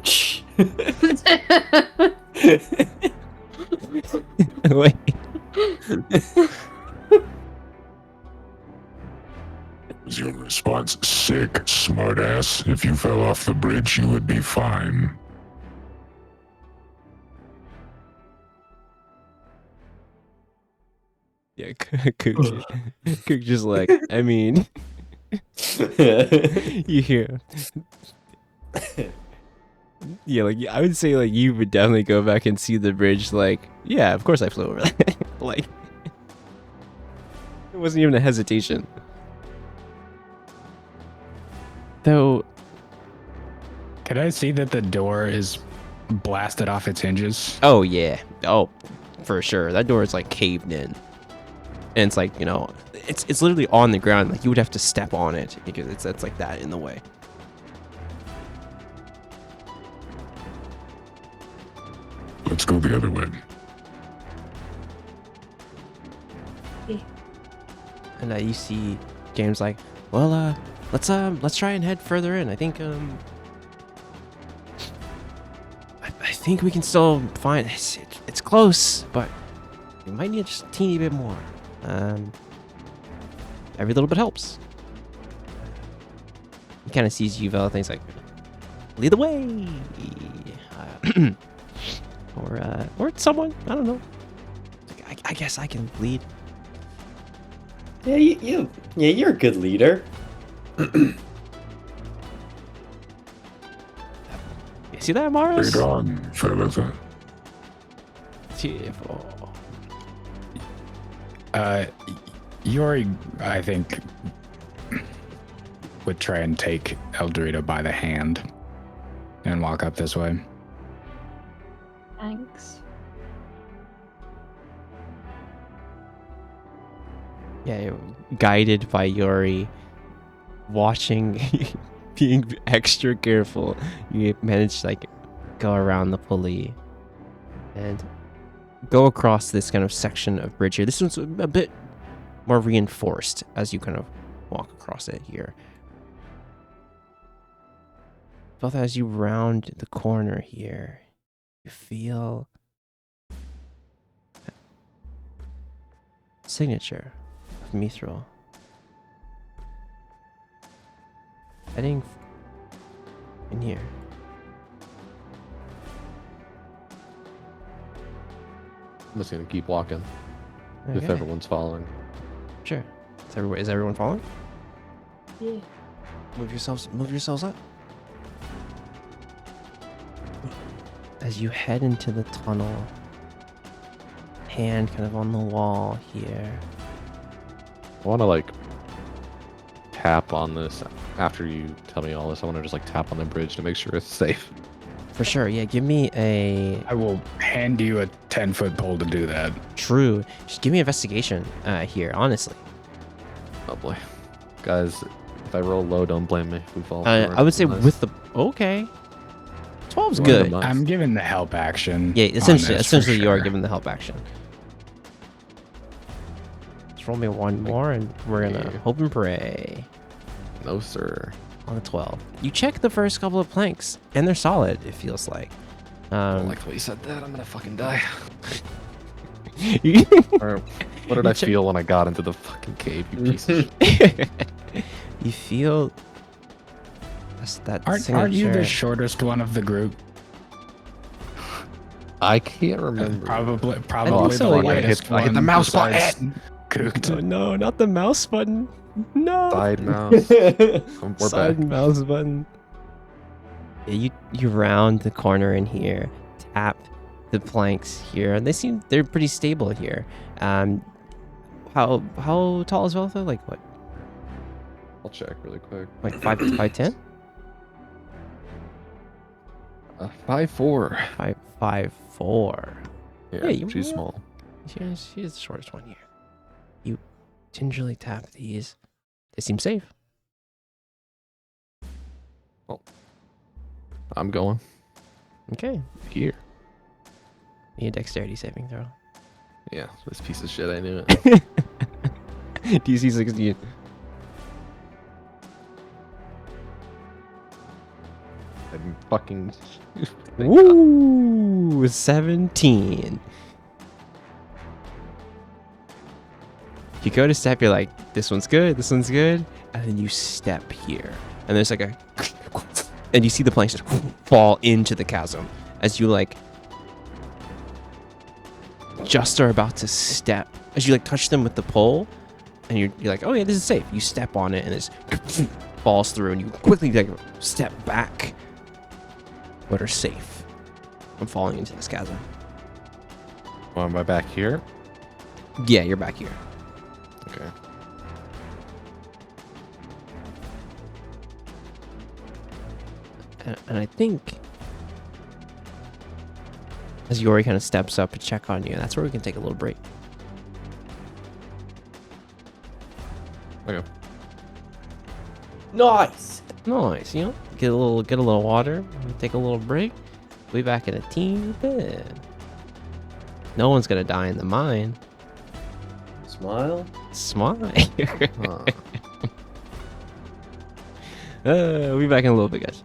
wait. Was your response sick, smartass? If you fell off the bridge, you would be fine. Yeah, Cook just I mean, you hear. Yeah, I would say you would definitely go back and see the bridge. Yeah, of course I flew over that. It wasn't even a hesitation. Though, Can I see that the door is blasted off its hinges? oh yeah, oh for sure, that door is caved in, and it's it's literally on the ground. You would have to step on it because it's that in the way. Let's go the other way. And you see James like, well, let's try and head further in. I think I think we can still find it's close, but we might need just a teeny bit more. Every little bit helps. He kind of sees you, Vel, things like, lead the way, or someone, I don't know. I guess I can lead. Yeah, you're a good leader. You see that, Maris? Right on, fellas. Yori, I think, would try and take El Dorito by the hand and walk up this way. Thanks. Yeah, you're guided by Yori, watching, being extra careful. You manage to go around the pulley and go across this kind of section of bridge here. This one's a bit more reinforced as you kind of walk across it here. Both as you round the corner here, you feel signature of Mithril. Heading in here. I'm just gonna keep walking if Okay. everyone's following. Sure. Is everyone following? Yeah. Move yourselves up. As you head into the tunnel, hand kind of on the wall here. I want to tap on this after you tell me all this. I want to just tap on the bridge to make sure it's safe. For sure, yeah, give me a I will hand you a 10-foot pole to do that. true. Just give me investigation here, honestly. Oh boy, guys, if I roll low, don't blame me if we fall. I would say Nice. with the okay. 12's Well, good. nice. I'm giving the help action. Yeah, on essentially this for you are sure. given the help action. Just roll me one more and we're gonna Yeah. hope and pray. No sir. On the 12. You check the first couple of planks, and they're solid, it feels like. I don't like the way you said that. I'm gonna fucking die. You Or what did I check- feel when I got into the fucking cave? You piece of shit. you feel that Aren't you signature. the shortest one of the group? I can't remember. Probably so, the yeah. lightest I hit the one mouse besides button. Cooked. Oh, no, not the mouse button. No. Side mouse. We're Side back. mouse button. Yeah, you round the corner in here, tap the planks here, and they're pretty stable here. How tall is Veltha? Like what? I'll check really quick. Like 5'10"? 5'4". 5'4". Yeah, Yeah, you- she's yeah. small. She's the shortest one here. You gingerly tap these. They seem safe. I'm going Okay. here. Need a dexterity saving throw. Yeah, this piece of shit. I knew it. DC 16. I'm fucking. Woo! 17. You go to step, you're like, this one's good, and then you step here, and there's like a, and you see the planks just fall into the chasm as you just are about to step, as you touch them with the pole, and you're like, oh yeah, this is safe. You step on it, and it falls through, and you quickly step back, but are safe from falling into this chasm. Oh, am I back here? Yeah, you're back here. Okay. And I think as Yori kind of steps up to check on you, that's where we can take a little break. Okay. Nice. Nice, you know, get a little water, take a little break. We'll be back in a teeny bit. No one's gonna die in the mine. Smile. Smile. Huh. We'll be back in a little bit, guys.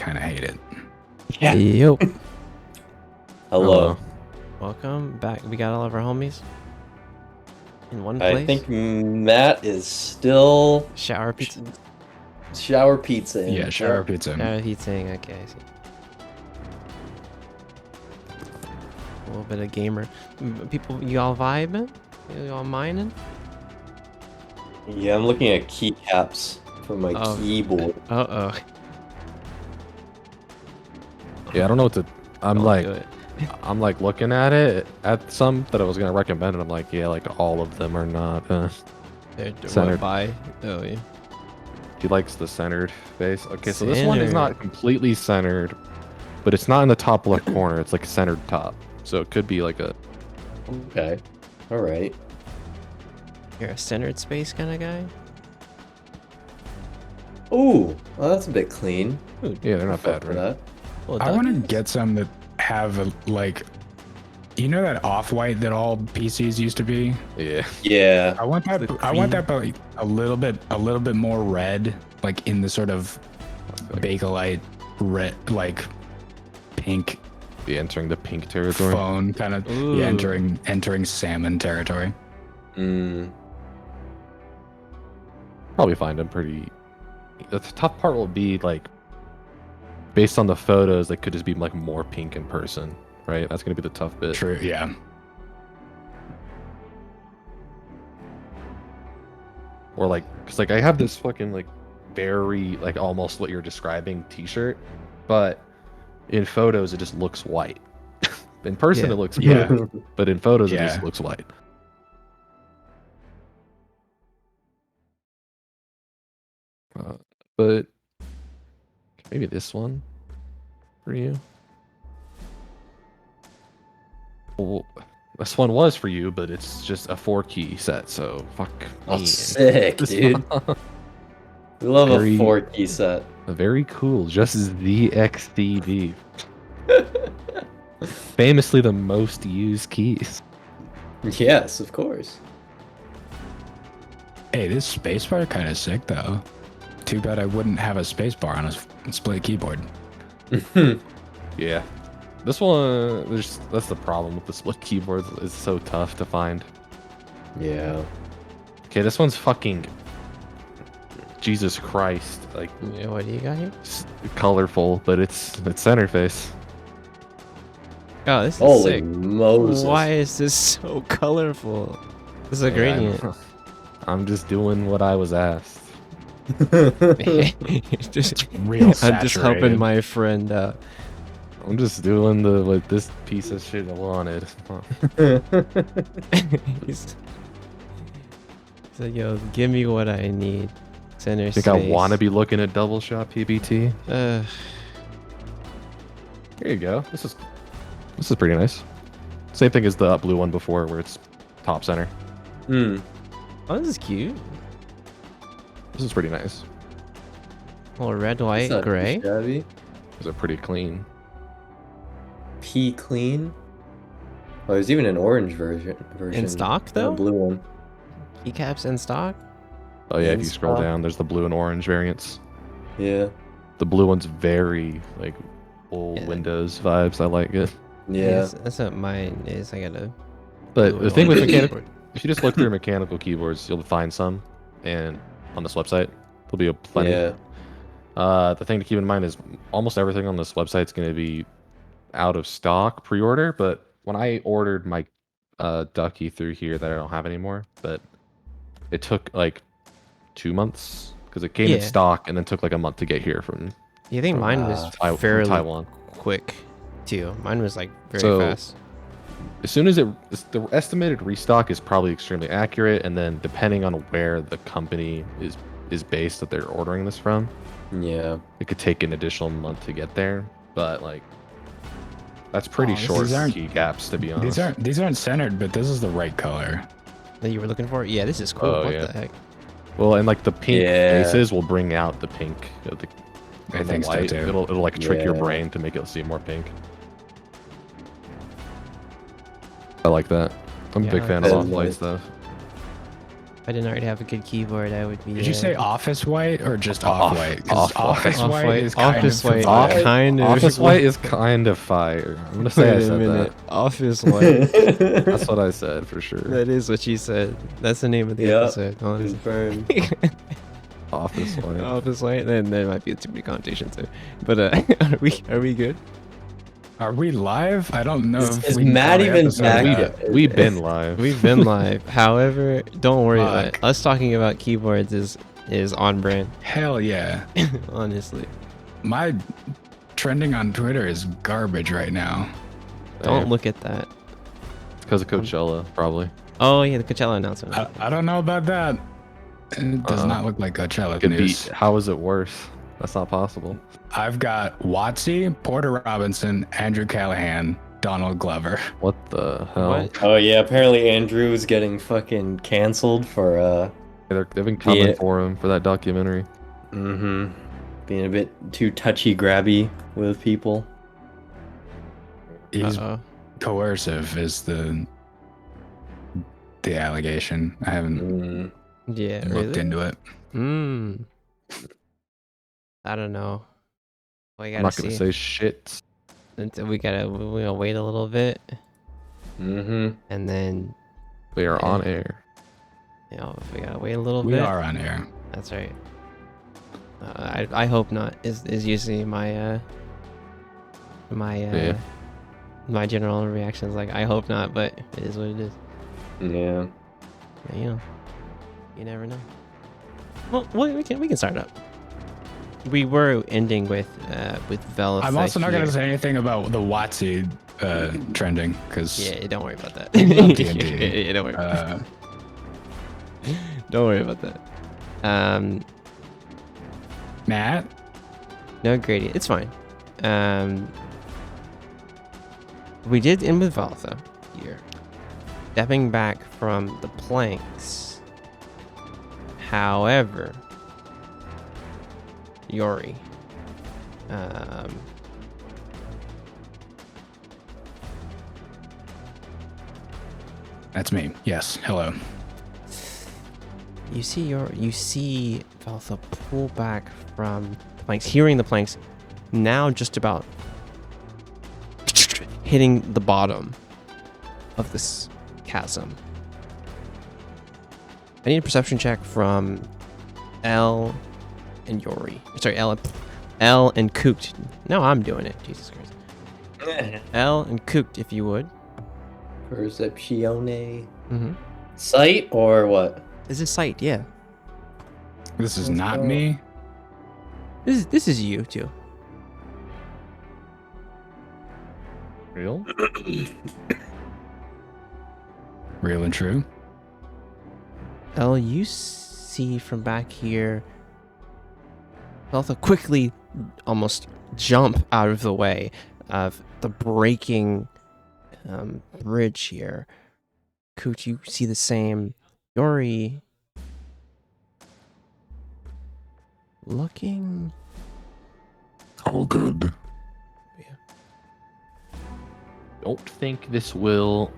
kind of hate it. Yeah. Yo. Hello. Welcome back. We got all of our homies in one I place. think Matt is still Shower pizza. shower pizza. Yeah, shower pizza. He's saying, okay, I see. A little bit of gamer. People, you all vibing? You all mining? Yeah, I'm looking at keycaps for my Oh. keyboard. Uh-oh. Yeah, I don't know what to. I'm Don't like, do it. I'm like looking at it at some that I was gonna recommend, and I'm like, yeah, like all of them are not. They're Centered. what, by? Oh, yeah. He likes the centered face. Okay, so this one is not Centered. completely centered, but it's not in the top left corner. It's like centered top, so it could be like a. Okay. All right. You're a centered space kind of guy? Ooh, well, that's a bit clean. Ooh, Yeah, they're not fuck bad, for right? that. Well, I want to duckies? get some that have a, like, you know that off-white that all PCs used to be. Yeah. Yeah. I want that. The I want that, cream. but a little bit more red, like in the sort of Bakelite red, like pink Be entering the pink territory. phone kind of. Ooh. Yeah, entering salmon territory. Probably find them pretty. The tough part will be like, based on the photos, they could just be like more pink in person, right? That's gonna be the tough bit. True. Yeah. Or like, cause like I have this fucking like very like almost what you're describing T-shirt, but in photos it just looks white. In person Yeah. it looks Yeah. good, but in photos it Yeah. just looks white. But maybe this one for you. Well, this one was for you, but it's just a 4-key set, so fuck Oh, me. sick, This dude. one- We love Very- a 4-key set. Very cool. Just ZXDD. Famously the most used keys. Yes, of course. Hey, this spacebar kind of sick though. Too bad I wouldn't have a spacebar on a split keyboard. Yeah. This one, that's the problem with the split keyboards. It's so tough to find. Yeah. Okay, this one's fucking Jesus Christ, like Yeah, what do you got here? colorful, but it's center face. Oh, this is Holy sick. Moses. Why is this so colorful? This is a Yeah, gradient. I'm just doing what I was asked. just, Real I'm just saturated. helping my friend out. I'm just doing what this piece of shit wanted. He's like, yo, give me what I need. Center Think space. I want to be looking at double shot PBT? Uh, Here you go. This is pretty nice. Same thing as the blue one before, where it's top center. Hmm. oh, this is cute. This is pretty nice. Little red, It's white, not too gray. shabby. These are pretty clean. P clean. Oh, there's even an orange version. stock, and though? A blue one. Keycaps in stock. Oh yeah, if In you scroll stock. down, there's the blue and orange variants. Yeah. The blue one's very like old Yeah. Windows vibes. I like it. Yeah. That's what mine is. I gotta. But do the it thing on with the mechanical, keyboard. if you just look through mechanical keyboards, you'll find some, and on this website there'll be a plenty. Yeah. The thing to keep in mind is almost everything on this website is going to be out of stock pre-order. But when I ordered my Ducky through here that I don't have anymore, but it took like 2 months because it came in Yeah. stock and then took like a month to get here from, You think from, mine was from fairly Taiwan. quick, too. Mine was like very So- fast. As soon as the estimated restock is probably extremely accurate, and then depending on where the company is based that they're ordering this from, Yeah. it could take an additional month to get there. But like, that's pretty Oh, these short aren't- key gaps to be honest. These aren't centered, but this is the right color. That you were looking for? Yeah, this is cool. Oh, what yeah. the heck? Well, and like the pink Yeah. faces will bring out the pink. The, I and the think so white. too. It'll like trick your Yeah. brain to make it seem more pink. I like that. I'm a big Yeah, fan that's of off-white nice. stuff. If I didn't already have a good keyboard, I would be. Did you say office white or just Off- off white? 'Cause off-white. office white Off-white- is kind office of white, fire. kind of. Office white is kind of fire. I'm gonna say I Wait a said minute. that. Office white. That's what I said for sure. That is what you said. That's the name of the Yep. episode. Honestly. Confirmed. Office white. Office white. Then there might be too many connotations too. But are we good? Are we live? I don't know. if Is we can Matt call the even episode back? that. We've been live. We've been live. However, don't worry about it. Fuck. Us talking about keyboards is on brand. Hell yeah. Honestly. My trending on Twitter is garbage right now. Don't look at that. because of Coachella, probably. Oh yeah, the Coachella announcement. I don't know about that. It does not look like Coachella Could be. news. How is it worse? That's not possible. I've got Watsy, Porter Robinson, Andrew Callahan, Donald Glover. What the hell? What? Oh yeah, apparently Andrew's getting fucking canceled for They've been coming Yeah. for him for that documentary. being a bit too touchy grabby with people. He's Uh-oh. coercive is the allegation. I haven't Yeah, looked really? into it. I don't know. We I'm gotta not gonna see. say shit. Until we gotta wait a little bit, and then We are Yeah. on air. we gotta wait a little We bit. are on air. That's right. I hope not. Is usually my Yeah. my general reaction is like I hope not, but it is what it is. Yeah. Yeah, you never know. Well, we can start up. We were ending with Velitha. I'm also not here. going to say anything about the Watsy trending because Yeah, don't worry about that. D&D. Yeah, don't worry. Don't worry about that. Matt, No, Grady, it's fine. We did end with Velitha here, stepping back from the planks. However, Yori, that's me. Yes, hello. you see Velitha pull back from the planks, hearing the planks, now just about hitting the bottom of this chasm. I need a perception check from L and Yori. Sorry, L and Kooked. No, I'm doing it. Jesus Christ. L and Kooked, if you would. Perceptione. Mm-hmm. Sight or what? This is sight, yeah. This is Let's not go. me. This is you too. Real? Real and true. L, you see from back here, Velitha quickly almost jump out of the way of the breaking bridge here. Koot, you see the same. Yori looking. All good. Don't think this will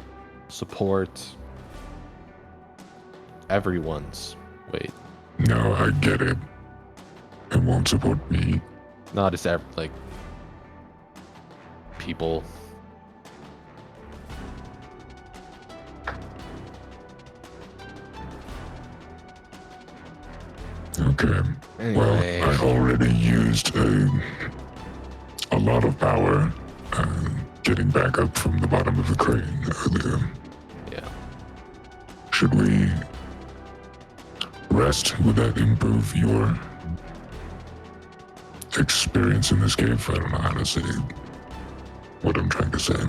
support everyone's weight. No, I get it. It won't support me. Not just like people. Okay. Well, Anyway, I already used a lot of power getting back up from the bottom of the crane earlier. yeah. Should we rest? Would that improve your experience in this cave? I don't know how to say what I'm trying to say.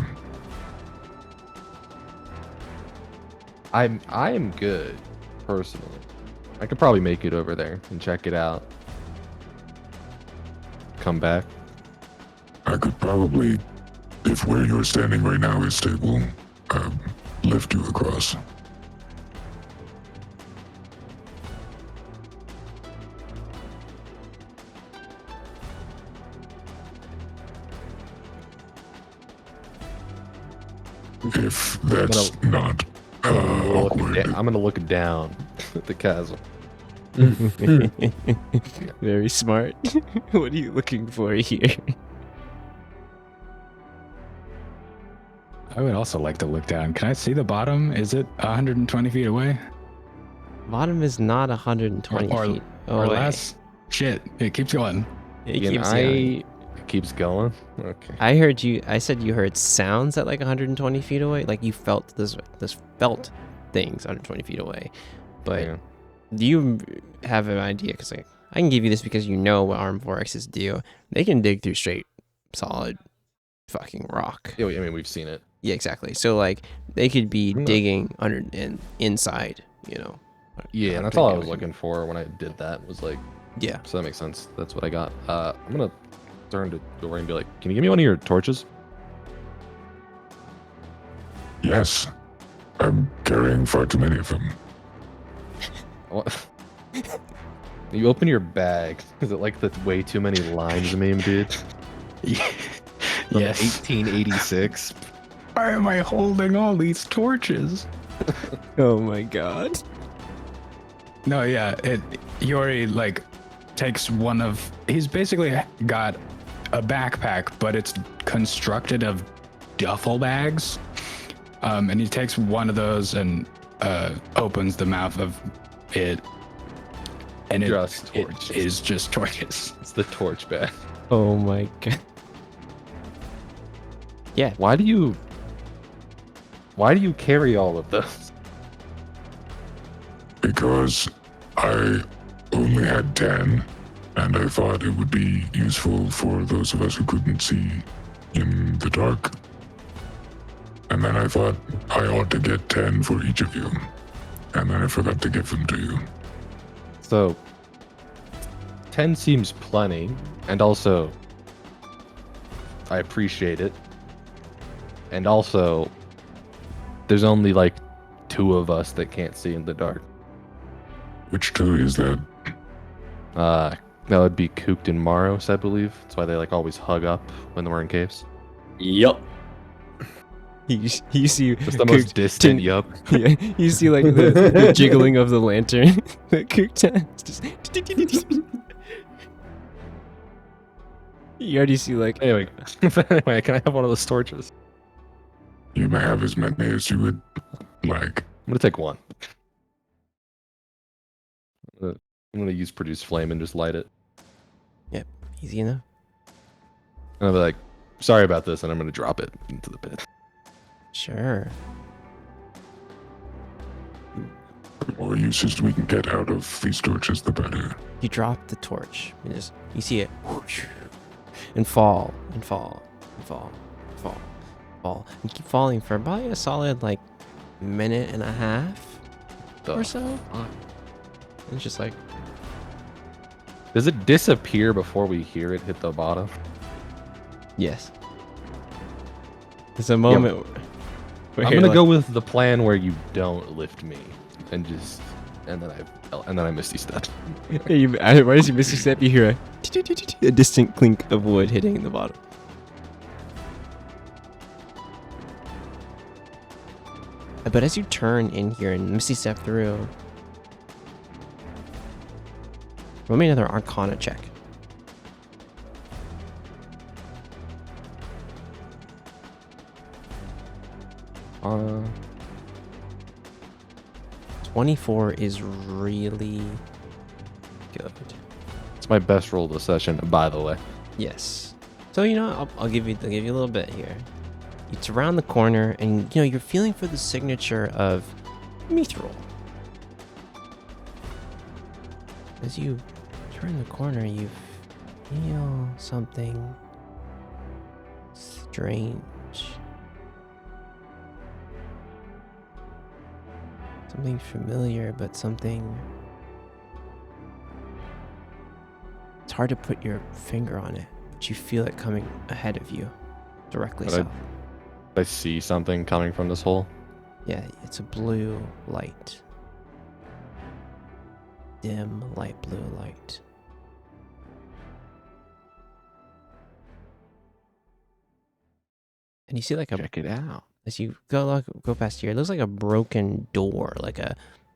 I'm good, personally. I could probably make it over there and check it out. Come back. I could probably, if where you're standing right now is stable, lift you across. If that's not I'm gonna look awkward. I'm gonna look down. the chasm. Very smart. What are you looking for here? I would also like to look down. Can I see the bottom? Is it 120 feet away? Bottom is not 120 or feet or away. less? Shit, it keeps going. It Again, keeps going. It keeps going. Okay. I heard you. I said you heard sounds at like 120 feet away. Like you felt this felt things 120 feet away. But Yeah. do you have an idea? Because like I can give you this because you know what Armvorexes do. They can dig through straight, solid, fucking rock. Yeah, I mean, we've seen it. Yeah, exactly. So like they could be I'm not- digging under and inside. You know. Yeah, and that's all I was looking for when I did that. Was like, Yeah. so that makes sense. That's what I got. I'm gonna turn to Dorian and be like, "Can you give me one of your torches?" Yes. I'm carrying far too many of them. What? You open your bag. Is it like the way too many lines meme, dude? From Yes. 1886. Why am I holding all these torches? Oh my god. No, yeah, Yori like takes one of. He's basically got a backpack, but it's constructed of duffel bags. And he takes one of those and opens the mouth of it, and it Torches. is just torches. It's the torch bag. Oh my god. Yeah. Why do you carry all of those? Because I only had 10, and I thought it would be useful for those of us who couldn't see in the dark. And then I thought I ought to get 10 for each of you. And then I forgot to give them to you. So 10 seems plenty, and also I appreciate it. And also there's only like 2 of us that can't see in the dark. Which 2 is that? That would be Kooked and Maros, I believe. That's why they like always hug up when we're in caves. Yup. You see Just the most distant yup. Yeah, you see like the jiggling of the lantern. That cooked time. Just you already see like Anyway, can I have one of those torches? You may have as many as you would like. I'm gonna take one. I'm gonna use produce flame and just light it. easy enough. And I'll be like, sorry about this, and I'm gonna drop it into the pit. Sure. The more uses we can get out of these torches, the better. You drop the torch and just you see it whoosh, and fall and fall and fall and fall fall and keep falling for probably a solid like minute and a half or so. fuck? And it's just like Does it disappear before we hear it hit the bottom? yes. There's a moment where I'm you're gonna like, go with the plan where you don't lift me and then I misty step. right as you miss your step, you hear a distant clink of wood hitting the bottom. But as you turn in here and misty step through, roll me another Arcana check. Uh, 24 is really good. it's my best roll of the session, by the way. Yes. So you know, I'll give you a little bit here. It's around the corner, and you know you're feeling for the signature of Mithril. As you turn the corner, you feel something strange. Something familiar, but something... It's hard to put your finger on it, but you feel it coming ahead of you, directly But south. I see something coming from this hole. Yeah, it's a blue light. Dim, light blue light. And you see like a Check it out. as you go past here, it looks like a broken door, like a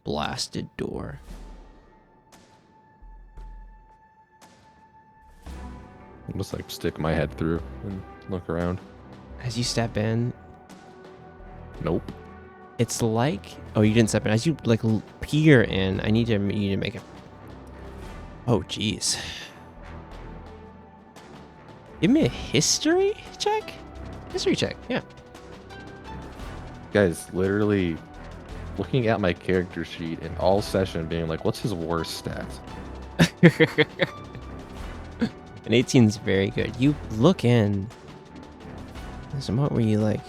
blasted door. I'll just like stick my head through and look around. As you step in, Nope. it's like, oh, you didn't step in. As you like peer in, I need to make it. Oh, jeez. Give me a history check. History check. Yeah. Guys, literally looking at my character sheet in all session, being like, "What's his worst stats?" An 18 is very good. You look in. There's a moment where you like.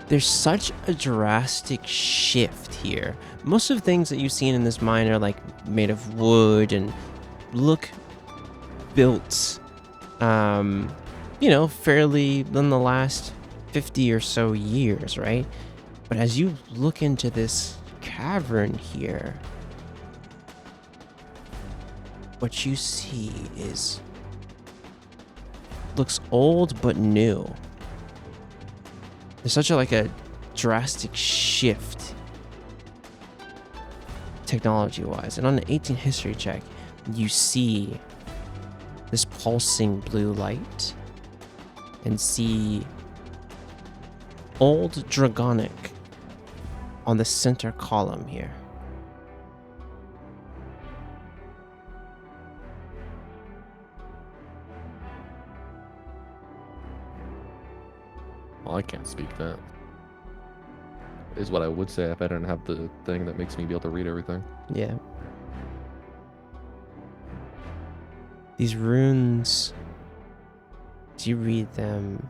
There's such a drastic shift here. Most of the things that you've seen in this mine are like made of wood and look built, fairly in the last 50 or so years, right? But as you look into this cavern here, what you see looks old but new. There's such a drastic shift technology-wise. And on an 18 history check, you see this pulsing blue light and see Old Dragonic on the center column here. Well, I can't speak that. Is what I would say if I didn't have the thing that makes me be able to read everything. Yeah. These runes, as you read them,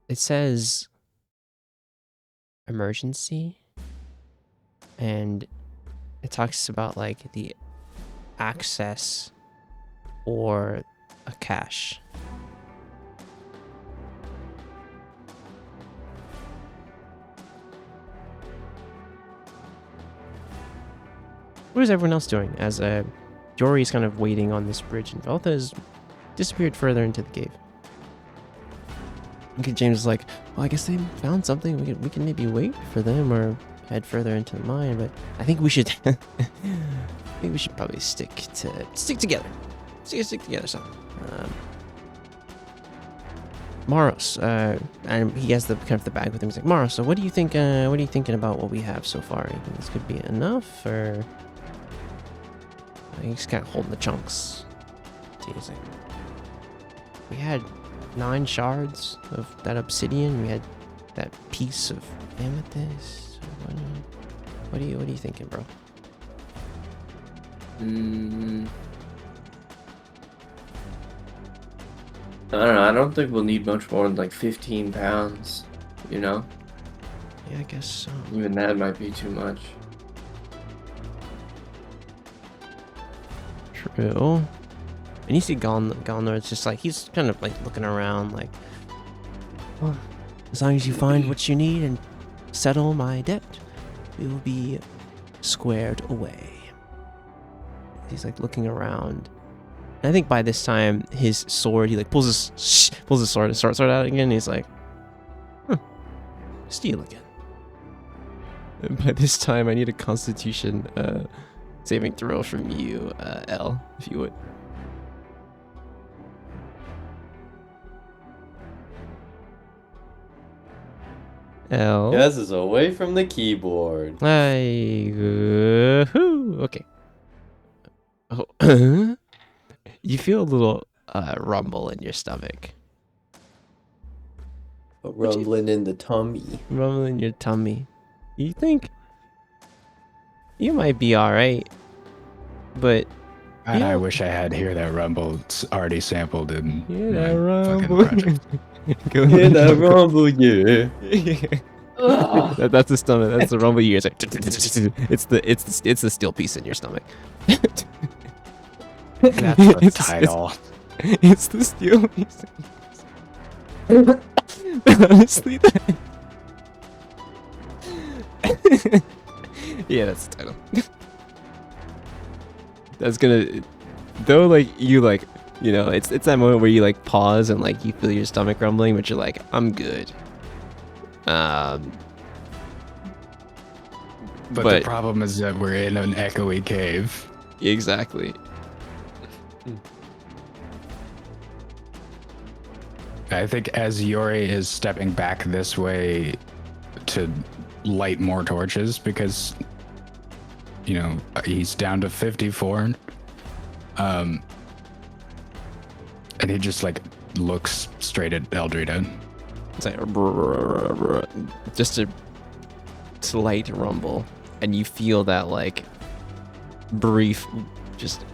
it says emergency, and it talks about like the access or a cache. What is everyone else doing? As Jory is kind of waiting on this bridge, and Veltha has disappeared further into the cave. Okay, James is like, well, I guess they found something. We can maybe wait for them or head further into the mine, but I think we should. I think we should probably stick together. Stick together, son. Maros, and he has the kind of the bag with him. He's like, Maros, so what do you think? What are you thinking about what we have so far? You think this could be enough, or he's kind of holding the chunks? He's like, we had 9 shards of that obsidian. We had that piece of amethyst. What are you thinking, bro? I don't know. I don't think we'll need much more than like 15 pounds. You know, Yeah, I guess so. even that might be too much. True. And you see Galnord's just like, he's kind of like looking around like, well, as long as you find what you need and settle my debt, we will be squared away. He's like looking around. And I think by this time, his sword, he like pulls his sword out again. And he's like, steal again. And by this time, I need a Constitution saving throw from you, L, if you would. L. Gaz is away from the keyboard. Okay. Oh. You feel a little rumble in your stomach. A rumbling in the tummy. Rumble in your tummy. You think you might be alright, but God, Yeah. I wish I had Hear That Rumble already sampled in hear my that fucking rumble. project. Hear that rumble, yeah. That's the stomach. That's the rumble. You guys like, it's the steel piece in your stomach. That's the It's- title. It's the steel piece. Honestly, yeah, that's the title. That's gonna, though. Like you You know, it's that moment where you like pause and like you feel your stomach rumbling, but you're like, I'm good. But the But- problem is that we're in an echoey cave. Exactly. I think as Yori is stepping back this way to light more torches, because, you know, he's down to 54. And he just like looks straight at Eldrita. It's like just a slight rumble, and you feel that like brief, just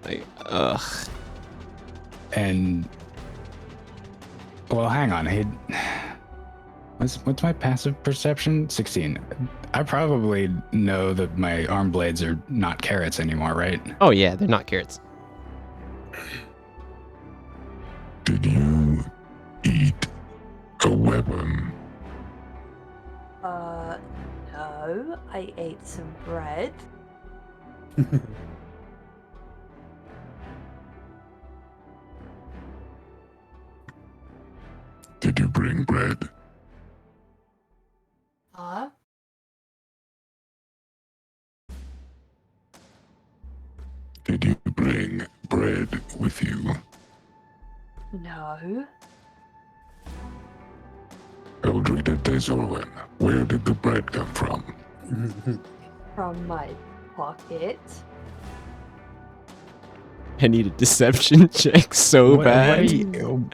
like ugh. And well, hang on. What's my passive perception? 16. I probably know that my arm blades are not carrots anymore, right? Oh yeah, they're not carrots. Did you eat a weapon? No, I ate some bread. Did you bring bread? Huh? Did you bring bread with you? No. Eldrita Desorwin, where did the bread come from? From my pocket. I need a deception check so What bad. are you-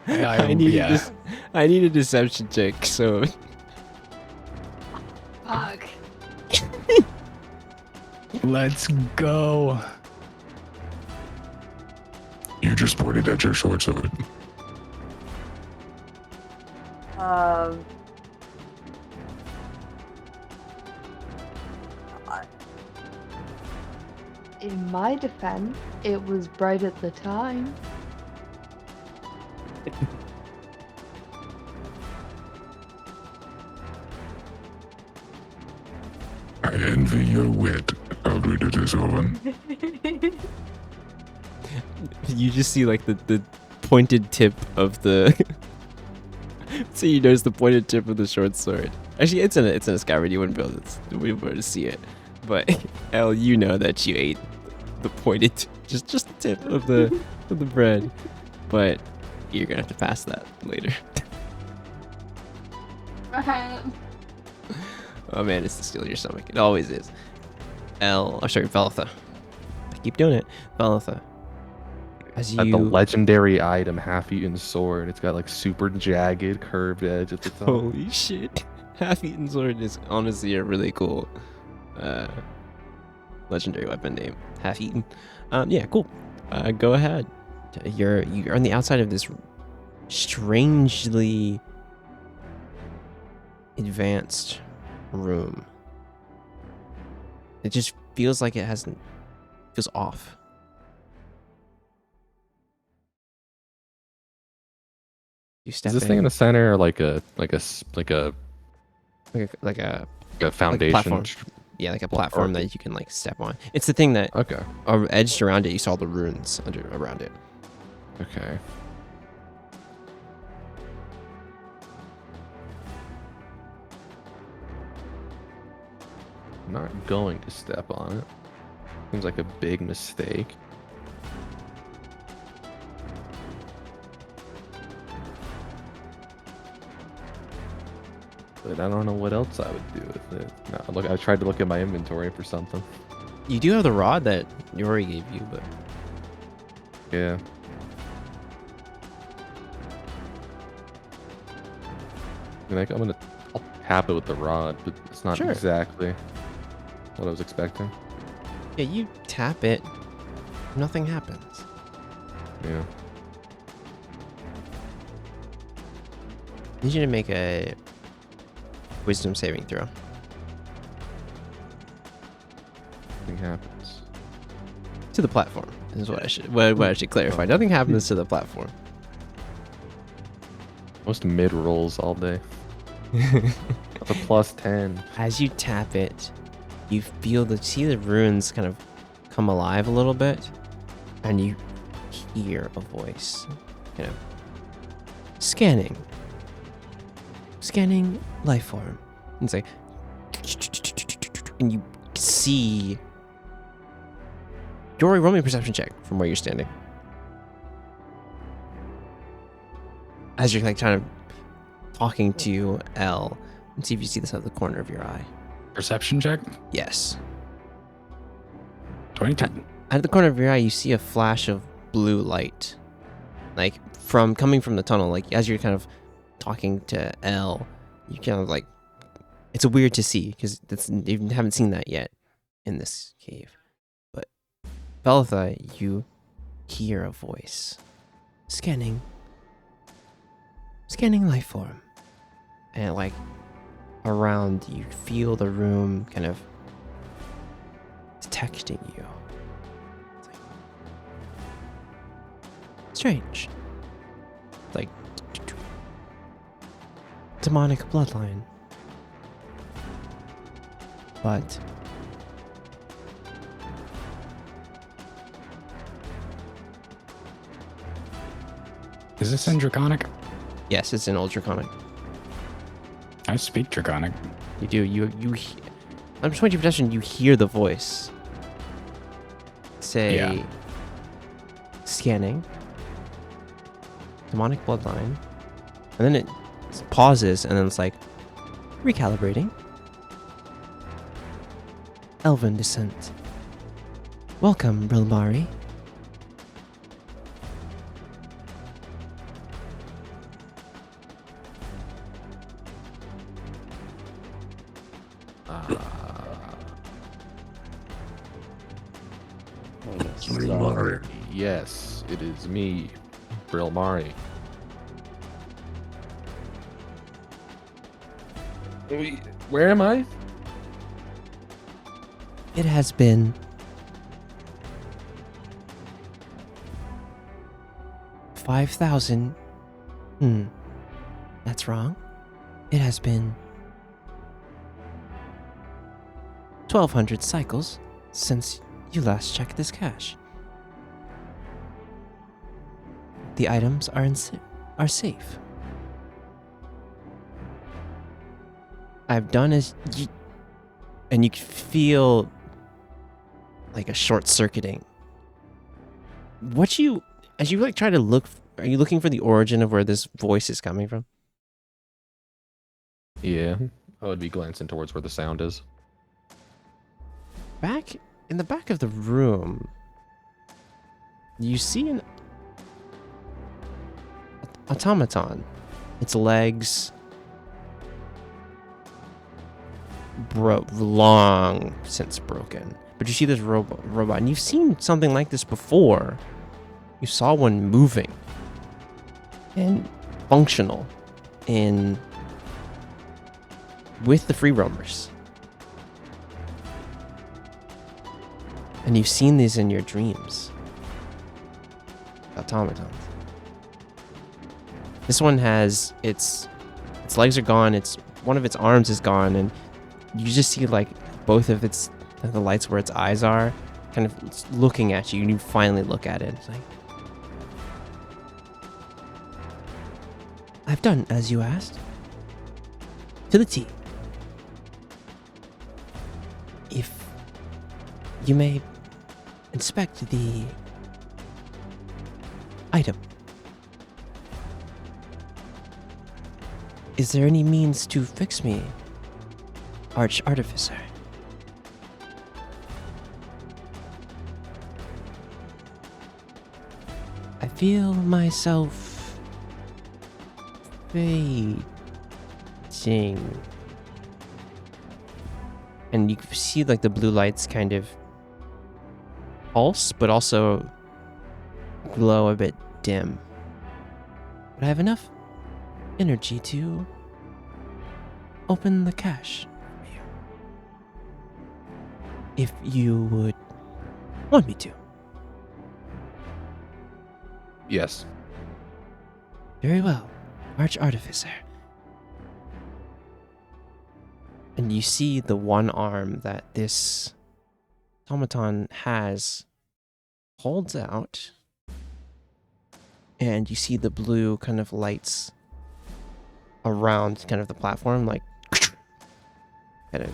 I need yeah. I need a deception check so Fuck. Let's go. You just pointed at your short sword. In my defense, it was bright at the time. I envy your wit, Eldrita Desorwin. you just see like the pointed tip of the so you notice the pointed tip of the short sword. Actually, it's in a scabbard. You wouldn't be able to see it. But Elle, you know that you ate the pointed, just the tip of the bread. But you're gonna have to pass that later. Oh man, it's to steal your stomach. It always is. Velitha. I keep doing it. Velitha. As At you the legendary item, half-eaten sword. It's got like super jagged, curved edge at the top. holy shit. Half-eaten sword is honestly a really cool legendary weapon name. Half-eaten. Yeah, cool. Go ahead. You're on the outside of this strangely advanced room. It just feels like it feels off. You step Is this thing in the center or like a foundation? platform. Yeah, like a platform that you can like step on. It's the thing that Okay. edged around it. You saw the runes around it. Okay. I'm not going to step on it. Seems like a big mistake. But I don't know what else I would do with it. No, look, I tried to look at my inventory for something. You do have the rod that Yori gave you, but Yeah. I mean, I'll tap it with the rod, but it's not Sure. exactly what I was expecting. yeah, you tap it, nothing happens. Yeah. I need you to make a wisdom saving throw. Nothing happens. To the platform is what I should clarify. Nothing happens to the platform. Most mid rolls all day. That's a +10. As you tap it, you see the runes kind of come alive a little bit, and you hear a voice, kind of scanning life form. And it's like, and you see. Dory, roll me a perception check from where you're standing. As you're like kind of talking to Elle, and see if you see this out of the corner of your eye. Perception check. Yes. 22. Out of the corner of your eye, you see a flash of blue light, like coming from the tunnel. Like as you're kind of talking to Elle, you kind of like, it's weird to see because you haven't seen that yet in this cave. But Belitha, you hear a voice scanning life form, and like around you feel the room kind of detecting you. It's like strange, like demonic bloodline, but Is this in Draconic? yes, it's an Old Draconic. I speak Draconic. You do. I'm just your perception. You hear the voice say, Yeah. scanning, demonic bloodline, and then it pauses, and then it's like, recalibrating, elven descent. Welcome, Brilmari. Brilmari. Yes, it is me, Brilmari. Where am I? It has been 5,000. That's wrong. It has been 1,200 cycles since you last checked this cache. The items are safe. I've done as you, and you can feel like a short circuiting. As you like try to look, are you looking for the origin of where this voice is coming from? Yeah, I would be glancing towards where the sound is. Back in the back of the room, you see an automaton. Its legs long since broken. But you see this robot, and you've seen something like this before. You saw one moving and functional with the free roamers. And you've seen these in your dreams. Automatons. This one has its legs are gone, one of its arms is gone, and you just see like both of the lights where its eyes are kind of looking at you, and you finally look at it. It's like, I've done as you asked. To the T. If you may inspect the item. Is there any means to fix me, Artificer? I feel myself fading. And you can see like the blue lights kind of pulse, but also glow a bit dim. But I have enough energy to open the cache for you. If you would want me to. Yes. Very well, Artificer. And you see the one arm that this automaton has holds out and you see the blue kind of lights around kind of the platform, like kind of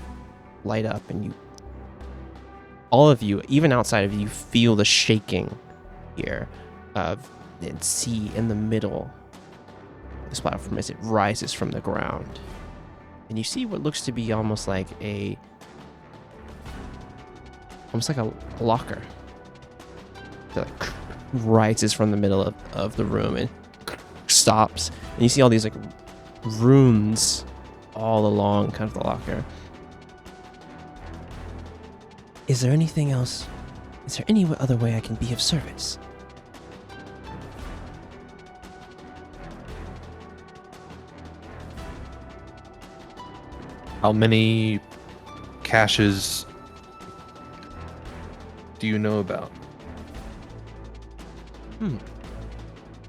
light up, and all of you, even outside of you, feel the shaking here and see in the middle of this platform as it rises from the ground. And you see what looks to be almost like a locker that like rises from the middle of the room and stops. And you see all these like runes all along kind of the locker. Is there anything else? Is there any other way I can be of service? How many caches do you know about? And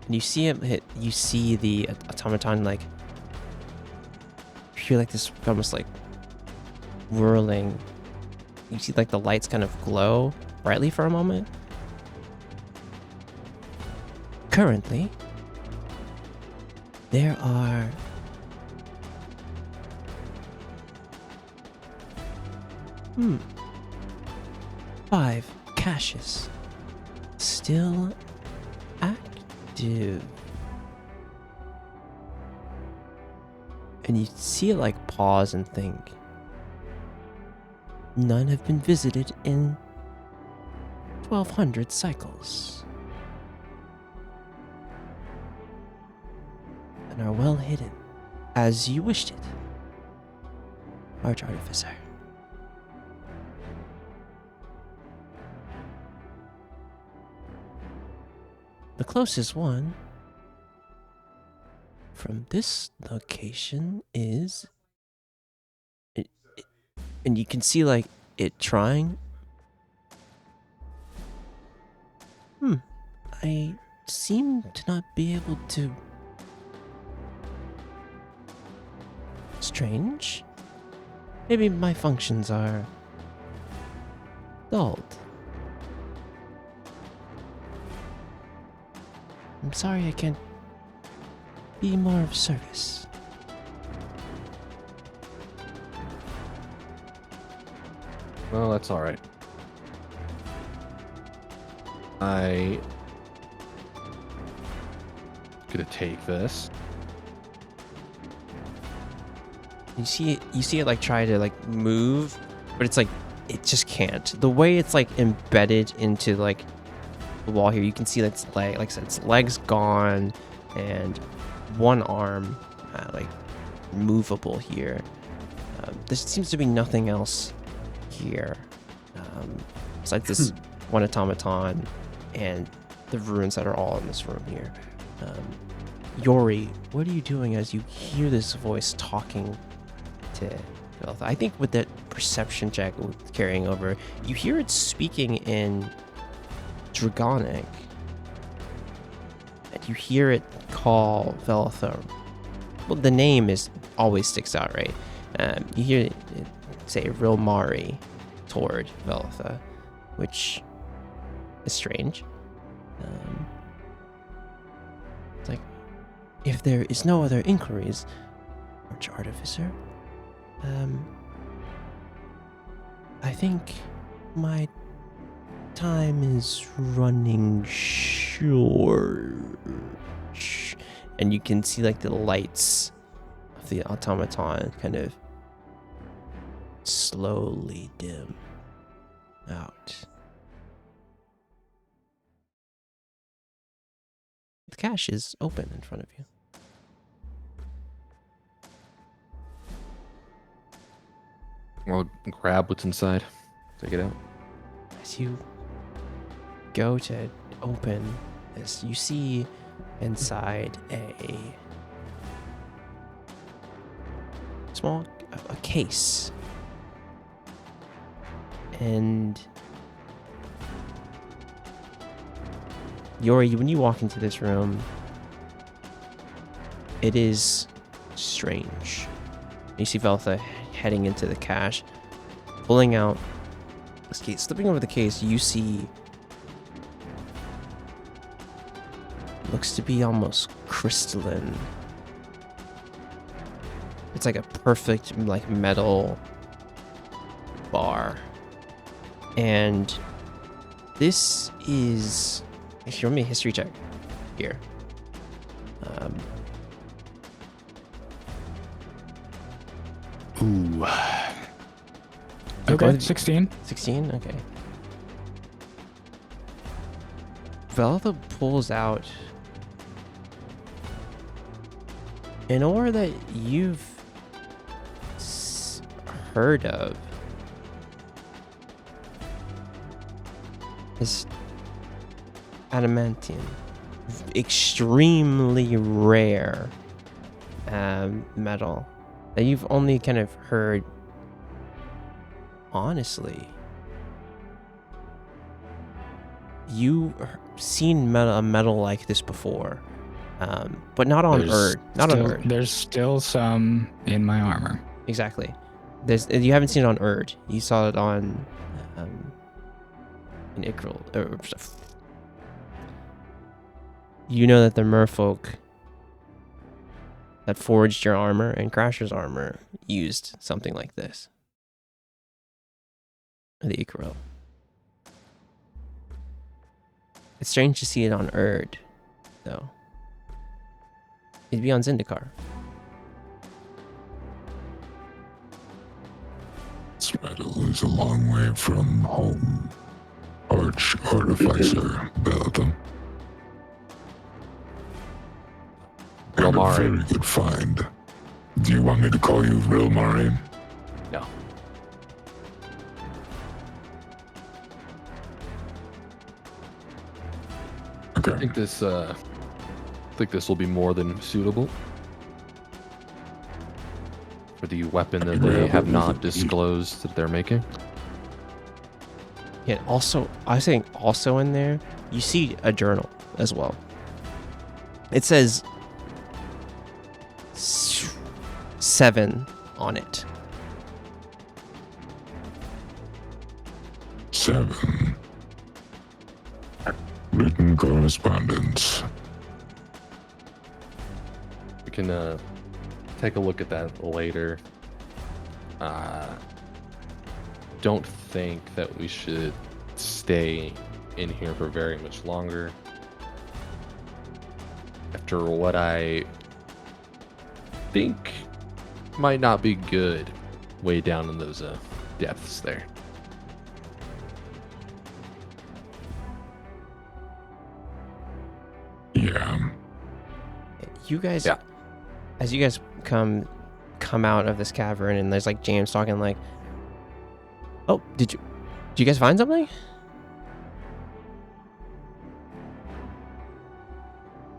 you see it hit. You see the automaton like feel like this almost like whirling. You see like the lights kind of glow brightly for a moment. Currently, there are 5 caches still active. And you see it like pause and think. None have been visited in 1,200 cycles. And are well hidden, as you wished it, Arch Artificer. The closest one from this location is... and you can see like it trying. I seem to not be able to... Strange. Maybe my functions are dulled. I'm sorry I can't be more of service. Well, that's all right. I gonna take this. You see it like try to like move, but it's like it just can't. The way it's like embedded into like the wall here, you can see that its leg, like I said, its leg's gone, and one arm like movable here. There seems to be nothing else here besides this one automaton and the ruins that are all in this room here. Yori, what are you doing as you hear this voice talking to Veltha? I think with that perception check carrying over, you hear it speaking in Dragonic. And you hear it call Veltha. Well, the name always sticks out, right? You hear it say Rilmari toward Veltha, which is strange. It's like, if there is no other inquiries, Arch Artificer, I think my time is running short. And you can see like the lights of the automaton kind of slowly dim out. The cache is open in front of you. I'll grab what's inside. Take it out. As you go to open this, you see inside a small case. And Yori, when you walk into this room, it is strange. You see Veltha heading into the cache, pulling out this case. Slipping over the case, you see looks to be almost crystalline. It's like a perfect like metal bar. And this is, if you want me a history check here. Ooh. Go Okay, ahead. 16. 16? Okay. Veltha pulls out an ore that you've heard of. It's adamantium. Extremely rare metal that you've only kind of heard. Honestly, you seen a metal like this before, but not on Erd. Not on Erd. There's still some in my armor. Exactly. You haven't seen it on Erd. You saw it on in Ikril. You know that the merfolk that forged your armor and Crasher's armor used something like this. The Ikril. It's strange to see it on Erd, though. It'd be on Zendikar. This metal is a long way from home. Artificer Beltham. And a Relmari. very good find. Do you want me to call you Relmari? No. Okay. I think this will be more than suitable for the weapon that they have not disclosed that they're making. Yeah, also, I think also in there, you see a journal as well. It says 7 on it. 7. Written correspondence. We can take a look at that later. Don't think that we should stay in here for very much longer. After what I think might not be good way down in those depths there. Yeah. You guys, Yeah. as you guys come out of this cavern, and there's like James talking like, "Oh, did you guys find something?"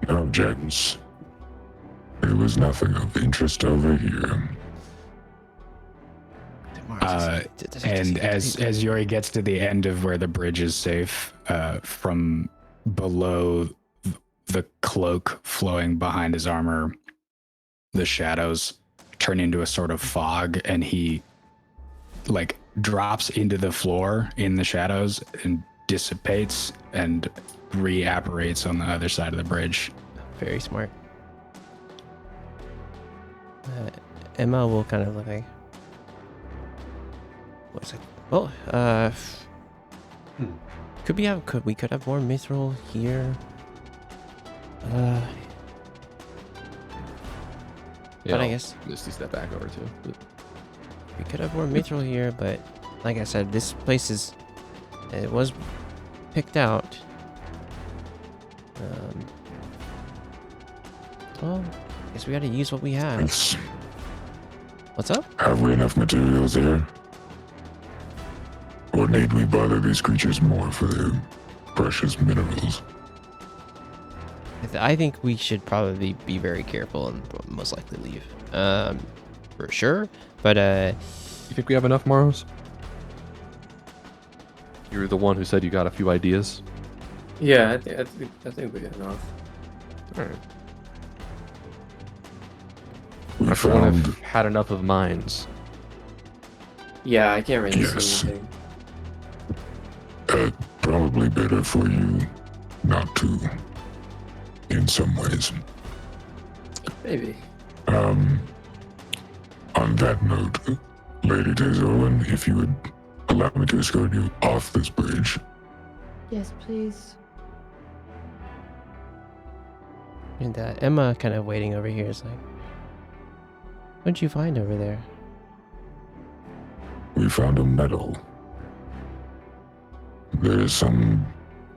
No, James. There was nothing of interest over here. And as Yuri gets to the end of where the bridge is safe, from below the cloak flowing behind his armor, the shadows turn into a sort of fog, and he like drops into the floor in the shadows and dissipates and reapparates on the other side of the bridge. Very smart. Emma will kind of look like, what's it? Well, could we have more mithril here? But I guess Misty step back over too. But we could have more mithril here, but like I said, this place it was picked out. Well, I guess we gotta use what we have. Yes. What's up? Have we enough materials here? Or need we bother these creatures more for their precious minerals? I think we should probably be very careful and most likely leave. For sure. But you think we have enough, Maros? You're the one who said you got a few ideas. Yeah, I think we got enough. All right. We After one, found I've had enough of mines. Yeah, I can't really Yes. see anything. probably better for you not to in some ways. Maybe. On that note, Lady Tezolin, if you would allow me to escort you off this bridge. Yes, please. And Emma, kind of waiting over here, is like, "What'd you find over there?" We found a medal. There is some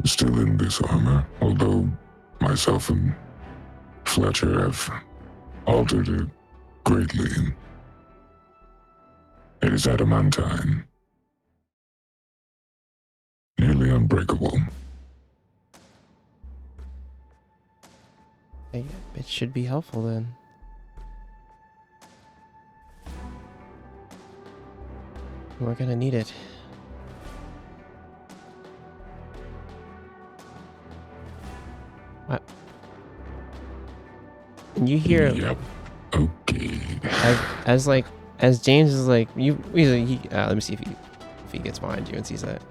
still in this armor, although myself and Fletcher have altered it greatly. It is adamantine. Nearly unbreakable. Hey, it should be helpful then. We're gonna need it. What? And you hear Yep. Okay. as James is like, let me see if he gets behind you and sees that.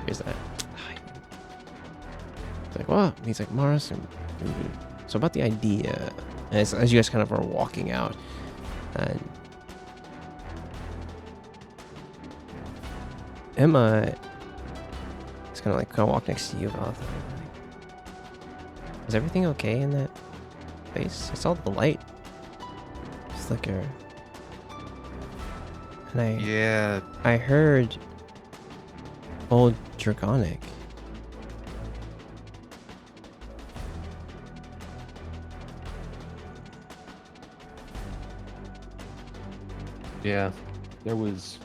Here's that. It's like, what? He's like, Morris. So about the idea, as you guys kind of are walking out, and Emma is kind of walk next to you. Is everything okay in that place? I saw the light flicker, and Yeah, I heard old Draconic. yeah. There was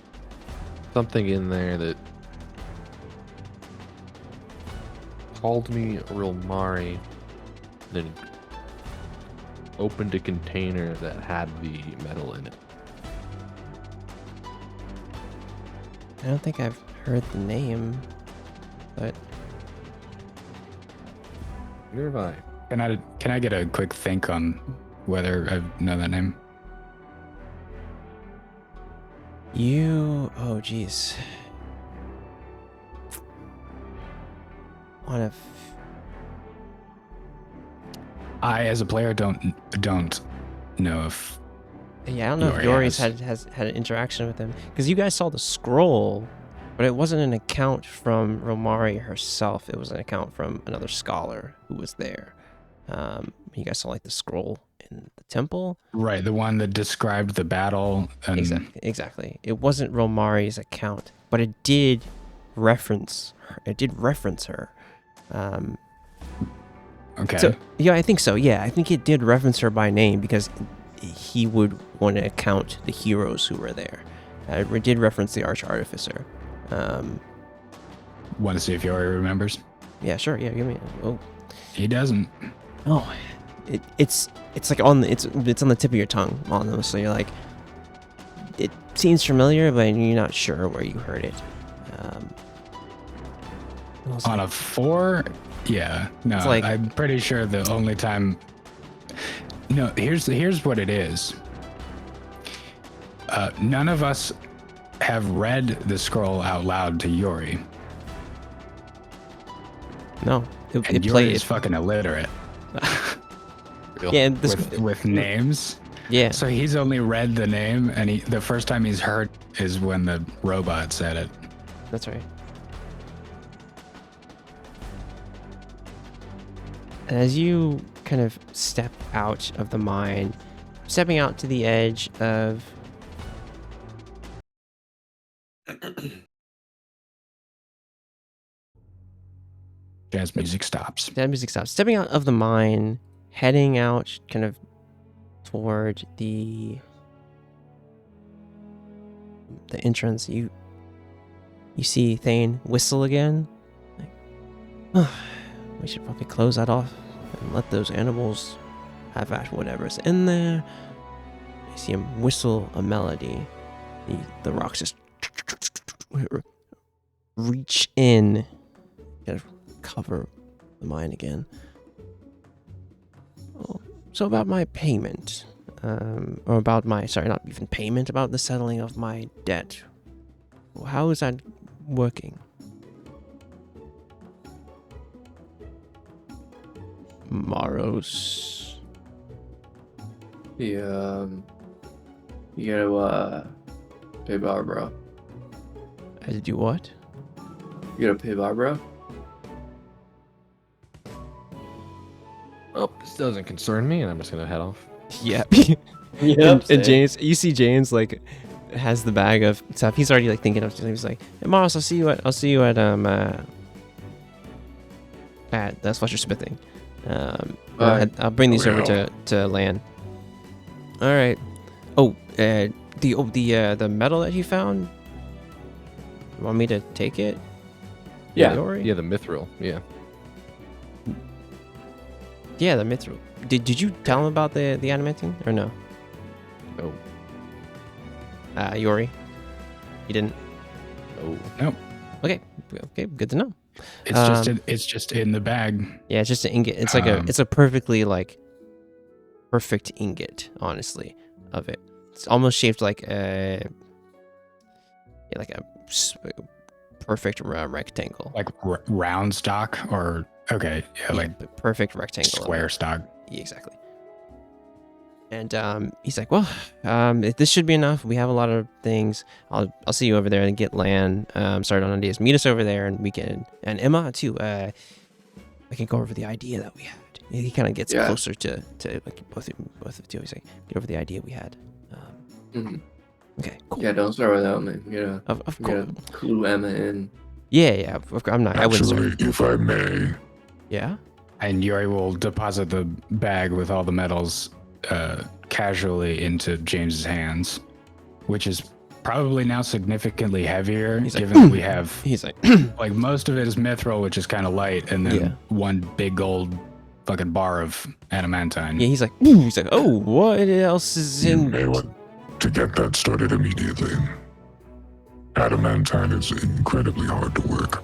something in there that called me Rilmari, then opened a container that had the metal in it. I don't think I've heard the name, but Neither have I. Can I get a quick think on whether I know that name? oh geez. I, as a player, don't know if. Yeah, I don't know if Yori Yori's has had an interaction with him, because you guys saw the scroll, but it wasn't an account from Romari herself. It was an account from another scholar who was there. You guys saw the scroll in the temple. Right, the one that described the battle. And Exactly. It wasn't Romari's account, but it did reference her. Okay. So yeah, I think so. Yeah, I think it did reference her by name because he would want to account the heroes who were there. It did reference the Arch Artificer. Want to see if Yori remembers? Yeah, sure. Yeah, give me. Oh, He doesn't. oh, it's like it's on the tip of your tongue almost. So you're like, it seems familiar, but you're not sure where you heard it. On a 4? Yeah. No, It's like- I'm pretty sure the only time. No, here's what it is. None of us have read the scroll out loud to Yori. No, And it Yori played. is fucking illiterate Yeah, and this. with names. Yeah. So he's only read the name, and the first time he's heard is when the robot said it. That's right. As you kind of step out of the mine, stepping out to the edge of Jazz music stops. that music stops. Stepping out of the mine, heading out kind of toward the entrance, you see Thane whistle again. Like, we should probably close that off and let those animals have at whatever's in there. You see him whistle a melody. The rocks just reach in, kind of cover the mine again. Oh, so about my payment, or about my, sorry, not even payment, about the settling of my debt. How is that working? Maros. You gotta pay Barbara. I had to do what? You gotta pay Barbara. Oh, this doesn't concern me, and I'm just gonna head off. Yeah. Yep, and James, you see James like has the bag of stuff. He's already like thinking of something. He's like, "Hey, Maros, I'll see you at the Fletcher Smithing. I'll bring these over to Lan." All right. Oh, the metal that you found. You want me to take it? Yeah. Yori? Yeah, the mithril. Yeah. Yeah, the mithril. Did you tell him about the adamantine or no? Oh. Yori, you didn't. Oh. Nope. Okay, good to know. It's just in the bag. Yeah, it's just an ingot. It's like it's a perfectly like perfect ingot, honestly, of it. It's almost shaped like a perfect rectangle. Like round stock or okay, yeah, like the perfect rectangle. square stock. Yeah, exactly. And he's like, well, this should be enough. We have a lot of things. I'll see you over there and get Lan started on ideas. Meet us over there, and we can, and Emma too. I can go over the idea that we had. He kind of gets closer to like both of you. He's like, get over the idea we had. Okay, cool. Yeah, don't start without me. You Of course. gotta clue Emma in. Yeah. I'm not. I wouldn't Actually, start. if I may, Yeah. And Yuri will deposit the bag with all the metals casually into James's hands, which is probably now significantly heavier, He's like, given that we have He's like, like most of it is mithril, which is kind of light, and then one big old fucking bar of adamantine. yeah. He's like, oh, what else is you in? may want to get that started immediately. Adamantine is incredibly hard to work.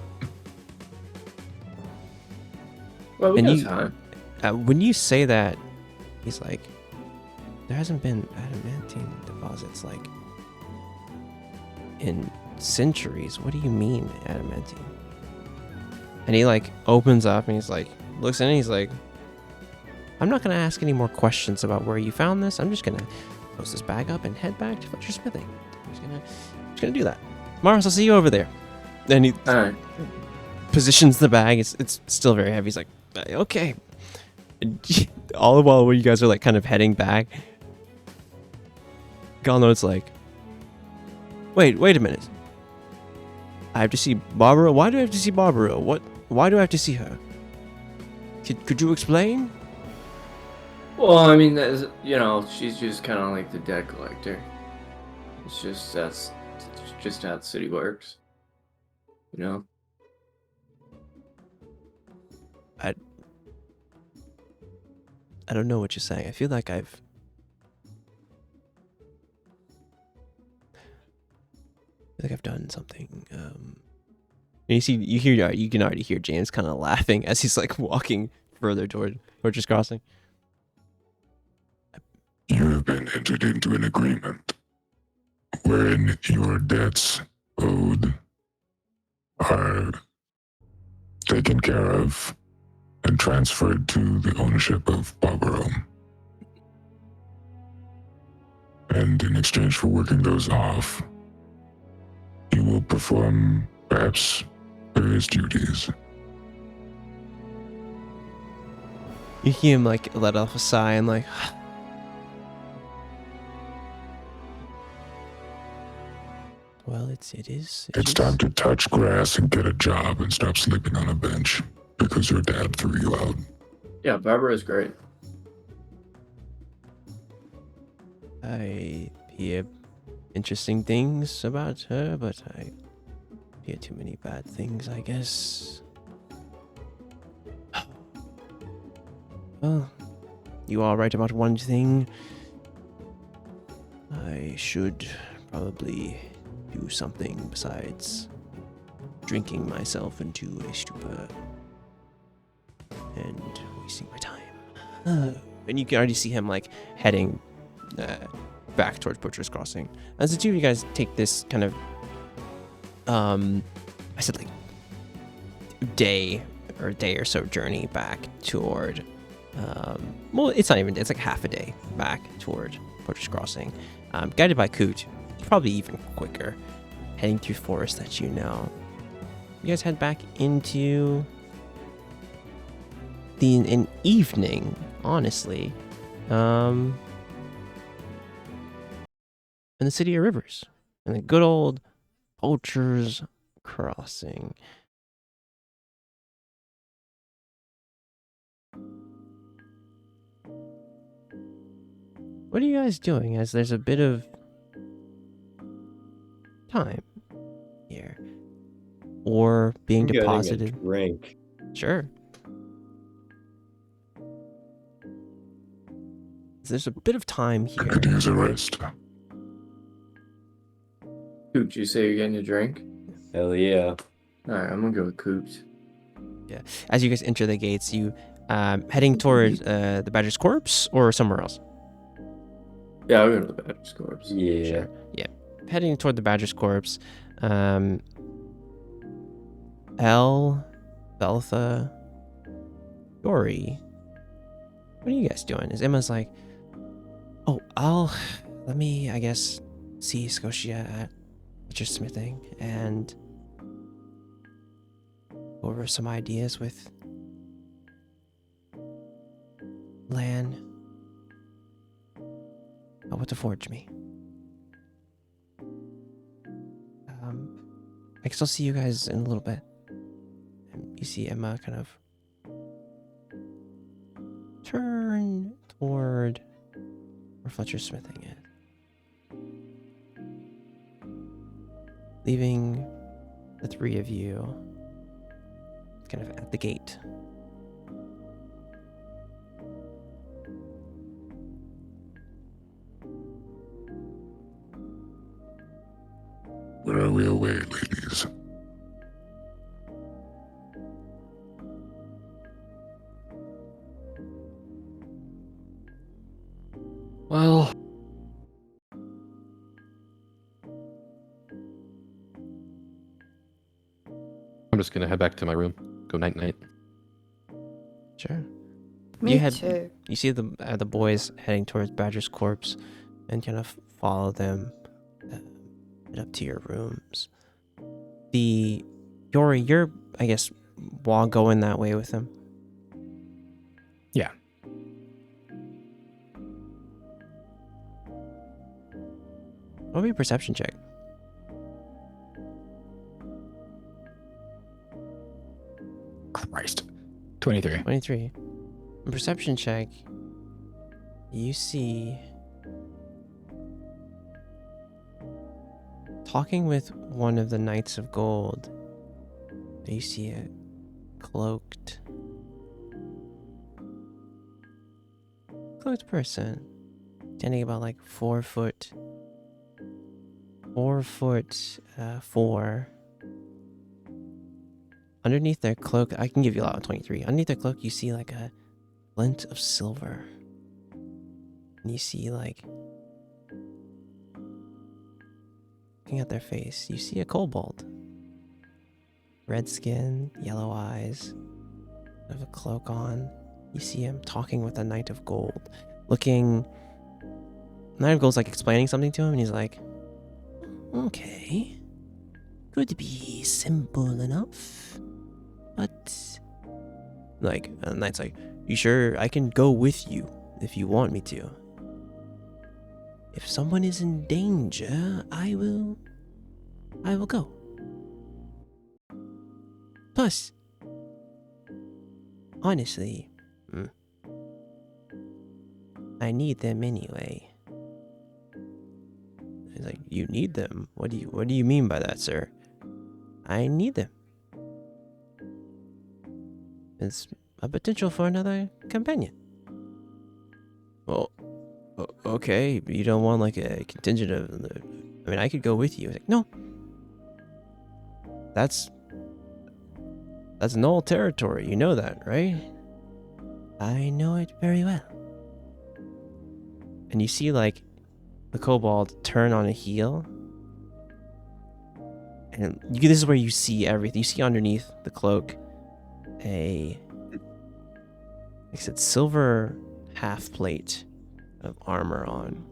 Well, we And got time. When you say that, he's like, there hasn't been adamantine deposits like in centuries. What do you mean adamantine? And he like opens up and he's like, looks in and he's like, I'm not gonna ask any more questions about where you found this. I'm just gonna close this bag up and head back to Fletcher Smithing. I'm just gonna do that. Mars, I'll see you over there. Then he All right. positions the bag. It's still very heavy. He's like, okay. And all the while when you guys are like kind of heading back, Galnode's like, wait a minute. I have to see Barbara. Why do I have to see Barbara? Why do I have to see her? Could you explain? Well, I mean, she's just kind of like the debt collector. It's just just how the city works. You know. I don't know what you're saying. I feel like I've done something. And you can already hear James kind of laughing as he's like walking further toward Fortress Crossing. You have been entered into an agreement wherein your debts owed are taken care of and transferred to the ownership of Barbaro. And in exchange for working those off, you will perform perhaps various duties. You hear him like let off a sigh and like, well, it is. It's time to touch grass and get a job and stop sleeping on a bench because your dad threw you out. Yeah, Barbara's great. I hear interesting things about her, but I hear too many bad things, I guess. Well, you are right about one thing. I should probably do something besides drinking myself into a stupor and wasting my time. And you can already see him like heading back towards Butcher's Crossing. As the two of you guys take this kind of, I said like day or so journey back toward Well, it's not even. It's like half a day back toward Porter's Crossing, guided by Coot. Probably even quicker, heading through forest that you know. You guys head back into an evening, honestly, in the City of Rivers, in the good old Poacher's Crossing. What are you guys doing as there's a bit of time here? Or being I'm getting a deposited? drink. Sure. There's a bit of time I here. could use a rest. Coot, you say you're getting a drink? Hell yeah. Alright, I'm gonna go with Coot. As you guys enter the gates, you heading toward the Badger's Corpse or somewhere else? Yeah, I'll go to the Badger's Corpse. Yeah. Sure. Yeah. Heading toward the Badger's Corpse. Elle, Beltha, Yori. What are you guys doing? Is Emma's like, oh, let me, I guess, see Scotia at Smithing and go over some ideas with Lan about what to forge me. I guess I'll see you guys in a little bit. And you see Emma kind of turn toward where Fletcher's smithing is. Leaving the three of you kind of at the gate. Where are we away, ladies? Well, I'm just gonna head back to my room. Go night night. Sure. Me had- too. You see the boys heading towards Badger's corpse and kind of follow them head up to your rooms. Yori, you're, I guess, going that way with them. Yeah. What would be a perception check? Christ. 23. 23. A perception check. You see, talking with one of the Knights of Gold, you see a cloaked person standing about like 4 foot 4. Underneath their cloak, I can give you a lot of 23. Underneath their cloak, you see like a glint of silver. And you see like, looking at their face, you see a kobold. Red skin, yellow eyes, have a cloak on. You see him talking with a Knight of Gold. Knight of Gold's like explaining something to him, and he's like, okay, could be simple enough, but like, and Knight's like, you sure? I can go with you if you want me to. If someone is in danger, I will go. Plus, honestly, I need them anyway. He's like, you need them? What do you mean by that, sir? I need them. It's a potential for another companion. Well, okay, but you don't want like a contingent of I mean, I could go with you. Like, no. That's null territory. You know that, right? I know it very well. And you see like the kobold turn on a heel. And this is where you see everything. You see underneath the cloak a I said, silver half plate of armor on.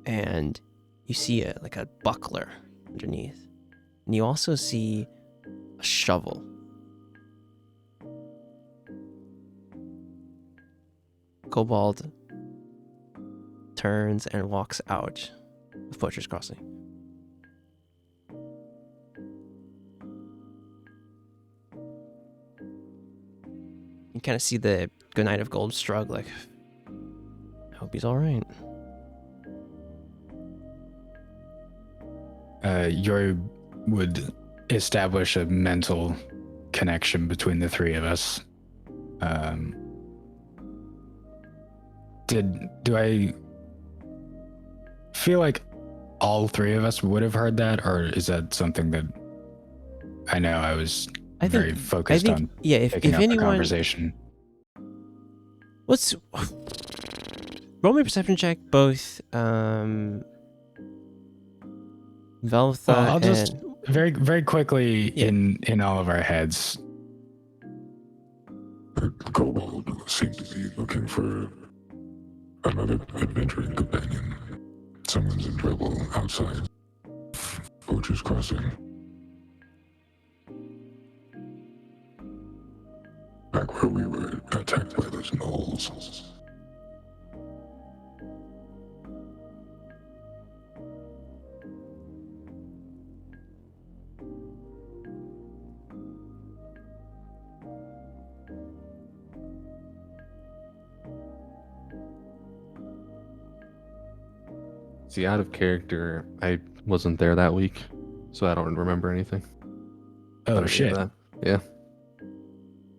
And you see like a buckler underneath. And you also see a shovel. Kobold turns and walks out of Poacher's Crossing. You kind of see the Good Knight of Gold shrug, like, I hope he's all right. Yori would establish a mental connection between the three of us. Do I feel like all three of us would have heard that, or is that something that I know I was very focused on? Yeah, if picking up anyone, the conversation. Let's roll me a perception check, both Veltha I'll and just very quickly in all of our heads. The kobold seemed to be looking for another adventuring companion. Someone's in trouble outside Poacher's Crossing. Back where we were attacked by those gnolls. See, out of character, I wasn't there that week, so I don't remember anything. Oh shit! Yeah,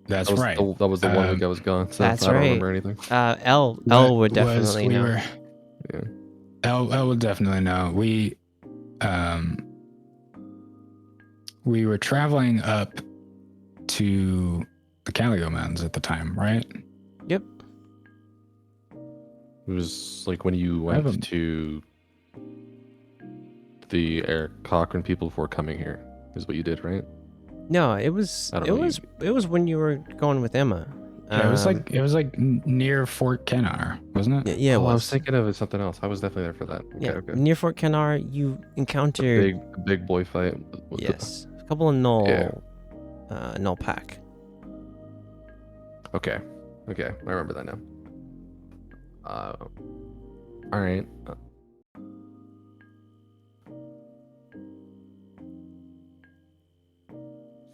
That's that was right. that was the 1 week I was gone, so that's I don't right. remember anything. L would definitely know. Yeah. L would definitely know. We were traveling up to the Caligo Mountains at the time, right? Yep. It was like when you I haven't- went to the Eric Cochran people before coming here, is what you did, right? No, it was I don't know, it was when you were going with Emma. Yeah, it was like near Fort Kennar, wasn't it? Yeah, it Oh, I was was. thinking of something else. I was definitely there for that. Okay, Yeah, okay. near Fort Kennar, you encountered Big boy fight. With yes, a couple of null Yeah. null pack. Okay, I remember that now. All right.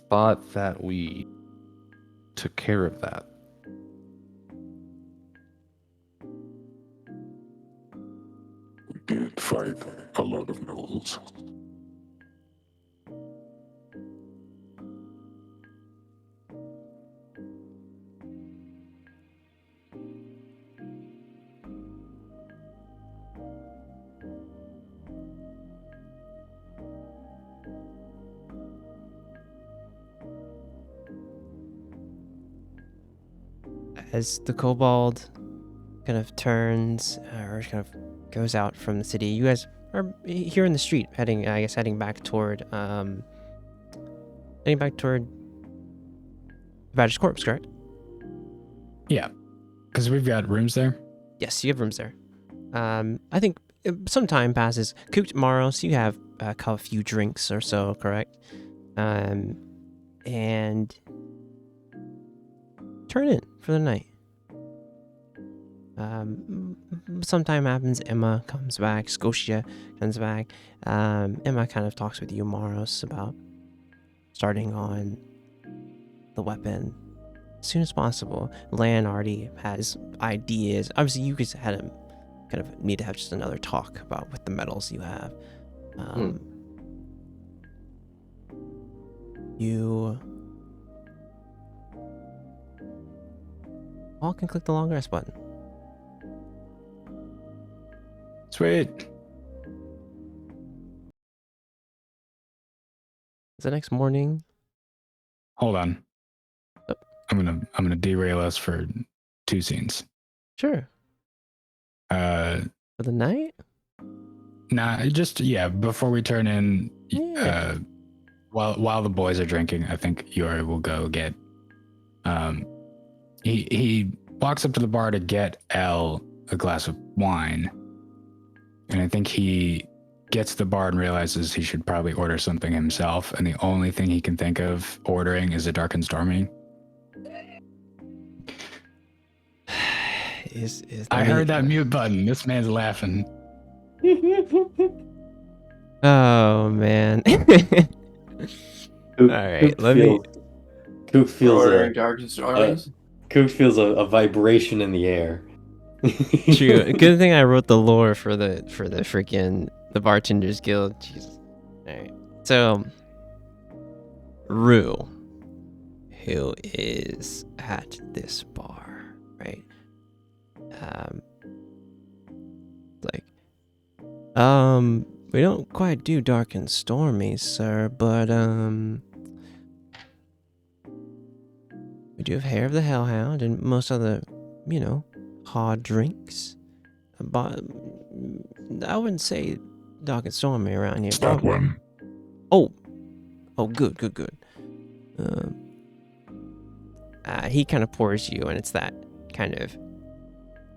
Thought that we took care of that. We did fight a lot of gnolls. As the kobold kind of turns or kind of goes out from the city, you guys are here in the street, heading back toward Badger's Corpse, correct? Yeah, because we've got rooms there. Yes, you have rooms there. I think some time passes. Cooked tomorrow, so you have a few drinks or so, correct? And turn in for the night. Sometime happens. Emma comes back. Scotia comes back. Emma kind of talks with you, Moros, about starting on the weapon as soon as possible. Lan already has ideas. Obviously, you guys had a kind of need to have just another talk about with the metals you have. You all can click the long rest button. Sweet. The next morning. Hold on. Oh. I'm gonna derail us for 2 scenes. Sure. For the night? Nah, before we turn in, Yeah. while the boys are drinking, I think Yori will go get He walks up to the bar to get Elle a glass of wine, and I think he gets to the bar and realizes he should probably order something himself, and the only thing he can think of ordering is a dark and stormy. I heard that mute button. This man's laughing. Oh man. All right, let me. Coop feels Ordering a dark and stormies. Coop feels a vibration in the air. True. Good thing I wrote the lore for the freaking the Bartenders Guild. Jesus. All right. So, Rue, who is at this bar, right? Like, we don't quite do dark and stormy, sir, but we do have Hair of the Hellhound and most other, hard drinks. But I wouldn't say dark and stormy around here. It's that one. Oh, good. He kind of pours you, and it's that kind of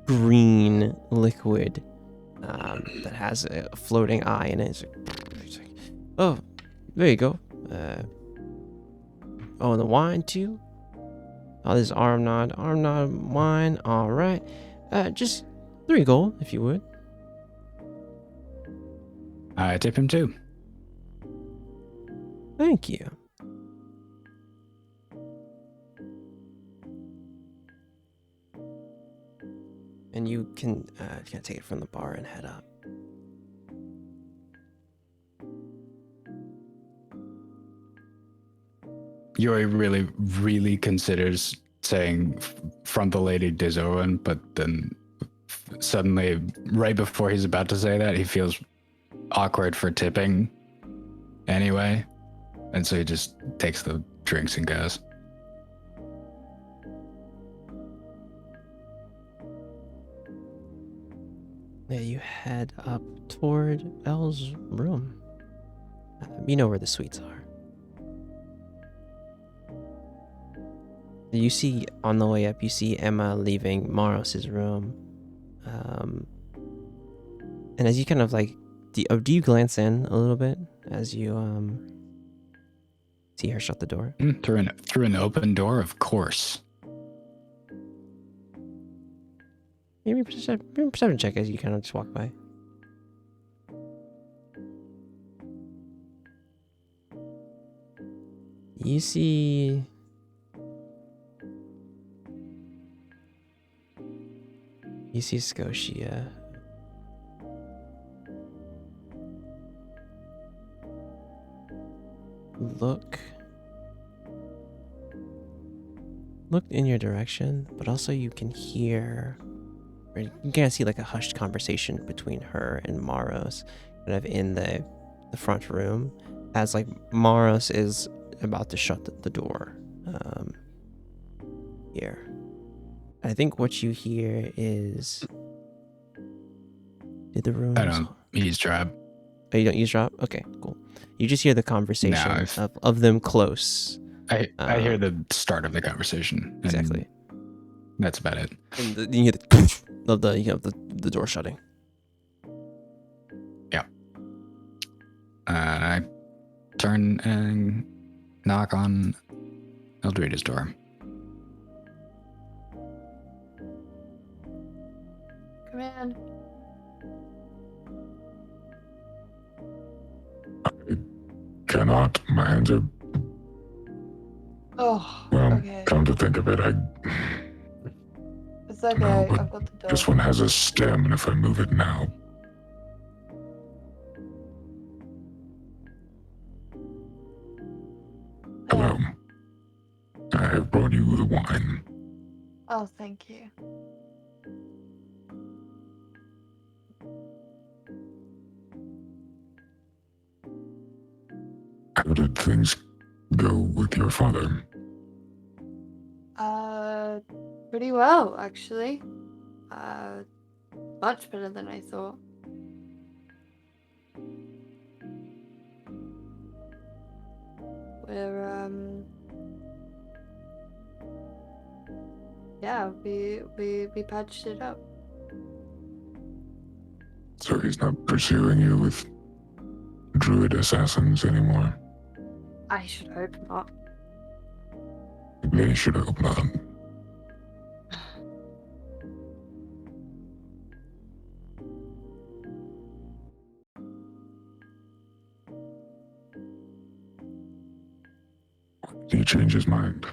green liquid that has a floating eye in it. It's like, oh, there you go. And the wine too. Oh, this Armnod wine. All right. Just 3 gold, if you would. I tip him too. Thank you. And you can take it from the bar and head up. Yuri really, really considers saying from the Lady Dizoan, but then suddenly, right before he's about to say that, he feels awkward for tipping anyway. And so he just takes the drinks and goes. Yeah, you head up toward Elle's room. You know where the suites are. You see, on the way up, you see Emma leaving Maros's room. And as you kind of like, do you glance in a little bit as you see her shut the door? Through an open door, of course. Maybe perception check as you kind of just walk by. You see Scotia. Look in your direction, but also you can hear, or you can kind of see like a hushed conversation between her and Maros, kind of in the front room, as like Maros is about to shut the door. Here. I think what you hear is, did the rooms? I don't eavesdrop. Oh, you don't eavesdrop? Okay, cool. You just hear the conversation of them close. I hear the start of the conversation. Exactly. That's about it. And you hear the door shutting. Yeah. I turn and knock on Eldreda's door. Come in. Cannot. My hands are. Oh, Well, okay. come to think of it, It's okay. No, but I've got the door. this one has a stem, and if I move it now. Hello. I have brought you the wine. Oh, thank you. How did things go with your father? Pretty well, actually. Much better than I thought. We're, yeah, we patched it up. So he's not pursuing you with druid assassins anymore. I should hope not. They should hope not. Did he change his mind?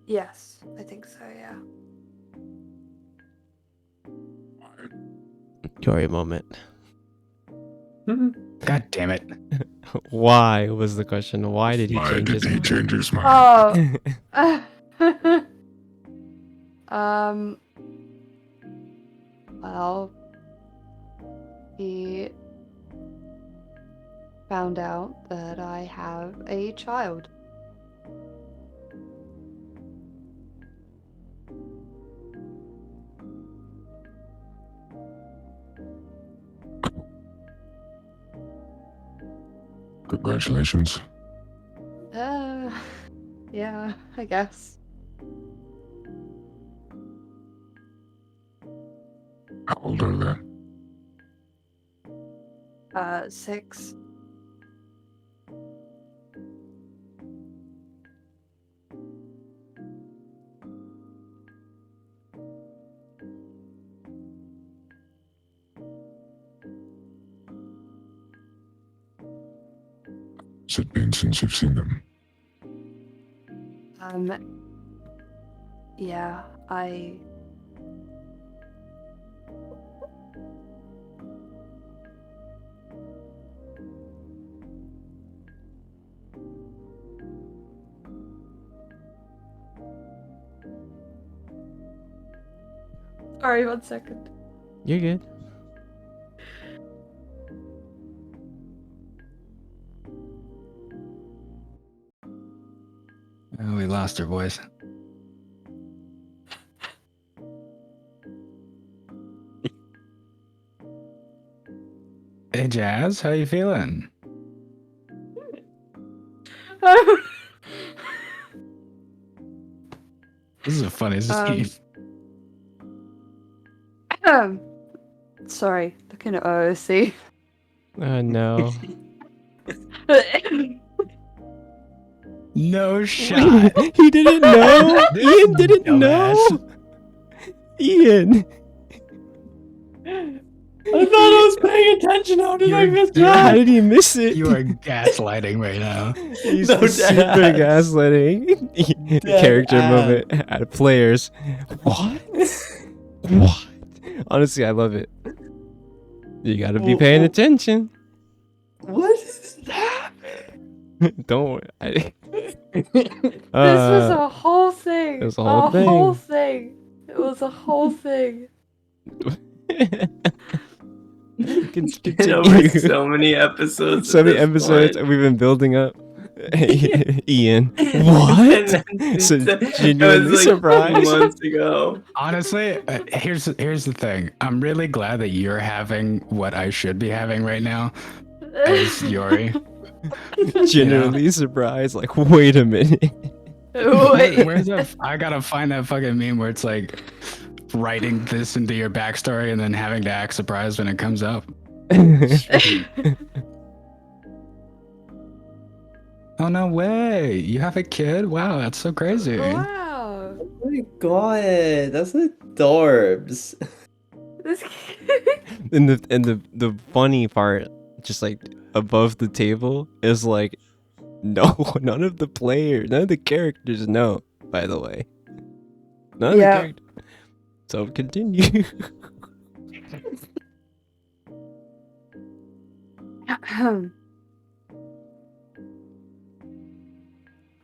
Yes, I think so. Yeah. Glory moment. God damn it. Why was the question? Why did he Why change did his he mind? change his mind? Oh. Well, he found out that I have a child. Congratulations. Yeah, I guess. How old are they? 6. Has it been since you've seen them? Yeah, I. Sorry, 1 second. You're good. Oh, we lost her voice. Hey, Jazz, how you feeling? This is a funny scene. Sorry, looking at OOC. No. No shot. He didn't know. This Ian didn't know. dumbass. Ian. I thought I was paying attention. How did I miss You're- How that? did he miss it? You are gaslighting right now. He's No super dads. gaslighting. The Dead character ass. moment at players. What? What? Honestly, I love it. You gotta be paying attention. What is that? Don't worry. This was a whole thing. it was a whole thing. Whole thing. It was a whole thing. Over so many episodes. So at many this episodes, point. and we've been building up. Ian, what? And then So it genuinely was like surprised. 2 months ago. Honestly, here's the thing. I'm really glad that you're having what I should be having right now as Yori. Genuinely surprised. Like, wait a minute. Wait. Where's that? I gotta find that fucking meme where it's like writing this into your backstory and then having to act surprised when it comes up. Oh no way! You have a kid? Wow, that's so crazy. Wow. Oh my god, that's adorbs. This and the funny part, just like above the table, is like, no, none of the characters know. By the way, none of the Yeah. characters. So continue.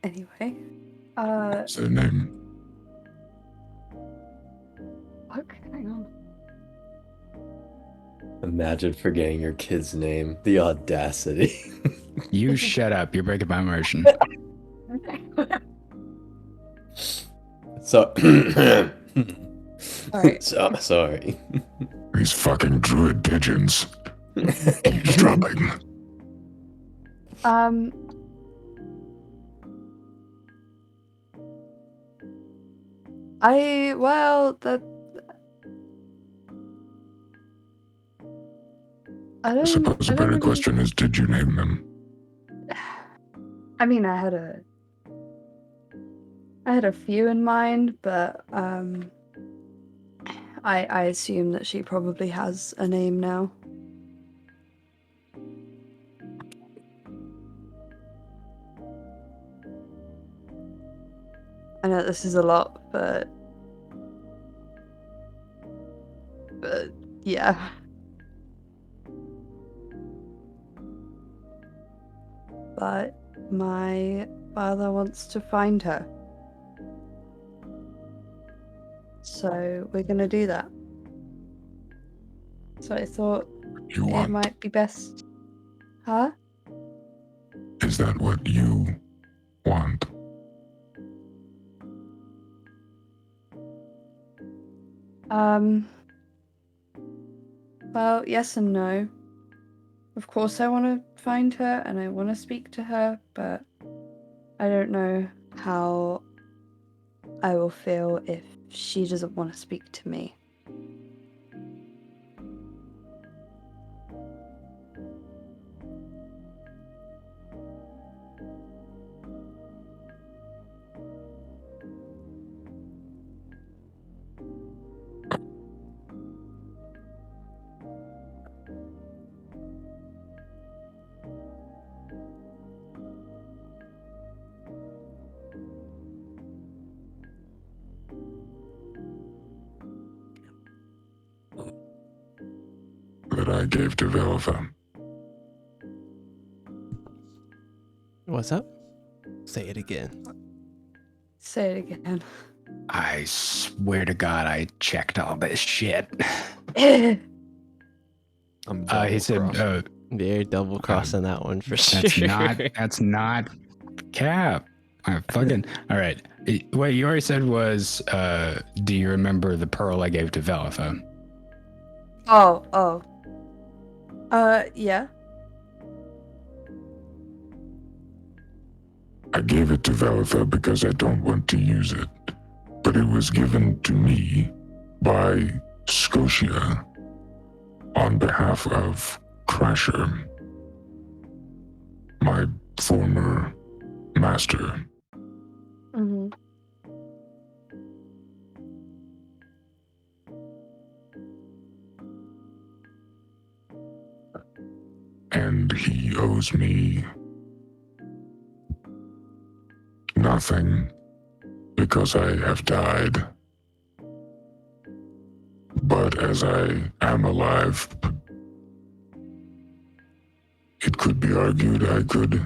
Anyway, What's their name? fuck, hang on. Imagine forgetting your kid's name. The audacity. You shut up. You're breaking my immersion. So, Alright. so sorry. These fucking druid pigeons. Eavesdropping. Well, that. I suppose I the don't better really. question is, did you name them? I mean, I had a few in mind, but I assume that she probably has a name now. I know this is a lot, but yeah. But my father wants to find her. So we're gonna do that. So I thought You it want? might be best. Huh? Is that what you want? Well, yes and no. Of course I want to find her and I want to speak to her, but I don't know how I will feel if she doesn't want to speak to me. That I gave to Velva. What's up? Say it again. Say it again. I swear to God, I checked all this shit. I'm He said, double-crossing. They're double crossing that one for sure. that's not cap. I fucking, all right. What you already said was, do you remember the pearl I gave to Velitha? Oh. Yeah. I gave it to Velitha because I don't want to use it. But it was given to me by Scotia on behalf of Crasher, my former master. Mm-hmm. And he owes me nothing because I have died. But as I am alive, it could be argued I could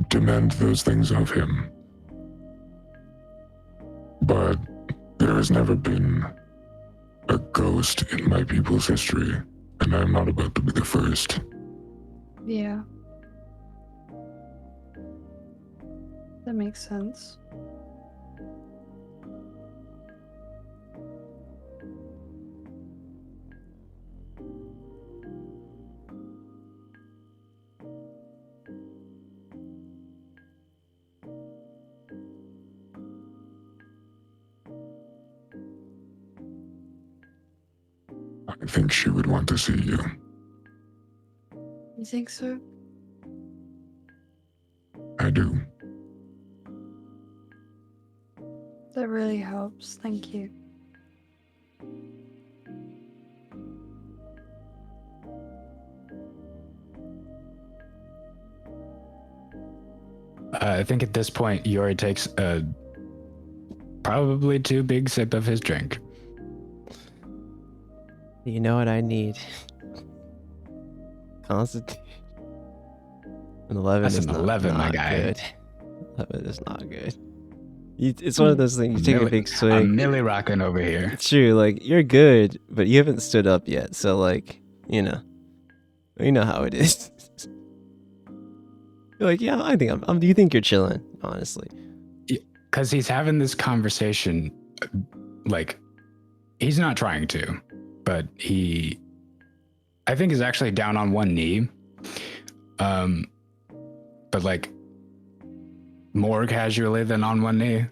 demand those things of him. But there has never been a ghost in my people's history, and I'm not about to be the first. Yeah. That makes sense. I think she would want to see you. You think so? I do. That really helps. Thank you. I think at this point, Yori takes a probably too big sip of his drink. You know what I need? Constitution. An 11 That's is an not, 11, my not guy. good. 11 is not good. It's one of those things, you take a big swing. I'm Millie rocking over here. It's true, like, you're good, but you haven't stood up yet, so, like, you know how it is. You're like, yeah, I think I'm you think you're chilling, honestly. Because he's having this conversation, like, he's not trying to, but I think is actually down on one knee. But like more casually than on one knee.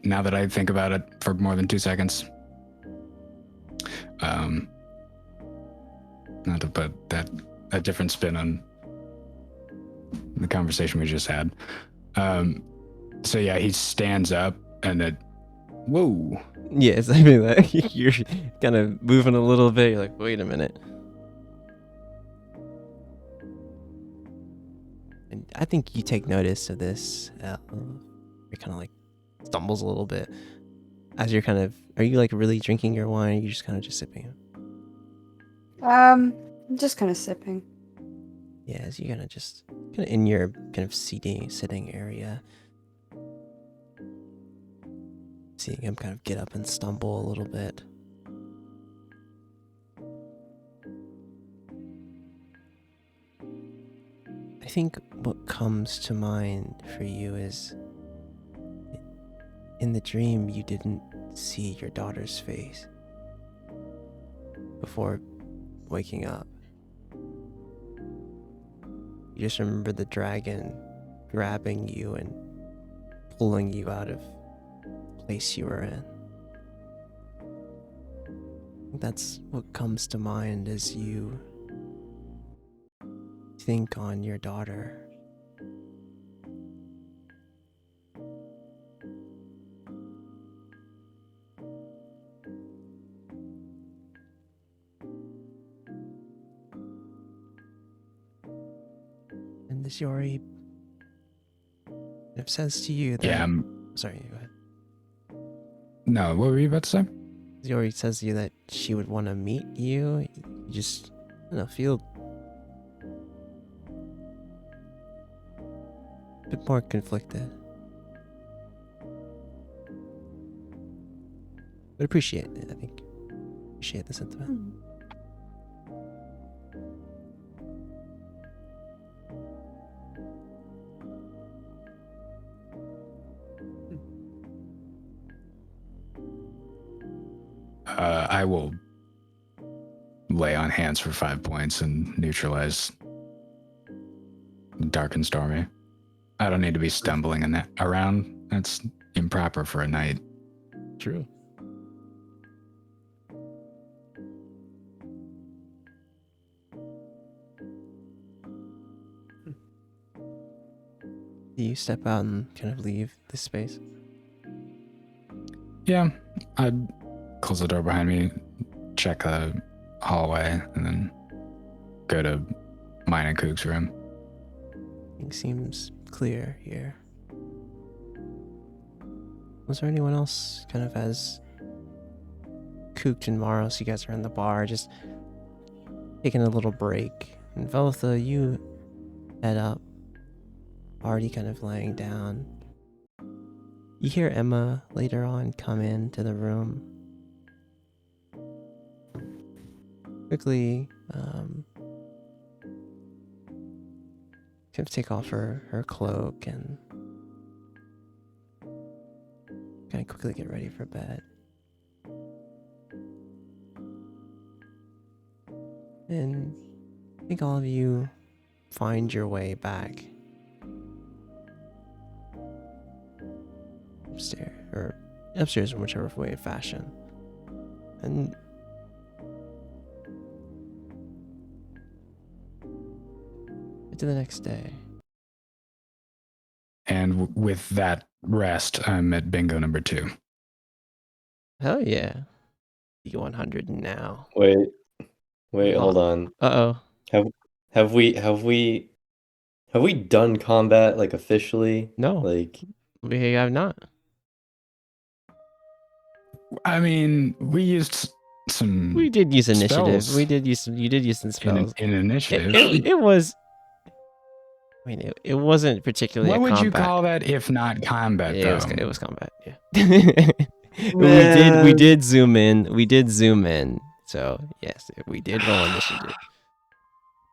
now that I think about it for more than 2 seconds. Not to put a different spin on the conversation we just had. So yeah, he stands up and it. Whoa. Yes, I mean that you're kind of moving a little bit. You're like, wait a minute. And I think you take notice of this. You're kind of like stumbles a little bit as you're kind of. Are you like really drinking your wine? Or are you just kind of just sipping? I'm just kind of sipping. Yeah, as you kind of in your kind of sitting area. Seeing him kind of get up and stumble a little bit. I think what comes to mind for you is in the dream you didn't see your daughter's face before waking up. You just remember the dragon grabbing you and pulling you out of the place you were in. That's what comes to mind as you think on your daughter. And this Yori says to you that... Yeah, Sorry, go ahead. no, what were you about to say? Yori says to you that she would want to meet you. You just, feel a bit more conflicted. But appreciate it, I think. Appreciate the sentiment. I will lay on hands for 5 points and neutralize dark and stormy. I don't need to be stumbling in that around. That's improper for a night. True. Do you step out and kind of leave this space? Yeah, I'd close the door behind me, check the hallway, and then go to mine and Kook's room. Everything seems clear here. Was there anyone else kind of as Kook and Maros, you guys are in the bar, just taking a little break? And Velitha, you head up, already kind of laying down. You hear Emma later on come into the room. Quickly, kind of take off her cloak and kind of quickly get ready for bed. And I think all of you find your way back upstairs in whichever way of fashion. And to the next day. And with that rest, I'm at bingo number 2. Hell yeah. D100 now. Wait, hold on. Uh-oh. Have we done combat like officially? No. Like We have not. I mean, we used some. We did use initiative. spells You did use some spells. in initiative. It was. I mean, it wasn't particularly. What would you combat. call that if not combat? Yeah, though? it was combat. Yeah. we did zoom in. So yes, we did roll initiative.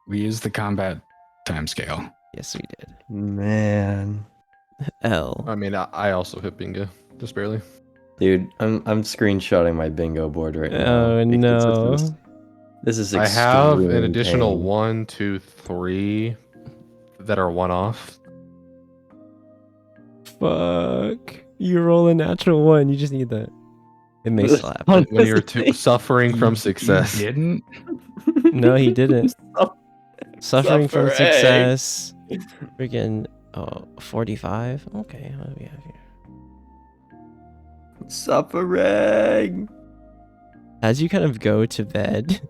We used the combat timescale. Yes, we did. Man, L. I mean, I also hit bingo, just barely. dude, I'm screenshotting my bingo board right now. Oh because no. This is I have extreme an additional pain. 1, 2, 3 that are one off. Fuck. You roll a natural one. You just need that. It may slap. When you're suffering from success. You didn't? No, he didn't. Suffering from Suffering. success. Freaking 45. Okay, what do we have here? Suffering. As you kind of go to bed,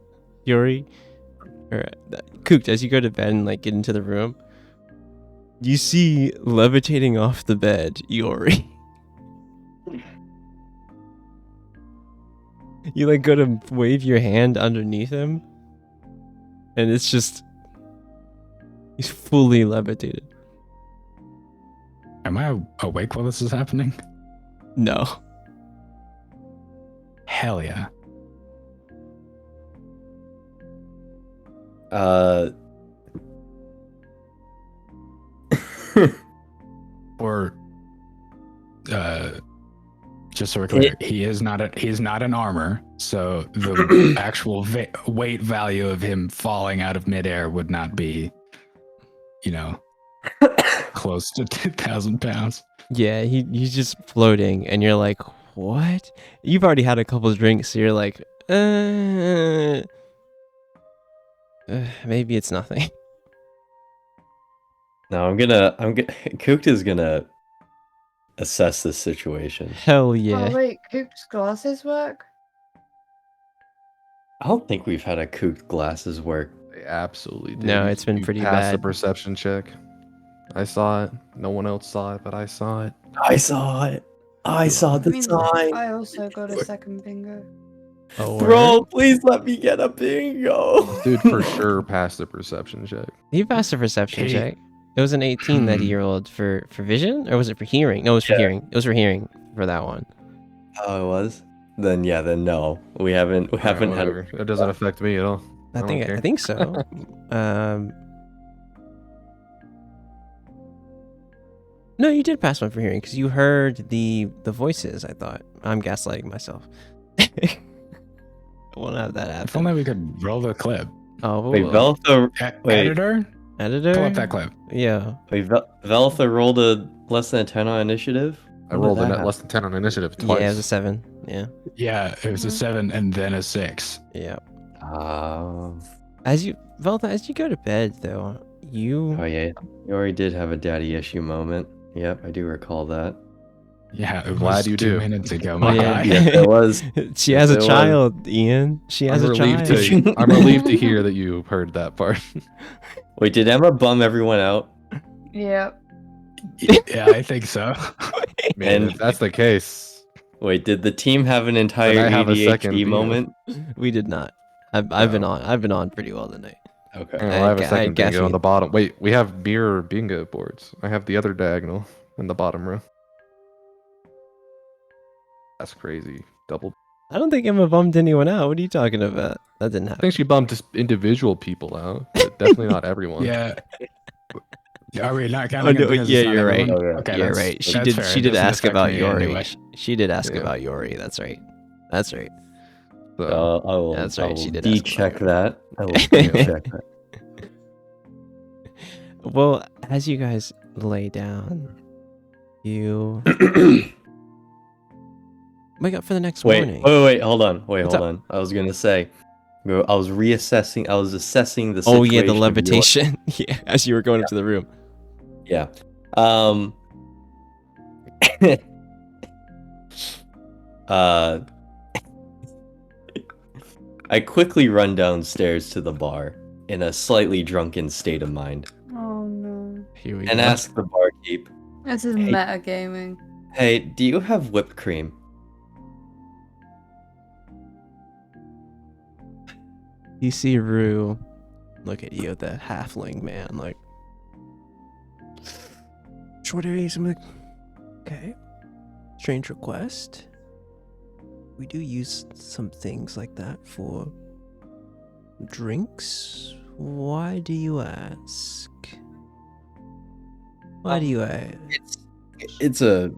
Yuri, or Cooked, as you go to bed and like get into the room, you see levitating off the bed, Yuri. You like go to wave your hand underneath him, and it's just he's fully levitated. Am I awake while this is happening? No. Hell yeah. Or just so we're clear, he's not in armor, so the actual weight value of him falling out of midair would not be, close to 2,000 pounds. Yeah, he's just floating, and you're like, what? You've already had a couple of drinks, so you're like, maybe it's nothing. No, Cooked is gonna assess this situation. Hell yeah. Oh wait, Coop's glasses work? I don't think we've had a Cooked glasses work. They absolutely did. No, it's been pretty passed the bad. perception check. I saw it. No one else saw it, but I saw it. I saw it. I saw the sign. I also got a second bingo. Oh, Bro, please let me get a bingo. Dude for sure passed the perception check. He passed a perception Hey. check. It was an 18 that he rolled for vision, or was it for hearing? No, it was for hearing. It was for hearing for that one. Oh, it was. Then no, we haven't Alright, had. whatever. It doesn't affect me at all. I don't care. think so. No, you did pass one for hearing because you heard the voices. I thought I'm gaslighting myself. I won't have that If happen. only we could roll the clip. Oh, Wait, Veltha. Wait. Editor, editor. pull up that clip. Yeah. Wait, Veltha rolled a less than a 10 on initiative. I When did rolled a that net happen? less than 10 on initiative twice. Yeah, it was a 7. Yeah. Yeah, it was a 7 and then a 6. Yeah. Oh As you go to bed though, you yeah, you already did have a daddy issue moment. Yep, I do recall that. Yeah, it Glad was you 2 do. minutes ago, Oh, my yeah. guy. Yes, it was. she Yes, has it a was. child, Ian. She has I'm a relieved child. to I'm relieved to hear that you heard that part. Wait, did Emma bum everyone out? Yep. Yeah, I think so. Man, And- if that's the case, Wait, did the team have an entire I have a second ADHD bingo. moment? We did not. I've been on pretty well tonight. Okay. well, I have a I second guess bingo on we- the bottom. Wait, we have mirror bingo boards. I have the other diagonal in the bottom row. That's crazy. Double. I don't think Emma bummed anyone out. What are you talking about? That didn't I happen. think she bumped just individual people out, but definitely not everyone. Yeah. Are we not Oh, counting it no, because yeah, it's not you're right. everyone? Okay. Okay, You're that's- right. She that's did. fair. She It did doesn't ask affect about me Yori. anyway. She did ask Yeah. about Yori. That's right. That's right. So, I will, That's I right, will she did ask de-check about that. I will de-check that. Well, as you guys lay down, you wake up for the next morning. Wait, hold on. What's up? I was gonna say, I was assessing the Oh situation. yeah, the of your- levitation. Yeah, as you were going up to the room. Yeah. I quickly run downstairs to the bar in a slightly drunken state of mind Oh no. Here we and go. ask the barkeep, This is Hey. metagaming. "Hey, do you have whipped cream?" You see Rue look at you, the halfling man, like shorties. I'm like, okay, strange request. We do use some things like that for drinks. Why do you ask? Why do you ask? It's a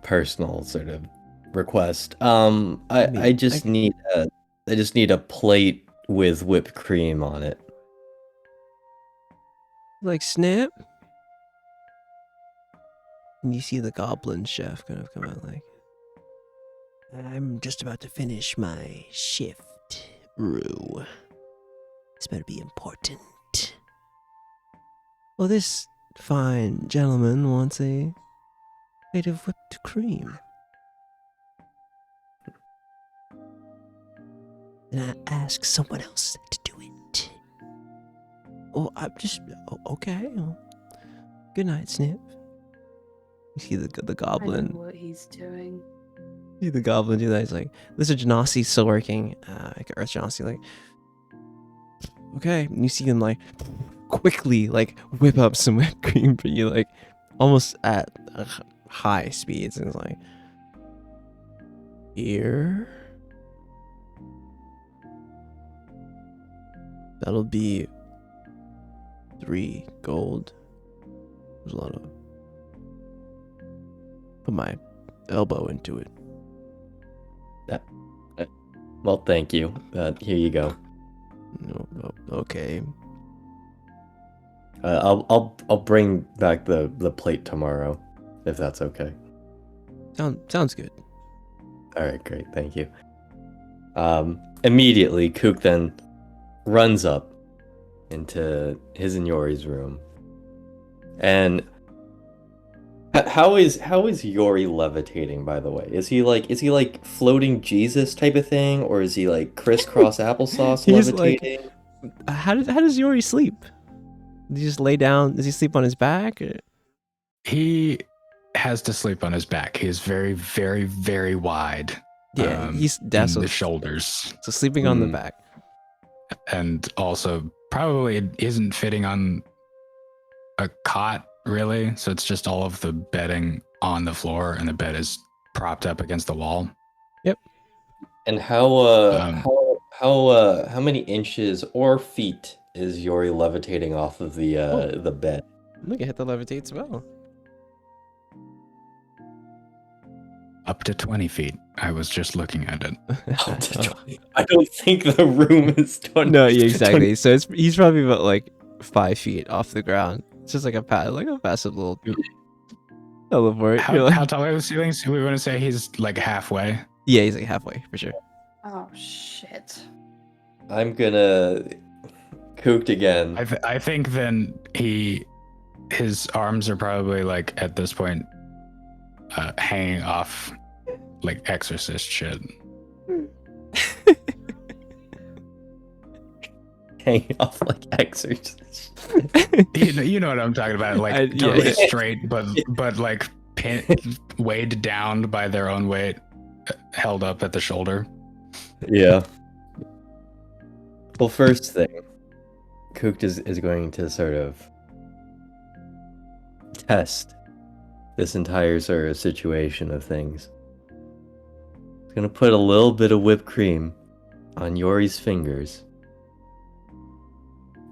personal sort of request. mean, I just need a plate with whipped cream on it. Like snap? And you see the goblin chef kind of come out like, I'm just about to finish my shift, Rue. This better be important. Well, this fine gentleman wants a plate of whipped cream. And I ask someone else to do it. Oh, I'm just okay. Well, good night, Snip. You see the I know goblin. what he's doing. You see the goblin do that. He's like, Lizard Genasi still working. Like Earth Genasi, like, okay. And you see him like quickly like whip up some whipped cream for you, like almost at high speeds, and it's like, here. That'll be 3 gold. There's a lot of. Put my elbow into it. Well, thank you. Here you go. No, okay. I'll bring back the plate tomorrow, if that's okay. Sounds good. All right, great. Thank you. Immediately, Kook then runs up into his and Yori's room. And how is Yori levitating, by the way? Is he like floating Jesus type of thing, or is he like crisscross applesauce He's levitating? How does Yori sleep? Does he just lay down? Does he sleep on his back? Or? He has to sleep on his back. He is very, very, very wide. Yeah, he's in that's the shoulders, so sleeping on the back. and also probably isn't fitting on a cot really. So it's just all of the bedding on the floor, and the bed is propped up against the wall. And how many inches or feet is Yori levitating off of the bed? Look, it hit the levitate spell. Up to 20 feet. I was just looking at it. I don't think the room is 20. No, yeah, exactly. So he's probably about like 5 feet off the ground. It's just like a passive little teleport. How tall are the ceilings? We want to say he's like halfway. Yeah, he's like halfway for sure. Oh shit. I'm gonna cooked again. I think then his arms are probably like at this point hanging off like exorcist shit. Hanging off like exorcist. You know what I'm talking about, like totally straight, but like weighed down by their own weight, held up at the shoulder. Yeah. Well, first thing, Kooked is going to sort of test this entire sort of situation of things. He's gonna put a little bit of whipped cream on Yori's fingers,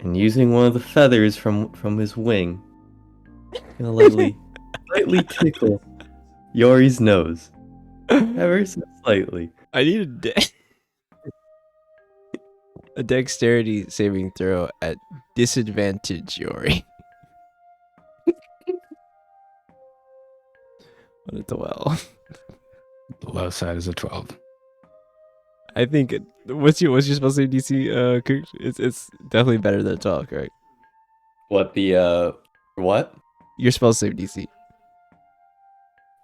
and using one of the feathers from his wing, gonna lightly tickle Yori's nose, ever so slightly. I need a dexterity saving throw at disadvantage, Yori. On a 12. The low side is a 12. I think what's your spell save DC? Cook? It's definitely better than a 12, correct? What the what? Your spell save DC.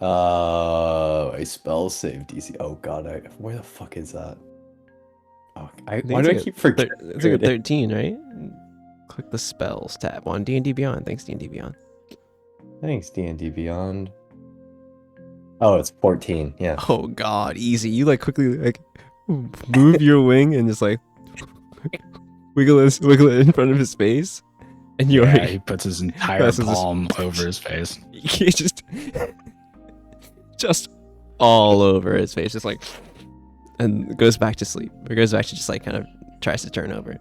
A spell save DC. Oh god, where the fuck is that? Oh, why do I keep forgetting? It's like a 13, right? Click the spells tab on D&D Beyond. Thanks, D&D Beyond. Thanks, D&D Beyond. Oh, it's 14. Yeah. Oh god, easy. You like quickly like move your wing and just like wiggle it in front of his face, and Yori he puts his entire palm over his face. He just all over his face, just like, and goes back to sleep. Or goes back to just like kind of tries to turn over,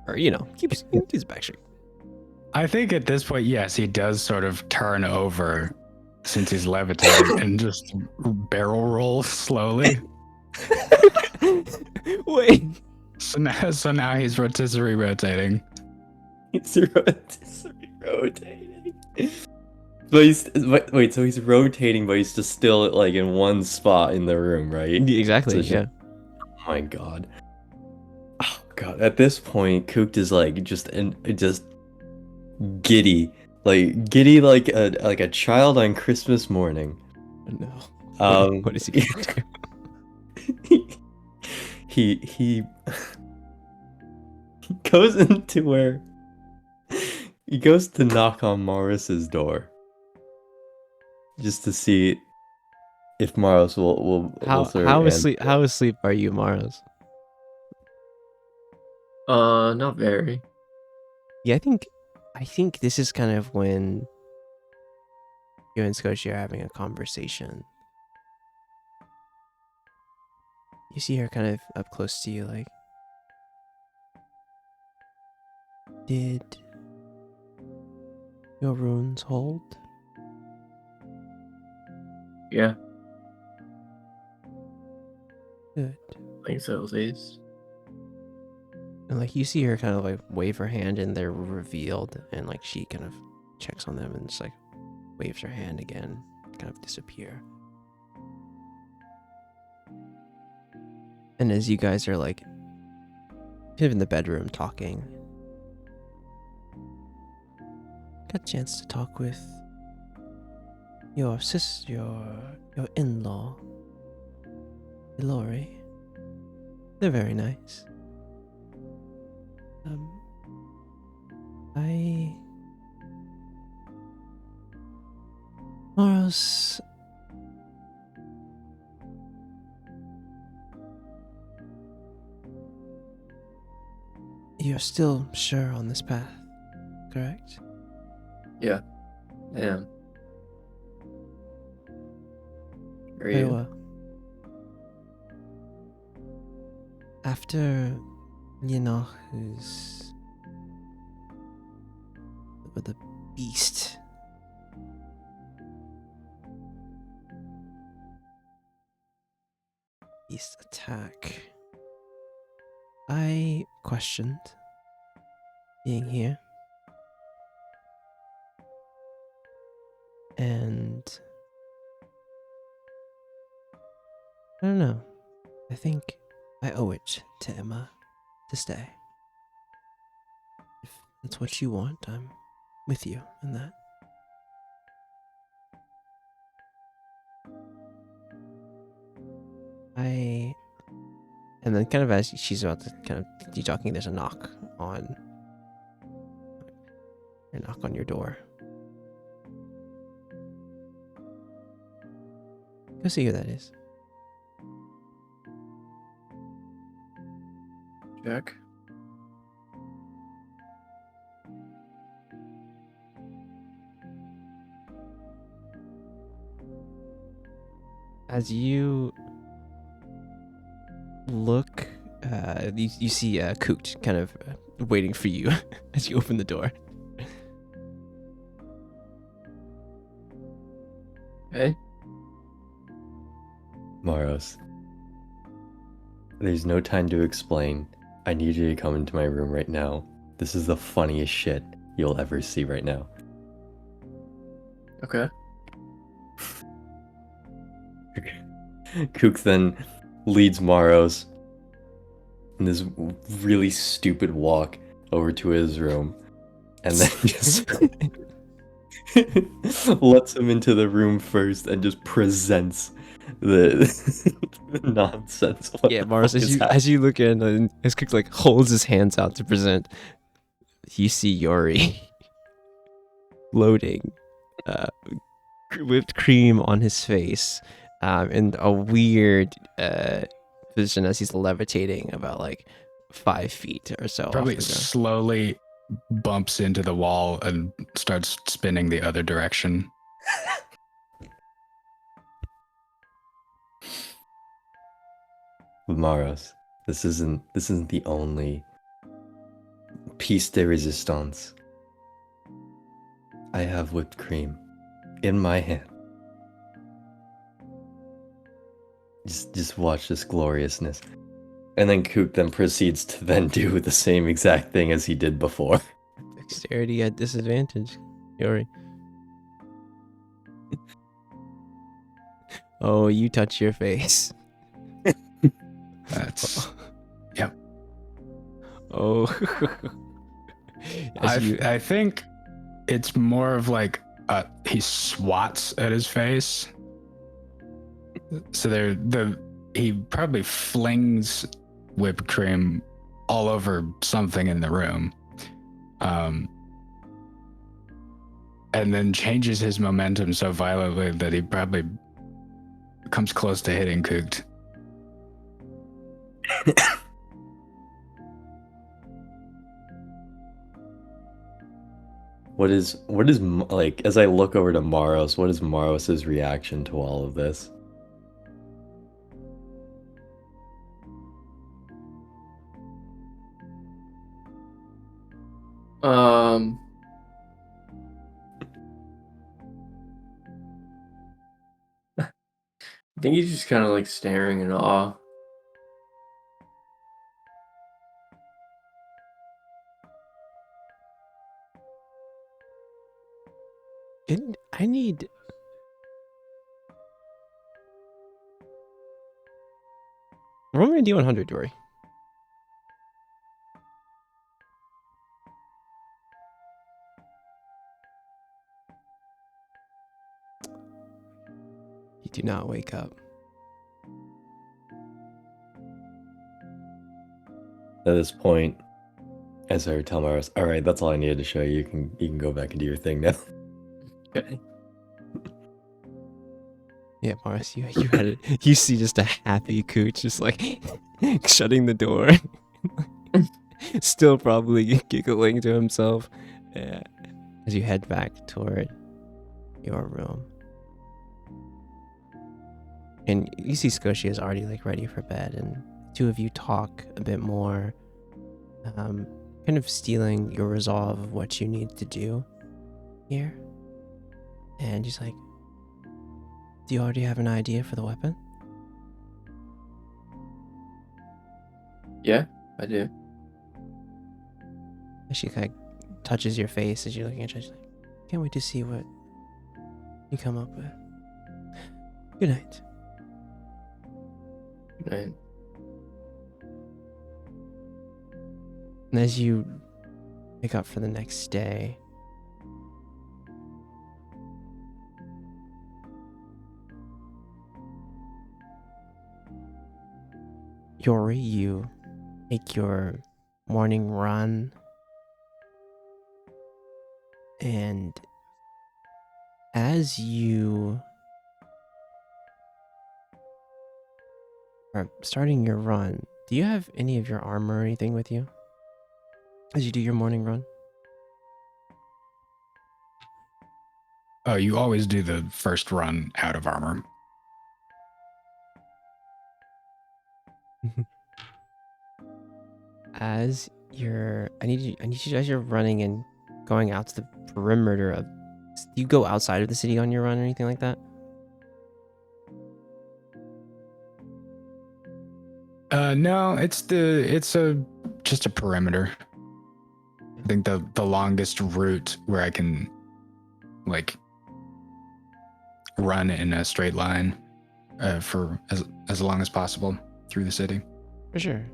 or keeps his back straight. I think at this point, yes, he does sort of turn over since he's levitating and just barrel roll slowly. Wait. So now he's rotisserie rotating. It's rotisserie rotating. But wait, so he's rotating, but he's just still like in one spot in the room, right? Exactly. So it's Yeah. oh my god. Oh god. At this point, Kook is like just giddy, like a child on Christmas morning. No. Um, What is he gonna do? he goes into where he goes to knock on Morris's door just to see if Morris will sort of How answer. asleep are you, Maros? Not very. Yeah, I think this is kind of when you and Scotia are having a conversation. You see her kind of up close to you, like, did your runes hold? Yeah, Good. I think so at least. And like you see her kind of like wave her hand and they're revealed, and like she kind of checks on them and just like waves her hand again, kind of disappear. And as you guys are like kind of in the bedroom talking, got a chance to talk with your sister, your in-law, Ilori. They're very nice. Moros, you're still sure on this path, correct? Yeah, I am. Are Very you? well. After who's with the beast attack, I questioned being here, and I don't know, I think I owe it to Emma to stay. If that's what you want, I'm with you in that. And then kind of as she's about to kind of be talking, there's a knock on your door. Go see who that is. Jack? As you look, you see Koot kind of waiting for you as you open the door. Hey? Moros, there's no time to explain. I need you to come into my room right now. This is the funniest shit you'll ever see right now. Okay. Kook then leads Maros in this really stupid walk over to his room, and then just lets him into the room first and just presents the nonsense. What Yeah, the Mars, fuck is as you look in, and as Cook like holds his hands out to present, you see Yori loading whipped cream on his face, in a weird position as he's levitating about like 5 feet or so. Probably off the ground. slowly bumps into the wall and starts spinning the other direction. Maros, this isn't the only piece de resistance. I have whipped cream in my hand. Just watch this gloriousness. And then Kook then proceeds to then do the same exact thing as he did before. Dexterity at disadvantage, Yori. Oh, you touch your face. That's. Yep. Oh. As you, I think it's more of like he swats at his face. So he probably flings whipped cream all over something in the room. And then changes his momentum so violently that he probably comes close to hitting Cooked. What is like, as I look over to Maros, what is Maros's reaction to all of this? I think he's just kind of like staring in awe. I need. Roll me a D100, Dory. You do not wake up. At this point, as I tell Maros, all right, that's all I needed to show you. You can go back and do your thing now. Okay. Yeah, Morris, you had it. You see just a happy Cooch just like shutting the door. Still probably giggling to himself as you head back toward your room. And you see Scotia is already like ready for bed, and the two of you talk a bit more, kind of stealing your resolve of what you need to do here. And she's like, do you already have an idea for the weapon? Yeah, I do. And she kind of touches your face as you're looking at her. She's like, can't wait to see what you come up with. Good night. Right. And as you wake up for the next day, Yori, you make your morning run, and as you are starting your run, do you have any of your armor or anything with you as you do your morning run? Oh, you always do the first run out of armor. As I need you as you're running and going out to the perimeter of, do you go outside of the city on your run or anything like that? No, it's just a perimeter. I think the longest route where I can like run in a straight line for as long as possible through the city. For sure.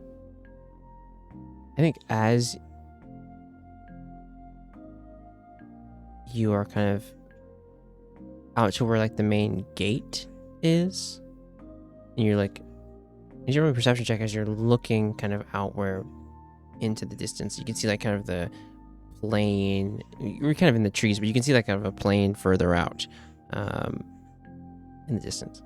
I think as you are kind of out to where like the main gate is, and you're like, as you're doing a perception check, as you're looking kind of outward into the distance, you can see like kind of the plain. You're kind of in the trees, but you can see like kind of a plain further out in the distance.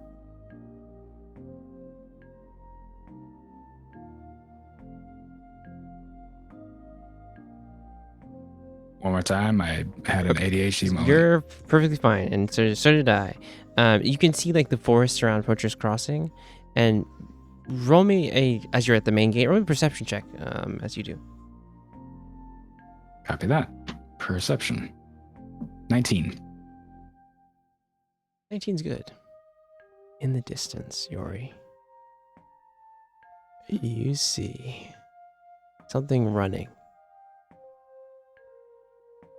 One more time, I had an ADHD moment. You're perfectly fine, and so did I. You can see like the forest around Poacher's Crossing, and roll me as you're at the main gate, roll me a perception check as you do. Copy that. Perception. 19. 19's good. In the distance, Yori, you see something running.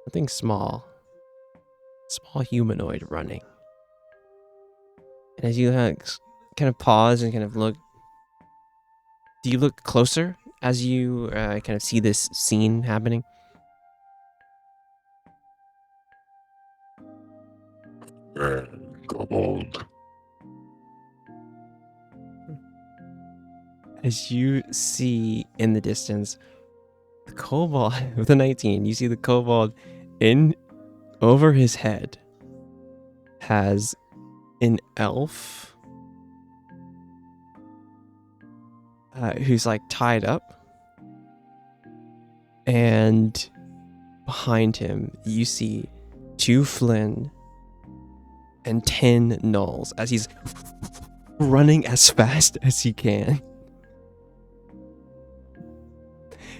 Something small humanoid running And as you kind of pause and kind of look, do you look closer as you kind of see this scene happening? Kobold. As you see in the distance, the kobold with a 19, you see the kobold in over his head has an elf who's like tied up, and behind him you see 2 Flynn and 10 gnolls as he's running as fast as he can.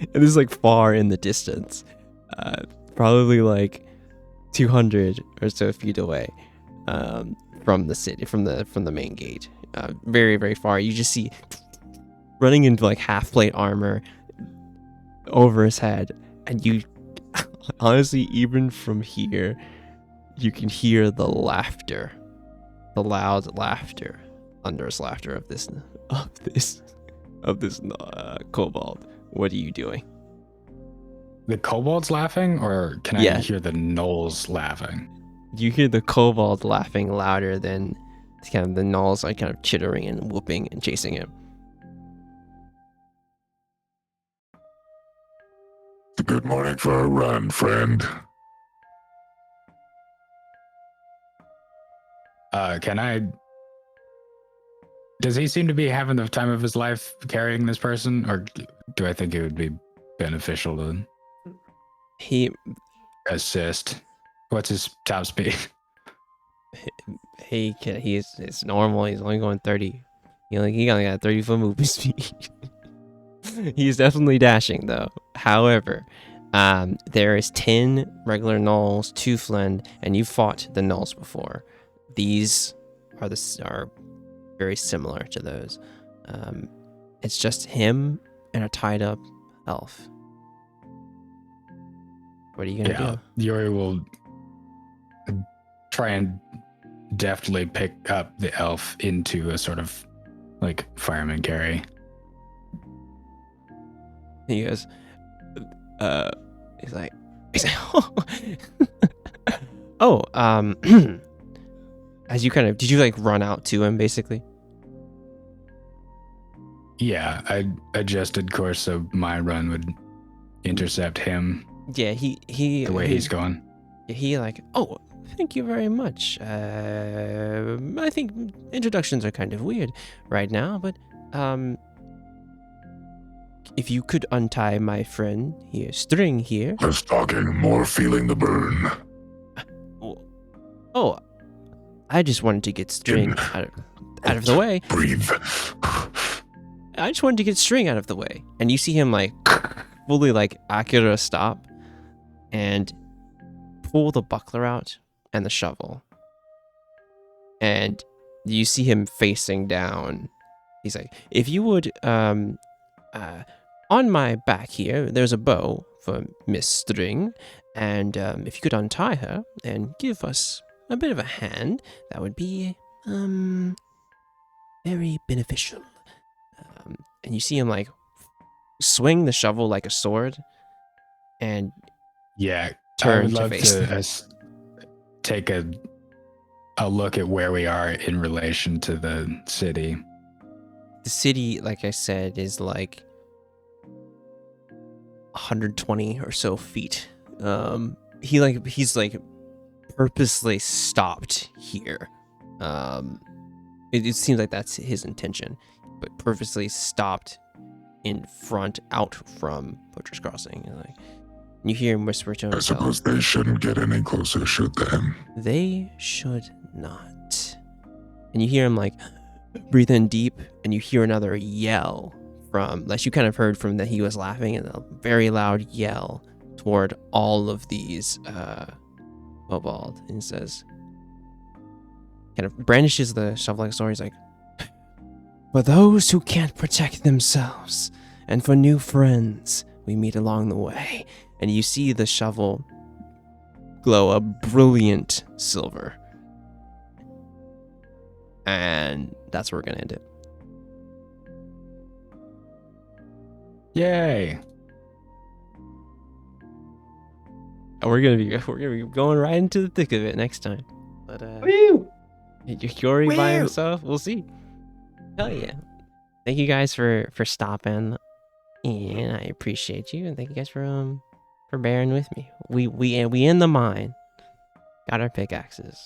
And this is like far in the distance, probably like 200 or so feet away from the city, from the main gate. Very, very far. You just see running into like half plate armor over his head, and you honestly, even from here, you can hear the laughter, the loud laughter, thunderous laughter of this kobold. What are you doing? The kobold's laughing, or can I Yeah. hear the gnolls laughing? You hear the kobold laughing louder than kind of the gnolls are kind of chittering and whooping and chasing him. Good morning for a run, friend. Does he seem to be having the time of his life carrying this person, or do I think it would be beneficial to He assist? What's his top speed? it's normal. He's only going 30. He only got 30-foot movement speed. He's definitely dashing though. However, there is 10 regular gnolls, 2 Flynn, and you fought the gnolls before. These are very similar to those. It's just him and a tied up elf. What are you gonna do? Yuri will try and deftly pick up the elf into a sort of like fireman carry. He goes, he's like, oh, as you did you like run out to him basically? Yeah, I adjusted course so my run would intercept him. Yeah, he the way he's going. He like, oh, thank you very much. I think introductions are kind of weird right now, but if you could untie my friend here, String here. Less talking, more feeling the burn. Oh, I just wanted to get String out of the way. Breathe. I just wanted to get String out of the way. And you see him like fully like Akira stop and pull the buckler out and the shovel. And you see him facing down. He's like, if you would, on my back here, there's a bow for Miss String. And if you could untie her and give us a bit of a hand, that would be very beneficial. And you see him like swing the shovel like a sword and turn I would to love face them. to take a look at where we are in relation to the city. The city, like I said, is like 120 or so feet. He's purposely stopped here. It seems like that's his intention, but purposely stopped out from Poacher's Crossing. Like, you hear him whisper to I himself, suppose they shouldn't get any closer, should they? they should not. And you hear him like breathe in deep, and you hear another yell from, like you kind of heard from that he was laughing, and a very loud yell toward all of these kobold, and says, kind of brandishes the shovel like sword. He's like, for those who can't protect themselves, and for new friends we meet along the way. And you see the shovel glow a brilliant silver And that's where we're gonna end it. Yay! And we're gonna be going right into the thick of it next time. But Yuri by himself, we'll see. Hell yeah! Thank you guys for stopping, and I appreciate you, and thank you guys for bearing with me. We in the mine got our pickaxes.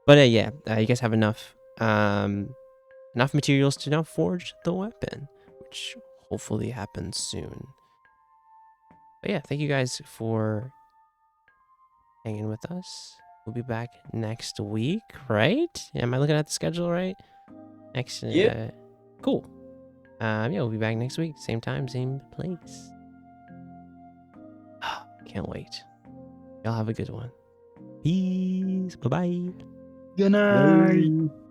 But yeah, you guys have enough materials to now forge the weapon, which hopefully happens soon. But yeah, thank you guys for hanging with us. We'll be back next week, right? Am I looking at the schedule right? Next, cool. Yeah, we'll be back next week, same time, same place. Can't wait. Y'all have a good one. Peace. Bye bye. Good night. Bye.